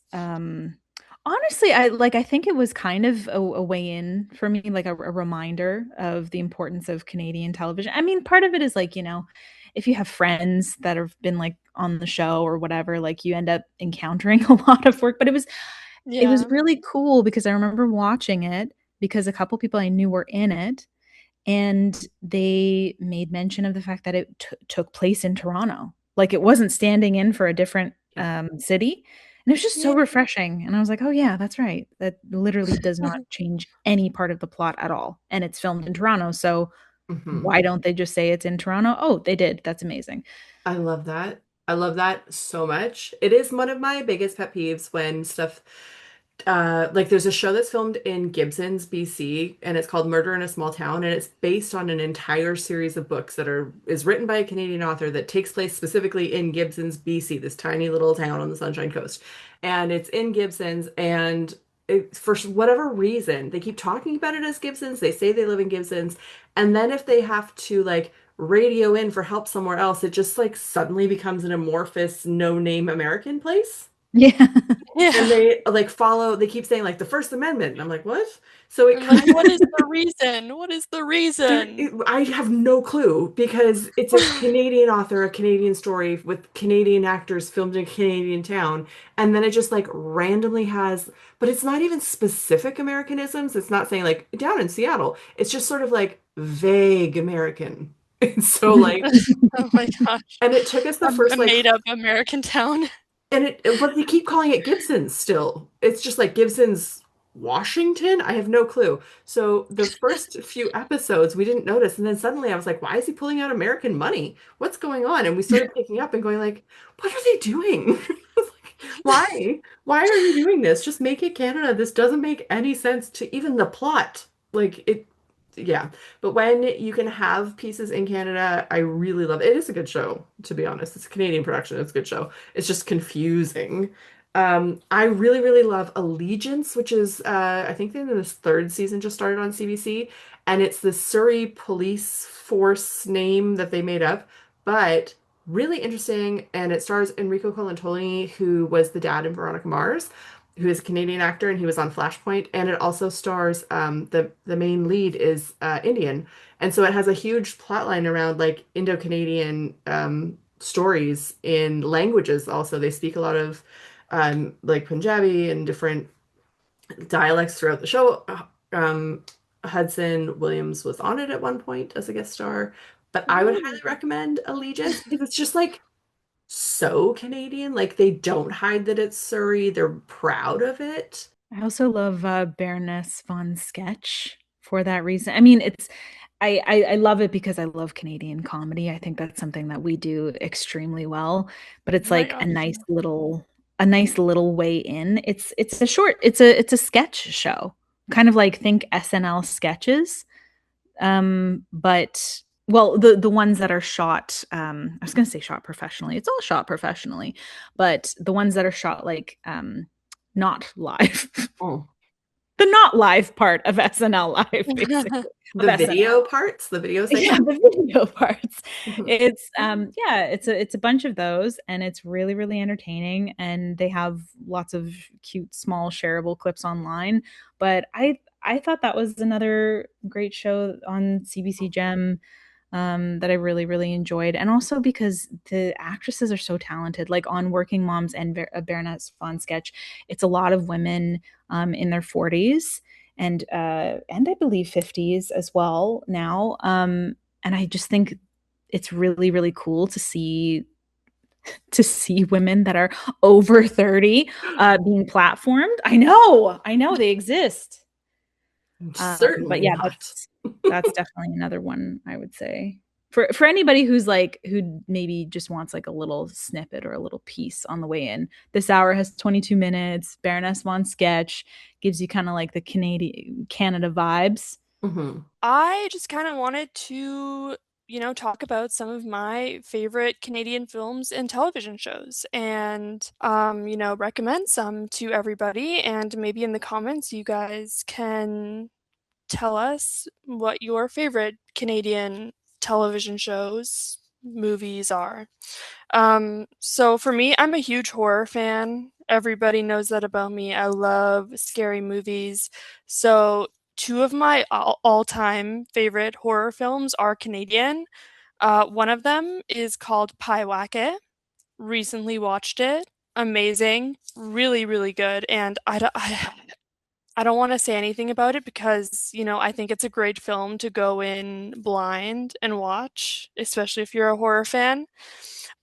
C: honestly, I think it was kind of a way in for me, like a reminder of the importance of Canadian television. I mean, part of it is like, you know, if you have friends that have been like on the show or whatever, like you end up encountering a lot of work, but it was
A: Yeah.
C: really cool because I remember watching it because a couple people I knew were in it and they made mention of the fact that it took place in Toronto. Like it wasn't standing in for a different
B: Yeah.
C: city. And it was just so
A: Yeah.
C: refreshing. And I was like, oh, yeah, that's right. That literally does not change any part of the plot at all. And it's filmed in Toronto. So
B: Hmm.
C: why don't they just say it's in Toronto? Oh, they did. That's amazing.
B: I love that. I love that so much. It is one of my biggest pet peeves when stuff like there's a show that's filmed in Gibsons, BC, and it's called Murder in a Small Town, and it's based on an entire series of books that is written by a Canadian author that takes place specifically in Gibsons, BC, this tiny little town on the Sunshine Coast. And it's in Gibsons, and for whatever reason, they keep talking about it as Gibsons. They say they live in Gibsons, and then if they have to like radio in for help somewhere else, it just like suddenly becomes an amorphous, no-name American place.
C: Yeah.
B: And
A: Yeah.
B: they like follow, they keep saying like the First Amendment. And I'm like, what? So it
A: I'm like,
B: kind
A: what
B: of
A: is the reason? What is the reason?
B: I have no clue because it's a Canadian author, a Canadian story with Canadian actors filmed in a Canadian town. And then it just like randomly has, but it's not even specific Americanisms. It's not saying like down in Seattle. It's just sort of like vague American. And so like,
A: Oh my gosh.
B: and it took us the
A: A
B: first like
A: made-up American town.
B: and but they keep calling it Gibson's still. It's just like Gibson's Washington. I have no clue. So the first few episodes we didn't notice, and then suddenly I was like, "Why is he pulling out American money? What's going on?" And we started picking up and going like, "What are they doing? Like, why? Why are you doing this? Just make it Canada. This doesn't make any sense to even the plot. Like it." Yeah, but when you can have pieces in Canada, I really love it. It is a good show, to be honest. It's a Canadian production. It's a good show. It's just confusing. I really, really love Allegiance, which is I think then this third season just started on CBC, and it's the Surrey police force name that they made up, but really interesting. And it stars Enrico Colantoni, who was the dad in Veronica Mars, who is a Canadian actor, and he was on Flashpoint. And it also stars the main lead is Indian, and so it has a huge plot line around like Indo-Canadian stories in languages. Also, they speak a lot of like Punjabi and different dialects throughout the show. Hudson Williams was on it at one point as a guest star, but I would highly
A: Ooh.
B: recommend Allegiance because it's just like so Canadian. Like they don't hide that it's Surrey. They're proud of it.
C: I also love Baroness von Sketch for that reason. I mean, I love it because I love Canadian comedy. I think that's something that we do extremely well, but
A: Oh
C: it's
A: my
C: like
A: gosh.
C: a nice little way in. It's a short, it's a sketch show. Kind of like think SNL sketches. But well, the ones that are shot, I was gonna say shot professionally. It's all shot professionally, but the ones that are shot like not live.
B: Oh.
C: The not live part of SNL live, basically. Of
B: The
C: SNL.
B: video parts, the video
C: Yeah,
B: segment.
C: the video parts.
B: Mhm.
C: It's yeah, it's a bunch of those and it's really, really entertaining. And they have lots of cute, small, shareable clips online. But I thought that was another great show on CBC Gem that I really, really enjoyed. And also because the actresses are so talented, like on Working Moms and Baroness von Sketch, it's a lot of women in their 40s and I believe 50s as well now. And I just think it's really, really cool to see women that are over 30 being platformed. I know they exist. But
B: Certainly
C: yeah,
B: not.
C: that's definitely another one I would say. For anybody who's like who maybe just wants like a little snippet or a little piece on the way in. This hour has 22 minutes. Baroness von Sketch gives you kind of like the Canada vibes.
B: Mhm.
A: I just kind of wanted to, talk about some of my favorite Canadian films and television shows and, recommend some to everybody. And maybe in the comments, you guys can tell us what your favorite Canadian television shows, movies are. So for me, I'm a huge horror fan. Everybody knows that about me. I love scary movies. So two of my all-time favorite horror films are Canadian. One of them is called Paiwake. Recently watched it. Amazing. Really, really good. And I don't want to say anything about it because, I think it's a great film to go in blind and watch, especially if you're a horror fan.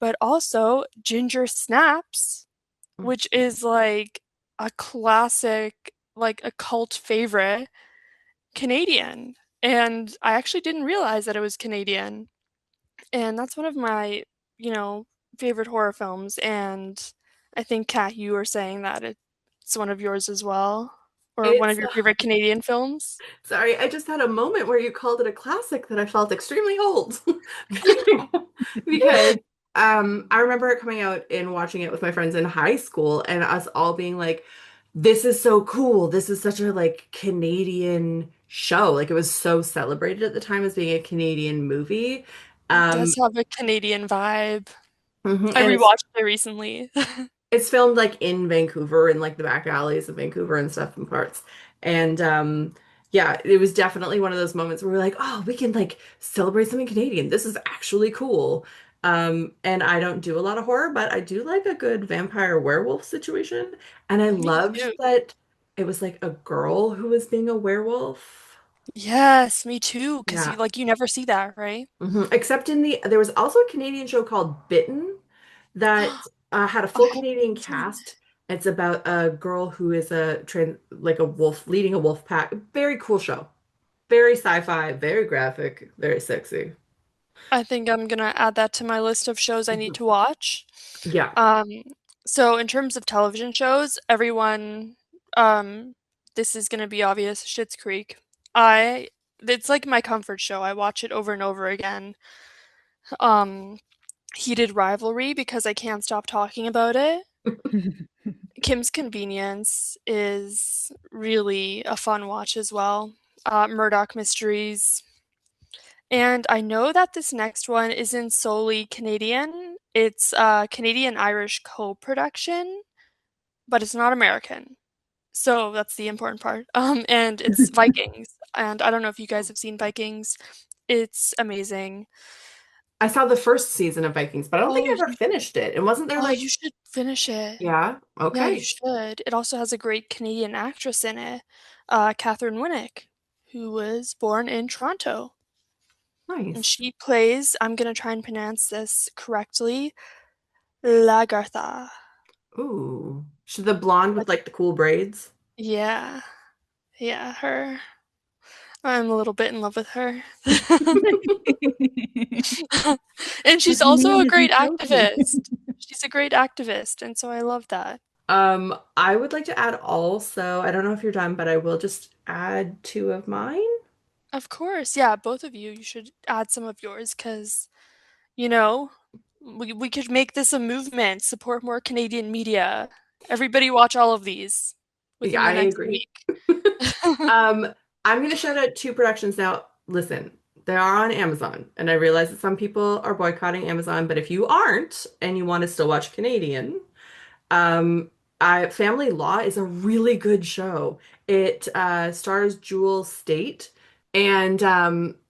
A: But also Ginger Snaps, which is like a classic, like a cult favorite Canadian. And I actually didn't realize that it was Canadian. And that's one of my, you know, favorite horror films. And I think, Kat, you were saying that it's one of yours as well, or one of
B: It's
A: your favorite Canadian films.
B: sorry, I just had a moment where you called it a classic that I felt extremely old. Because I remember it coming out and watching it with my friends in high school and us all being like, this is so cool. This is such a like Canadian show. Like it was so celebrated at the time as being a Canadian movie.
A: It
B: Um,
A: does have a Canadian vibe. I
B: and
A: rewatched it recently.
B: it's filmed like in Vancouver in like the back alleys of Vancouver and stuff and parts. And yeah, it was definitely one of those moments where we're like, oh, we can like celebrate something Canadian. This is actually cool. And I don't do a lot of horror, but I do like a good vampire werewolf situation. And I
A: Me
B: loved
A: too.
B: that it was like a girl who was being a werewolf.
A: Yes, me too. Because
B: Yeah.
A: you never see that, right?
B: Except there was also a Canadian show called Bitten that had a
A: I
B: full Canadian
A: haven't seen that.
B: cast. It's about a girl who is like a wolf, leading a wolf pack. Very cool show. Very sci-fi, very graphic, very sexy.
A: I think I'm gonna add that to my list of shows I need
B: Mhm.
A: to watch.
B: Yeah.
A: Um, so in terms of television shows, this is gonna be obvious, Schitt's Creek. I, it's like my comfort show. I watch it over and over again. Um, Heated Rivalry because I can't stop talking about it. Kim's Convenience is really a fun watch as well. Murdoch Mysteries. And I know that this next one isn't solely Canadian. It's a Canadian-Irish co-production, but it's not American. So that's the important part. And it's Vikings. And I don't know if you guys have seen Vikings. It's amazing.
B: I saw the first season of Vikings, but I don't think
A: Oh,
B: I ever finished it. And wasn't there like,
A: you should finish it.
B: yeah,
A: Yeah, you
B: okay,
A: should. It also has a great Canadian actress in it, Catherine Winnick, who was born in Toronto. And
B: nice.
A: she plays, I'm gonna try and pronounce this correctly, Lagartha.
B: Ooh, she's the blonde with
A: But
B: like the cool braids.
A: yeah, yeah, her. I'm a little bit in love with her. And she's
C: What's her
A: also
C: name?
A: a
C: Isn't
A: great
C: Sophie?
A: activist. She's a great activist, and so I love that.
B: I would like to add also, I don't know if you're done, but I will just add two of mine.
A: Of course, yeah, both of you, you should add some of yours because, you know, we could make this a movement, support more Canadian media. Everybody watch all of these
B: Yeah,
A: within the
B: I
A: next
B: agree.
A: week.
B: Um, I'm going to shout out two productions now. Listen, they are on Amazon, and I realize that some people are boycotting Amazon, but if you aren't and you want to still watch Canadian, um, Family Law is a really good show. It stars Jewel State and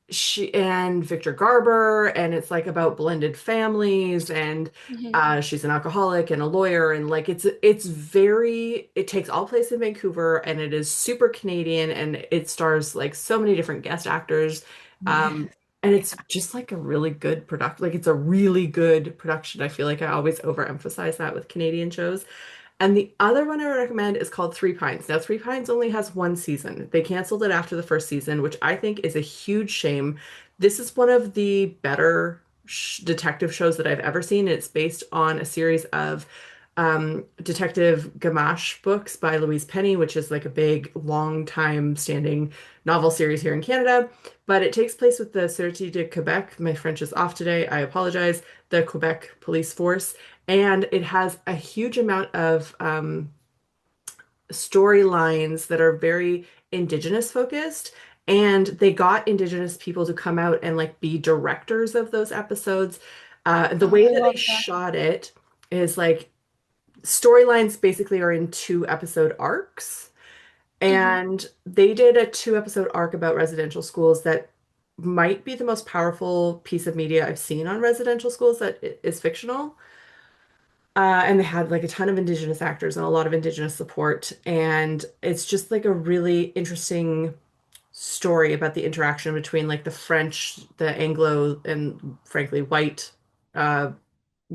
B: she and Victor Garber, and it's like about blended families, and
A: Mhm.
B: she's an alcoholic and a lawyer, and like it's very it takes all place in Vancouver, and it is super Canadian, and it stars like so many different guest actors. Um, and it's just like a really good product. Like it's a really good production. I feel like I always overemphasize that with Canadian shows. And the other one I would recommend is called Three Pines. Now, Three Pines only has one season. They canceled it after the first season, which I think is a huge shame. This is one of the better detective shows that I've ever seen. It's based on a series of Detective Gamache books by Louise Penny, which is like a big, long time standing novel series here in Canada. But it takes place with the Sûreté de Quebec. My French is off today. I apologize. The Quebec police force. And it has a huge amount of storylines that are very Indigenous focused. And they got Indigenous people to come out and like be directors of those episodes. The
A: Oh,
B: way
A: I
B: that they
A: love that.
B: shot it is like storylines basically are in 2 episode arcs.
A: Mhm.
B: And they did a 2 episode arc about residential schools that might be the most powerful piece of media I've seen on residential schools that is fictional. And they had like a ton of Indigenous actors and a lot of Indigenous support. And it's just like a really interesting story about the interaction between like the French, the Anglo, and frankly, white uh,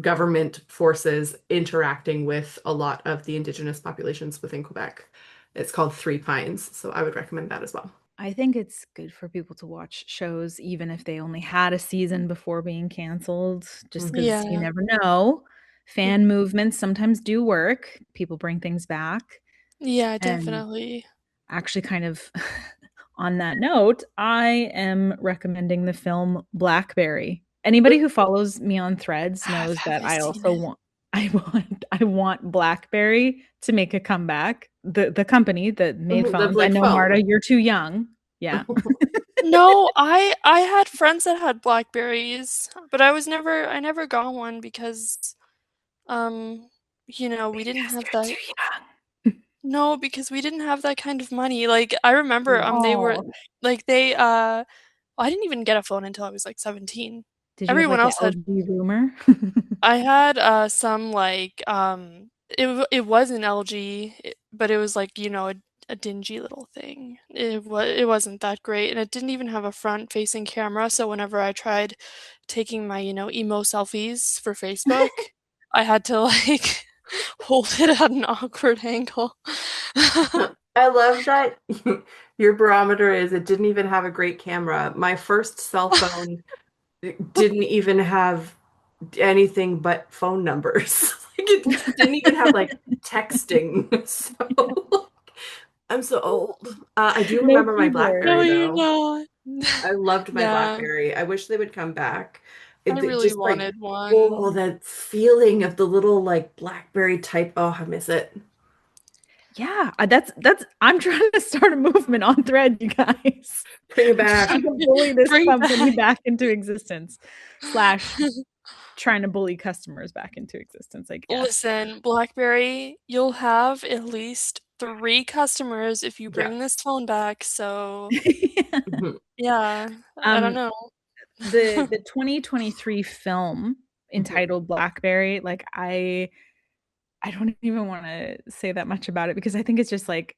B: government forces interacting with a lot of the Indigenous populations within Quebec. It's called Three Pines. So I would recommend that as well.
C: I think it's good for people to watch shows even if they only had a season before being canceled, just
B: Mhm.
C: because you
A: Yeah.
C: never know. Fan movements sometimes do work. People bring things back.
A: Yeah,
C: And
A: definitely.
C: actually, kind of on that note, I am recommending the film Blackberry. Anybody who follows me on Threads
A: I
C: knows that
A: haven't
C: I
A: seen
C: also
A: it.
C: want I want Blackberry to make a comeback. The company that made
B: That's
C: phones. I
B: like
C: know, Marta,
B: phone.
C: you're too young. Yeah.
A: No, I had friends that had Blackberries, but I never got one because um we didn't
C: Because
A: have
C: you're
A: that.
C: too young.
A: No, because we didn't have that kind of money. Like I remember
B: Mm.
A: they were
C: Oh,
A: like I didn't even get a phone until I was like 17.
C: did you have
A: Everyone
C: like the
A: else had.
C: LG rumor?
A: I had some like it was an LG, but it was like, a dingy little thing. It wasn't that great and it didn't even have a front-facing camera, so whenever I tried taking my, emo selfies for Facebook, I had to like hold it at an awkward angle.
B: I love that your barometer is it didn't even have a great camera. My first cell phone didn't even have anything but phone numbers. Like it didn't even have like texting. So I'm so old. I do
C: No
B: remember my
C: keyboard.
A: No,
B: BlackBerry
A: you're
B: though.
A: not.
B: I loved my
A: Yeah,
B: BlackBerry. I wish they would come back.
A: I
B: It
A: really
B: just like
A: wanted one.
B: oh that feeling of the little like BlackBerry type. Oh, I miss it.
C: Yeah, that's I'm trying to start a movement on Thread, you guys.
B: Bring it
C: I'm
B: back.
C: trying to bully this
A: Bring
C: company
A: back.
C: back into existence, slash trying to bully customers back into existence, I guess.
A: Listen, BlackBerry, you'll have at least 3 customers if you
B: Yeah.
A: bring this phone back, so
B: Mhm.
A: yeah, I don't
C: um,
A: know.
C: the 2023 film
B: Mhm.
C: entitled Blackberry, like I don't even want to say that much about it because I think it's just like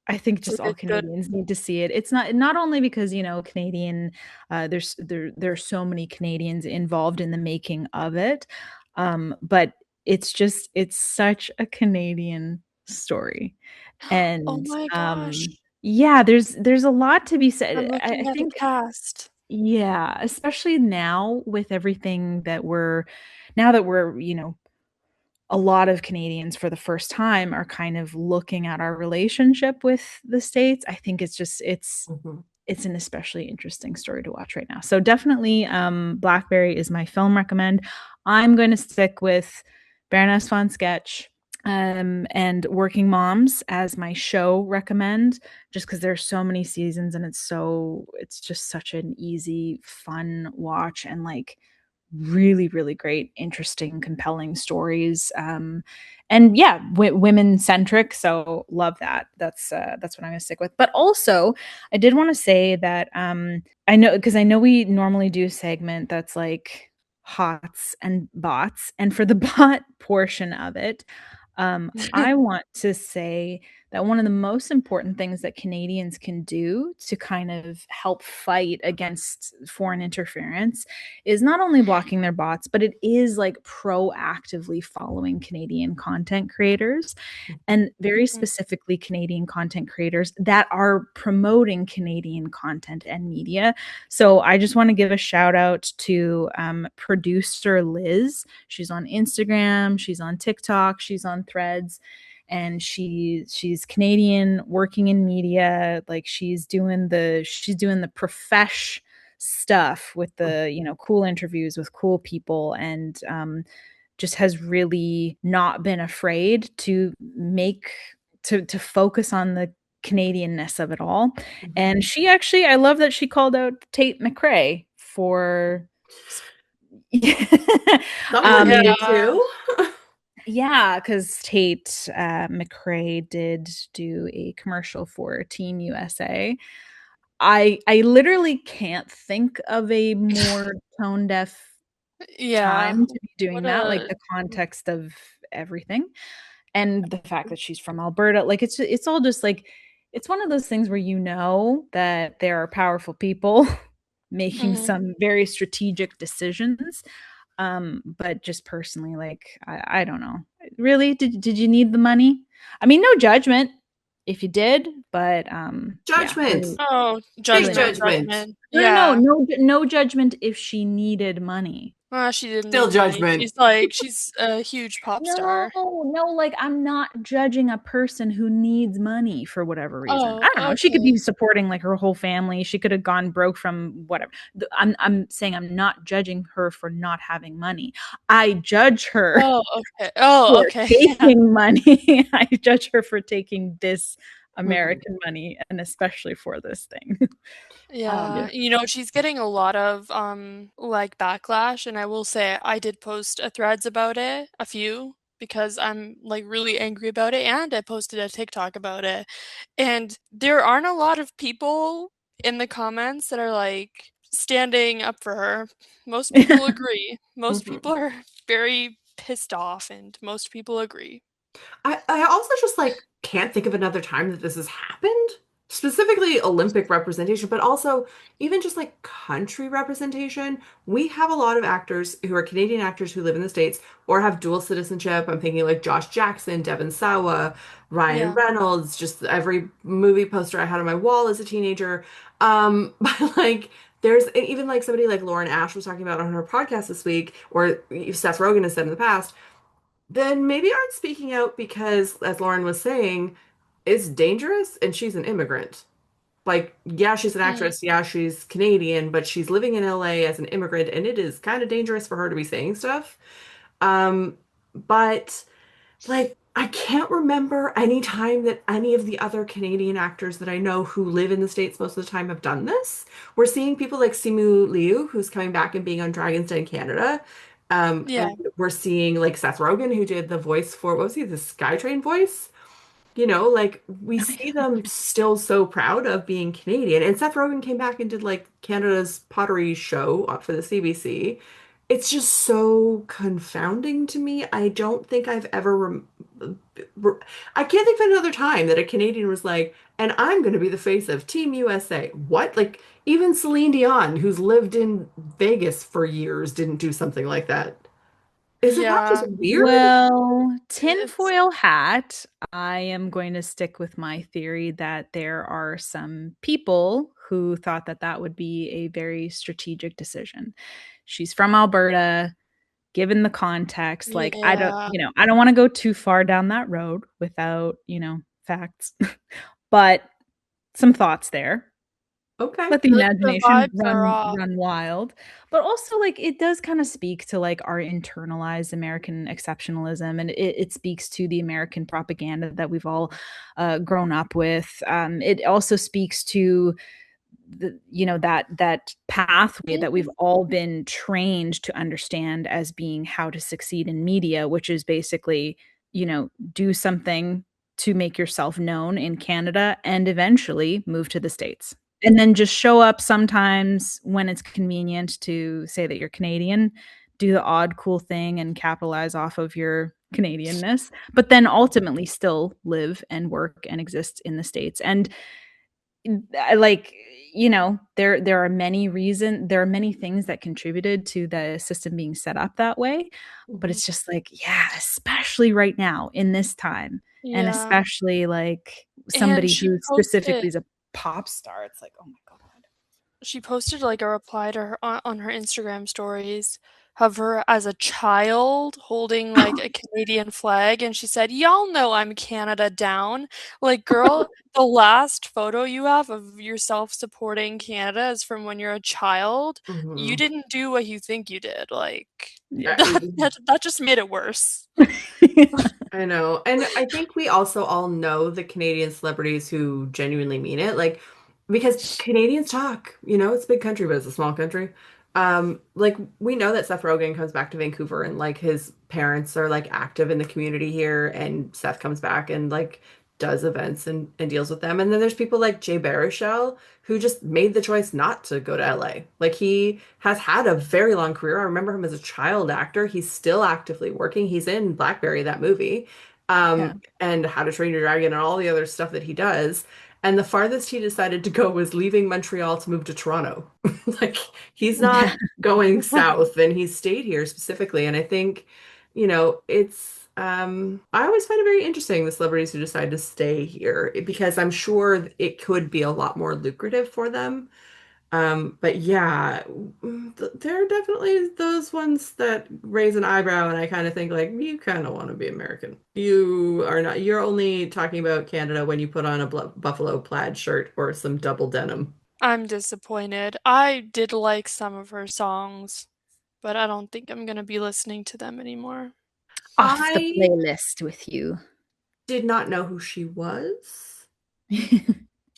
C: I think
A: It's like
C: just all
A: a good
C: Canadians need to see it. It's not only because, Canadian there's so many Canadians involved in the making of it. But it's such a Canadian story.
A: Oh
C: And
A: my gosh,
C: yeah, there's a lot to be
A: I'm
C: said. I
A: looking at the
C: think
A: cast.
C: yeah, especially now with everything that we're, a lot of Canadians for the first time are kind of looking at our relationship with the States. I think
B: Mhm.
C: it's an especially interesting story to watch right now. So definitely Blackberry is my film recommend. I'm going to stick with Baroness von Sketch and Working Moms as my show recommend, just because there's so many seasons and it's just such an easy, fun watch and like really, really great, interesting, compelling stories. And yeah, women centric. So love that. That's what I'm gonna stick with. But also, I did want to say that I know because I know we normally do a segment that's like hots and bots, and for the bot portion of it, I want to say that one of the most important things that Canadians can do to kind of help fight against foreign interference is not only blocking their bots, but it is like proactively following Canadian content creators and very
A: Mhm.
C: specifically Canadian content creators that are promoting Canadian content and media. So I just want to give a shout out to producer Liz. She's on Instagram, she's on TikTok, she's on Threads, and she's Canadian, working in media. Like she's doing the profesh stuff with the cool interviews with cool people, and just has really not been afraid to make to focus on the Canadianness of it all.
B: Mhm.
C: And she actually, I love that she called out Tate McRae for
B: Someone
C: um
B: needed
A: Yeah.
B: to.
C: yeah, because Tate McRae did do a commercial for Team USA. I literally can't think of a more tone deaf
A: Yeah.
C: time to be doing
A: What
C: that, like
A: a
C: the context of everything and the fact that she's from Alberta. Like it's all just like it's one of those things where that there are powerful people making
A: Mhm.
C: some very strategic decisions. But just personally, like I don't know. Really, did you need the money? I mean, no judgment if you did, but yeah,
B: Judgment.
C: really,
A: Oh,
B: Big
C: really not.
A: judgment,
B: judgment.
A: judgment.
C: No,
A: Yeah.
C: no judgment if she needed money.
A: She didn't
B: Still
A: need the money.
B: judgment.
A: She's a huge pop
C: No,
A: star.
C: no, like I'm not judging a person who needs money for whatever reason.
A: Oh,
C: I don't know. She could
A: okay.
C: be supporting like her whole family. She could have gone broke from whatever. I'm saying I'm not judging her for not having money. I judge her
A: Oh, okay. Oh,
C: for
A: okay. Yeah.
C: taking money. I judge her for taking this
B: Mhm.
C: American money and especially for this thing.
A: Yeah,
B: Yeah.
A: she's getting a lot of like backlash, and I will say I did post a threads about it, a few, because I'm like really angry about it, and I posted a TikTok about it. And there aren't a lot of people in the comments that are like standing up for her. Most people agree. Most
B: Mhm.
A: people are very pissed off, and most people agree.
B: I also just like can't think of another time that this has happened. Specifically Olympic representation, but also even just like country representation. We have a lot of actors who are Canadian actors who live in the States or have dual citizenship. I'm thinking like Josh Jackson, Devon Sawa, Ryan
A: Yeah.
B: Reynolds, just every movie poster I had on my wall as a teenager. But like there's and even like somebody like Lauren Ash was talking about on her podcast this week, or Seth Rogen has said in the past then maybe aren't speaking out because, as Lauren was saying, it's dangerous and she's an immigrant. Like, yeah, she's an
A: Mm.
B: actress, yeah, she's Canadian, but she's living in LA as an immigrant, and it is kind of dangerous for her to be saying stuff. Um, but like I can't remember any time that any of the other Canadian actors that I know who live in the States most of the time have done this. We're seeing people like Simu Liu, who's coming back and being on Dragon's Den Canada.
A: Yeah.
B: And we're seeing like Seth Rogen, who did the voice for, what was he, the SkyTrain voice? Like we
C: Oh,
B: see
C: yeah.
B: them still so proud of being Canadian. And Seth Rogen came back and did like Canada's pottery show for the CBC. It's just so confounding to me. I don't think I've ever, re I can't think of another time that a Canadian was like, and I'm going to be the face of Team USA. What? Like even Celine Dion, who's lived in Vegas for years, didn't do something like that. Isn't that just
A: Yeah.
B: weird?
C: Well,
A: It's
C: tinfoil hat, I am going to stick with my theory that there are some people who thought that that would be a very strategic decision. She's from Alberta. Given the context, like
A: yeah.
C: I don't want to go too far down that road without, facts, but some thoughts there.
B: Okay.
C: Let the
A: The
C: imagination
A: vibes are off.
C: run wild. But also like it does kind of speak to like our internalized American exceptionalism, and it speaks to the American propaganda that we've all grown up with. It also speaks to that pathway that we've
A: Mhm.
C: all been trained to understand as being how to succeed in media, which is basically do something to make yourself known in Canada and eventually move to the States, and then just show up sometimes when it's convenient to say that you're Canadian, do the odd cool thing and capitalize off of your Canadianness, but then ultimately still live and work and exist in the States. And like there are many things that contributed to the system being set up that way, but
B: Mhm.
C: it's just like, yeah, especially right now in this time, and
A: Yeah.
C: especially like
A: And
C: somebody who specifically is a pop star, it's like, oh my god.
A: she posted like a reply to her on her Instagram stories of her as a child holding like a Canadian flag, and she said, "Y'all know I'm Canada down." Like, girl, the last photo you have of yourself supporting Canada is from when you're a child. You
B: Mhm.
A: didn't do what you think you did. Like,
C: Yeah.
A: that just made it worse.
B: I know. And I think we also all know the Canadian celebrities who genuinely mean it. Like, because Canadians talk, it's a big country, but it's a small country. Like we know that Seth Rogen comes back to Vancouver and like his parents are like active in the community here, and Seth comes back and like does events and deals with them. And then there's people like Jay Baruchel who just made the choice not to go to LA. Like he has had a very long career. I remember him as a child actor. He's still actively working. He's in Blackberry, that movie,
C: Yeah.
B: and How to Train Your Dragon and all the other stuff that he does. And the farthest he decided to go was leaving Montreal to move to Toronto. Like he's not
C: Yeah.
B: going south, and he's stayed here specifically. And I think, it's I always find it very interesting the celebrities who decide to stay here because I'm sure it could be a lot more lucrative for them. But yeah, there are definitely those ones that raise an eyebrow, and I kind of think like you kind of want to be American. You are not. You're only talking about Canada when you put on a buffalo plaid shirt or some double denim.
A: I'm disappointed. I did like some of her songs, but I don't think I'm gonna be listening to them anymore.
C: Off the
B: I
C: playlist with you.
B: did not know who she was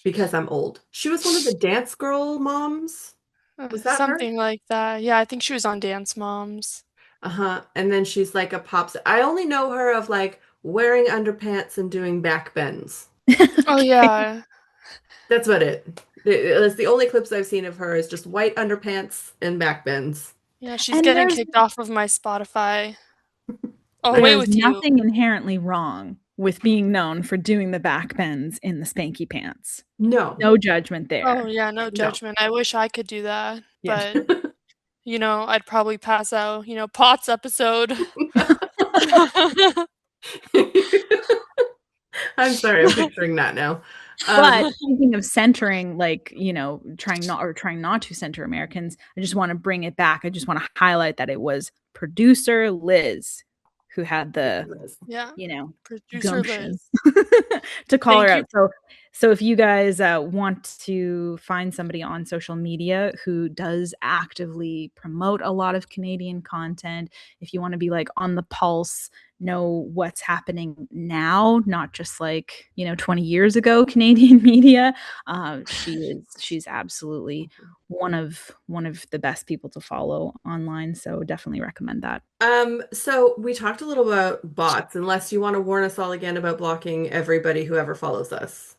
B: because I'm old. She was one of the dance girl moms. Was that her?
A: Something like that. Yeah, I think she was on Dance Moms.
B: Uh-huh. And then she's like a pop star. I only know her of like wearing underpants and doing back bends.
A: Oh,
C: Okay.
A: yeah.
B: That's about it. It's the only clips I've seen of her is just white underpants and back bends.
A: Yeah, she's
C: And
A: getting kicked off of my Spotify. Away
C: there's
A: with you.
C: nothing inherently wrong with being known for doing the back bends in the spanky pants.
B: No,
C: No judgment
A: Oh,
C: there.
A: yeah, no
B: no.
A: judgment. I wish I could do that,
C: Yeah.
A: but, I'd probably pass out, Potts episode.
B: I'm sorry, I'm picturing that now.
C: But
B: Um,
C: speaking of centering, like, trying not to center Americans, I just want to bring it back. I just want to highlight that it was producer Liz who had the,
A: Yeah,
C: you know,
A: producer
C: gumption
A: Liz.
C: to call her
A: Thank you.
C: out. So So if you guys want to find somebody on social media who does actively promote a lot of Canadian content, if you want to be like on the pulse, know what's happening now, not just like, 20 years ago Canadian media, she's absolutely one of the best people to follow online. So definitely recommend that.
B: So we talked a little about bots, unless you want to warn us all again about blocking everybody who ever follows us.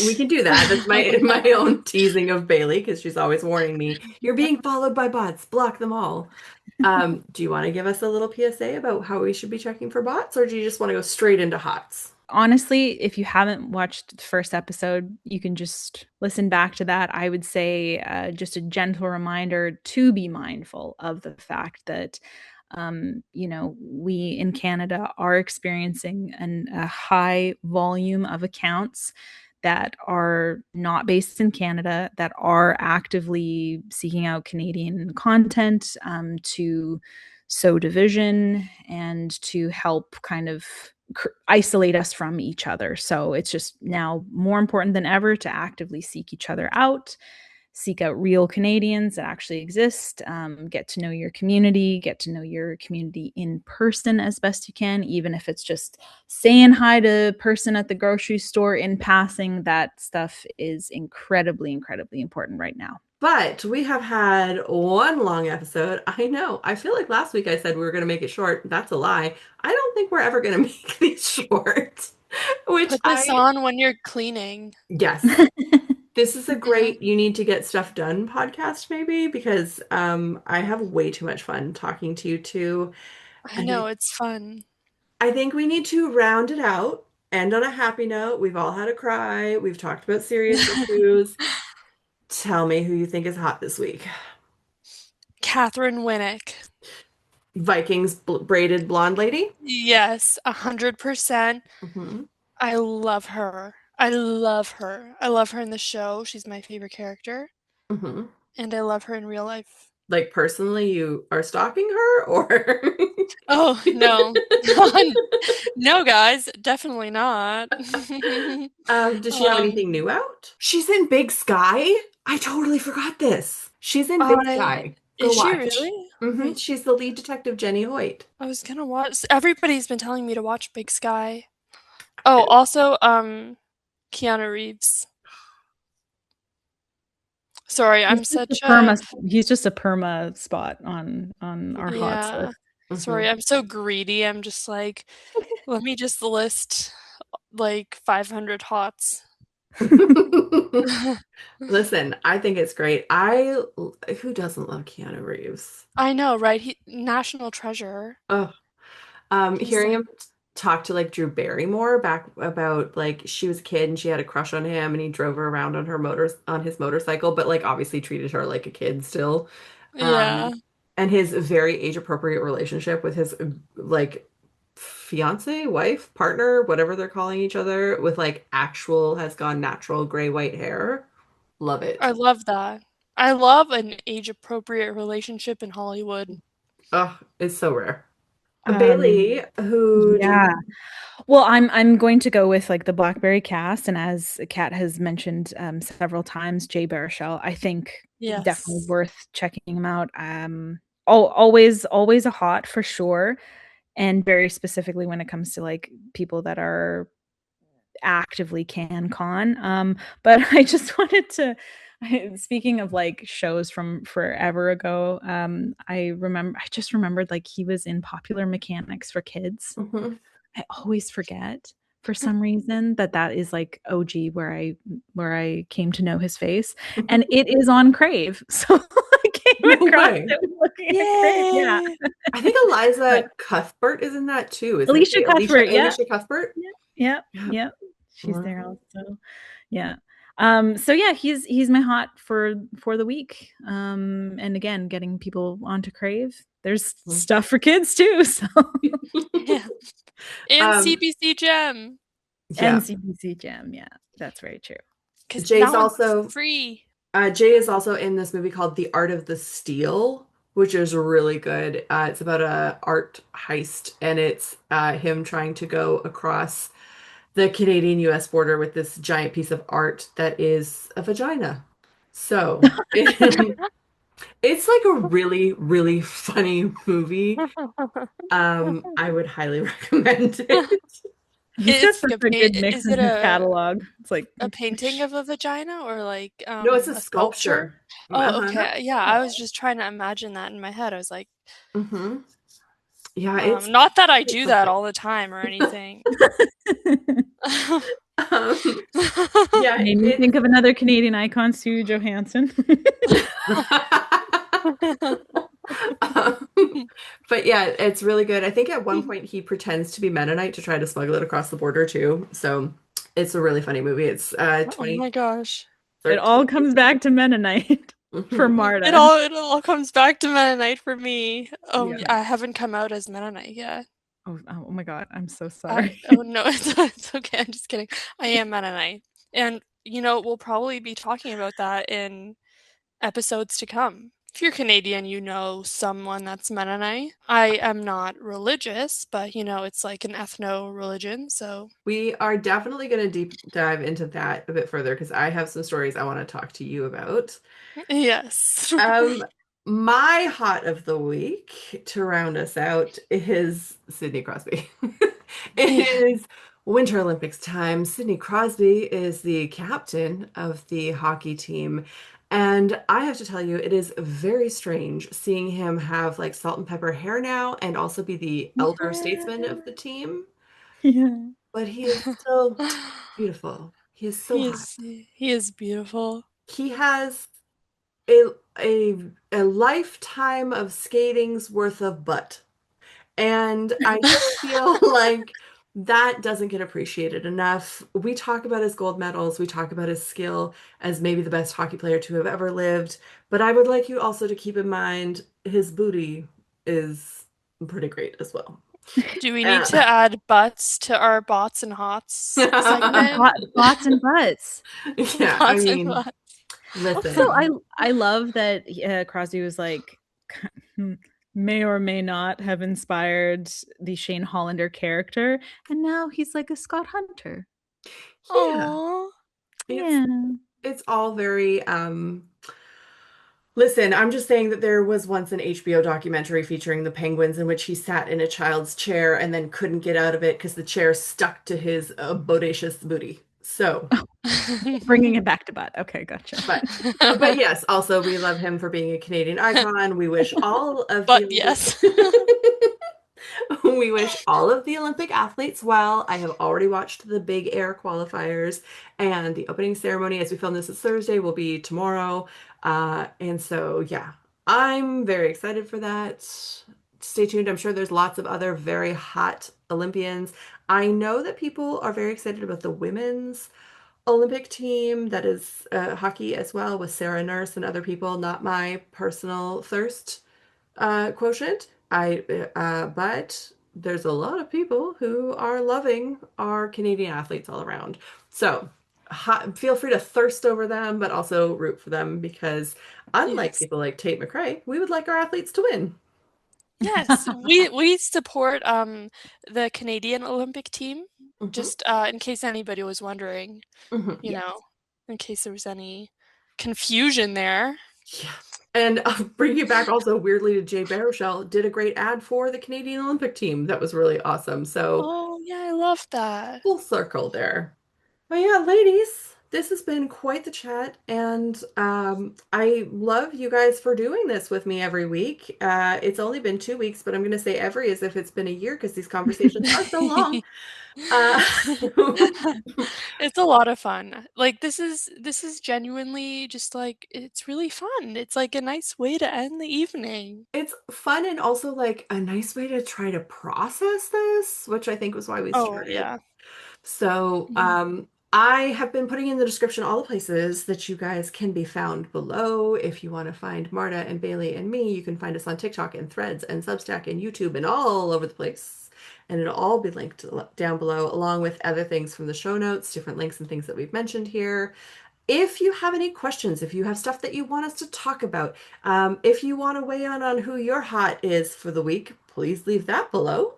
B: We can do that. That's my own teasing of Bailey because she's always warning me, you're being followed by bots, block them all. Do you want to give us a little PSA about how we should be checking for bots, or do you just want to go straight into hots?
C: Honestly, if you haven't watched the first episode, you can just listen back to that. I would say just a gentle reminder to be mindful of the fact that, we in Canada are experiencing a high volume of accounts that are not based in Canada, that are actively seeking out Canadian content to sow division and to help kind of isolate us from each other. So it's just now more important than ever to actively seek each other out, seek out real Canadians that actually exist, get to know your community, get to know your community in person as best you can, even if it's just saying hi to a person at the grocery store in passing. That stuff is incredibly, incredibly important right now.
B: But we have had one long episode. I know. I feel like last week I said we were going to make it short. That's a lie. I don't think we're ever going to make these short. Which
A: Put this on when you're cleaning.
B: Yes. This is a
A: Mhm.
B: great you need to get stuff done podcast maybe because I have way too much fun talking to you two.
A: I
B: And
A: know, it's fun.
B: I think we need to round it out, end on a happy note. We've all had a cry. We've talked about serious issues. Tell me who you think is hot this week.
A: Catherine Winnick.
B: Vikings braided blonde lady?
A: Yes, 100%.
B: Hmm.
A: I love her. I love her. I love her in the show. She's my favorite character.
B: Hmm.
A: And I love her in real life.
B: Like personally, you are stalking her or
A: Oh, no. No, guys, definitely not.
B: does she have anything
A: Um,
B: new out? She's in Big Sky. I totally forgot this. She's in Big
A: I
B: Sky. Go
A: is she
B: watch.
A: really?
B: She's the lead detective, Jenny Hoyt.
A: I was gonna watch. Everybody's been telling me to watch Big Sky. Oh, also, Keanu Reeves. Sorry,
C: He's
A: I'm
C: just a
A: such a
C: perma. He's just a perma spot on our hot
A: yeah.
C: list.
B: Hmm.
A: Sorry, I'm so greedy. I'm just like, let me just list like 500 hots.
B: Listen, I think it's great. I who doesn't love Keanu Reeves?
A: I know, right? He national treasure.
B: Oh,
A: He's
B: hearing
A: like,
B: him talk to like Drew Barrymore back about like she was a kid and she had a crush on him and he drove her around on his motorcycle, but like obviously treated her like a kid still.
A: yeah.
B: Um, and his very age appropriate relationship with his like fiance, wife, partner, whatever they're calling each other, with like actual has gone natural gray white hair. Love
A: I
B: it.
A: love that. I love an age-appropriate relationship in Hollywood.
B: Oh, it's so rare.
C: Um,
B: Bailey, who do
C: yeah. Well, I'm going to go with like the Blackberry cast, and as Kat has mentioned several times, Jay Baruchel. I think definitely
A: Yes.
C: worth checking him out. Always a hot for sure, and very specifically when it comes to like people that are actively can con. But I just wanted to. Speaking of like shows from forever ago, I just remembered like he was in Popular Mechanics for Kids.
B: Mhm.
C: I always forget for some reason that that is like OG where I came to know his face, and it is on Crave. So I came
B: No
C: across
B: way.
C: it looking at Crave. Yeah,
A: Yay!
B: I think
C: but
B: Eliza Cuthbert is in that too, isn't
C: Alicia
B: she? Alicia
C: Cuthbert. Yeah,
B: Alicia Cuthbert?
C: yeah, yeah,
B: Yeah.
C: yeah. She's there
B: Mhm.
C: also. Yeah. So yeah, he's my hot for the week. And again, getting people onto Crave. There's stuff for kids too. So
A: Yeah. And
B: Um,
A: CBC Gem,
C: and
B: yeah.
C: CBC Jam. Yeah, that's very true.
A: because
B: Jay's
A: that one's
B: also
A: free.
B: Jay is also in this movie called The Art of the Steal, which is really good. It's about a art heist, and it's him trying to go across the Canadian US border with this giant piece of art that is a vagina. So it's like a really, really funny movie. I would highly recommend it.
C: He's got
A: It's like
C: such a good mix
A: is
C: in
A: it
C: his catalog. It's like,
A: a painting of a vagina or like
B: No, it's a
A: a sculpture?
B: sculpture.
A: Oh,
B: Uh-huh.
A: okay. Yeah, I was just trying to imagine that in my head. I was like,
B: Hmm. Yeah, it's
A: not that I
B: quite
A: do that
B: something.
A: all the time or anything.
B: Um, yeah,
C: made me
B: it's
C: think of another Canadian icon, Sue Johansson.
B: Um, but yeah, it's really good. I think at one point he pretends to be Mennonite to try to smuggle it across the border too. So it's a really funny movie. It's
A: Oh my gosh.
C: It all
B: 2013.
C: comes back to Mennonite for
B: Hmm.
C: Marta.
A: It all comes back to Mennonite for me.
B: Yeah.
A: I haven't come out as Mennonite yet.
C: Oh my God, I'm so sorry.
A: Oh no, it's okay. I'm just kidding. I am Mennonite. And we'll probably be talking about that in episodes to come. If you're Canadian, you know someone that's Mennonite. I am not religious, but it's like an ethno religion, so
B: We are definitely going to deep dive into that a bit further because I have some stories I want to talk to you about.
A: yes.
B: Um, my hot of the week to round us out is Sidney Crosby. It
A: Yeah.
B: is Winter Olympics time. Sidney Crosby is the captain of the hockey team. And I have to tell you, it is very strange seeing him have like salt and pepper hair now and also be the elder statesman
C: Yeah.
B: of the team.
C: Yeah.
B: But he is still beautiful. He is so hot.
A: He is beautiful.
B: He has a a lifetime of skating's worth of butt. And I just feel like that doesn't get appreciated enough. We talk about his gold medals, we talk about his skill as maybe the best hockey player to have ever lived, but I would like you also to keep in mind his booty is pretty great as well.
A: Do we need
B: Uh,
A: to add butts to our bots and hots segment?
C: Bots and butts.
B: yeah, I
A: Bots and
B: mean,
A: butts.
C: Also, I
B: listen.
C: I love that Crosby was like may or may not have inspired the Shane Hollander character, and now he's like a Scott Hunter.
B: Yeah,
A: Oh.
B: it's
C: Yeah.
B: it's all very listen, I'm just saying that there was once an HBO documentary featuring the penguins in which he sat in a child's chair and then couldn't get out of it because the chair stuck to his bodacious booty. So,
C: Bringing it back to butt. Okay, gotcha.
B: but but yes, also we love him for being a Canadian icon. We wish all of the
A: But
B: Olympic
A: yes.
B: we wish all of the Olympic athletes well. I have already watched the big air qualifiers and the opening ceremony as we film this is Thursday will be tomorrow. And so yeah, I'm very excited for that. Stay tuned. I'm sure there's lots of other very hot Olympians. I know that people are very excited about the women's Olympic team that is hockey as well with Sarah Nurse and other people. Not my personal thirst quotient. But there's a lot of people who are loving our Canadian athletes all around. So feel free to thirst over them, but also root for them because unlike
A: Yes.
B: people like Tate McRae, we would like our athletes to win.
A: Yes. We support the Canadian Olympic team,
B: Hmm.
A: just in case anybody was wondering,
B: Hmm.
A: you
C: Yes.
A: know, in case there was any confusion there.
B: Yeah. And bringing it back also weirdly to Jay Baruchel did a great ad for the Canadian Olympic team. That was really awesome. So
A: Oh, yeah, I love that.
B: full circle there. Well, yeah, ladies, this has been quite the chat, and I love you guys for doing this with me every week. It's only been 2 weeks, but I'm going to say every as if it's been a year because these conversations are so long. Uh,
A: It's a lot of fun. Like this is genuinely just like it's really fun. It's like a nice way to end the evening.
B: it's fun and also like a nice way to try to process this, which I think was why we
A: Oh,
B: started.
A: yeah.
B: So,
C: Mhm.
B: I have been putting in the description all the places that you guys can be found below. If you want to find Marta and Bailey and me, you can find us on TikTok and Threads and Substack and YouTube and all over the place. And it'll all be linked down below, along with other things from the show notes, different links and things that we've mentioned here. If you have any questions, if you have stuff that you want us to talk about, if you want to weigh in on who your hot is for the week, please leave that below.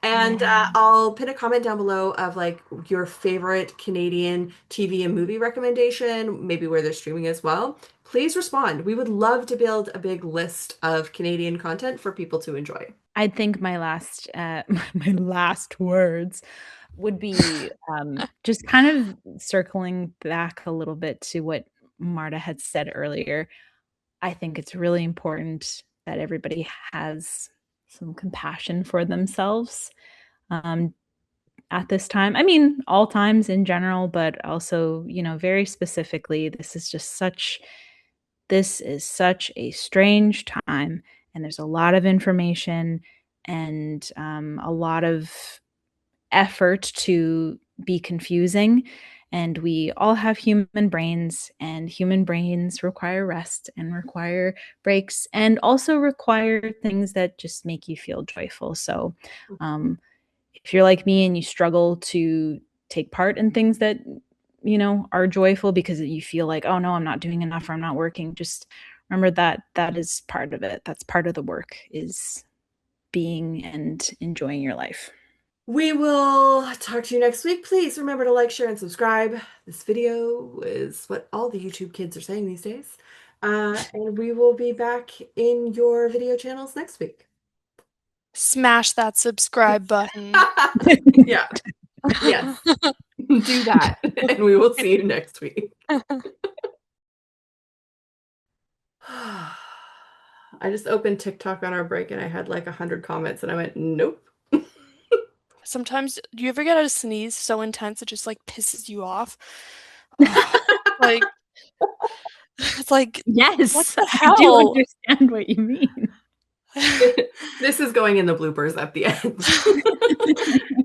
B: And
C: Yeah.
B: I'll pin a comment down below of like your favorite Canadian TV and movie recommendation, maybe where they're streaming as well. Please respond. We would love to build a big list of Canadian content for people to enjoy.
C: I think my last my last words would be just kind of circling back a little bit to what Marta had said earlier. I think it's really important that everybody has some compassion for themselves um, at this time. I mean, all times in general, but also, very specifically, this is such a strange time, and there's a lot of information and a lot of effort to be confusing. And we all have human brains, and human brains require rest and require breaks and also require things that just make you feel joyful. So, if you're like me and you struggle to take part in things that, are joyful because you feel like, oh no, I'm not doing enough or I'm not working, just remember that that is part of it. That's part of the work, is being and enjoying your life.
B: We will talk to you next week. Please remember to like, share, and subscribe. This video is what all the YouTube kids are saying these days. And we will be back in your video channels next week.
A: Smash that subscribe button.
B: Yeah. Yes. Do that. And we will see you next week. I just opened TikTok on our break and I had like 100 comments and I went, nope.
A: Sometimes, do you ever get a sneeze so intense it just like pisses you off? Ugh, like, it's like, what
C: Yes,
A: the
C: I do
A: hell?
C: understand what you mean.
B: This is going in the bloopers at the end.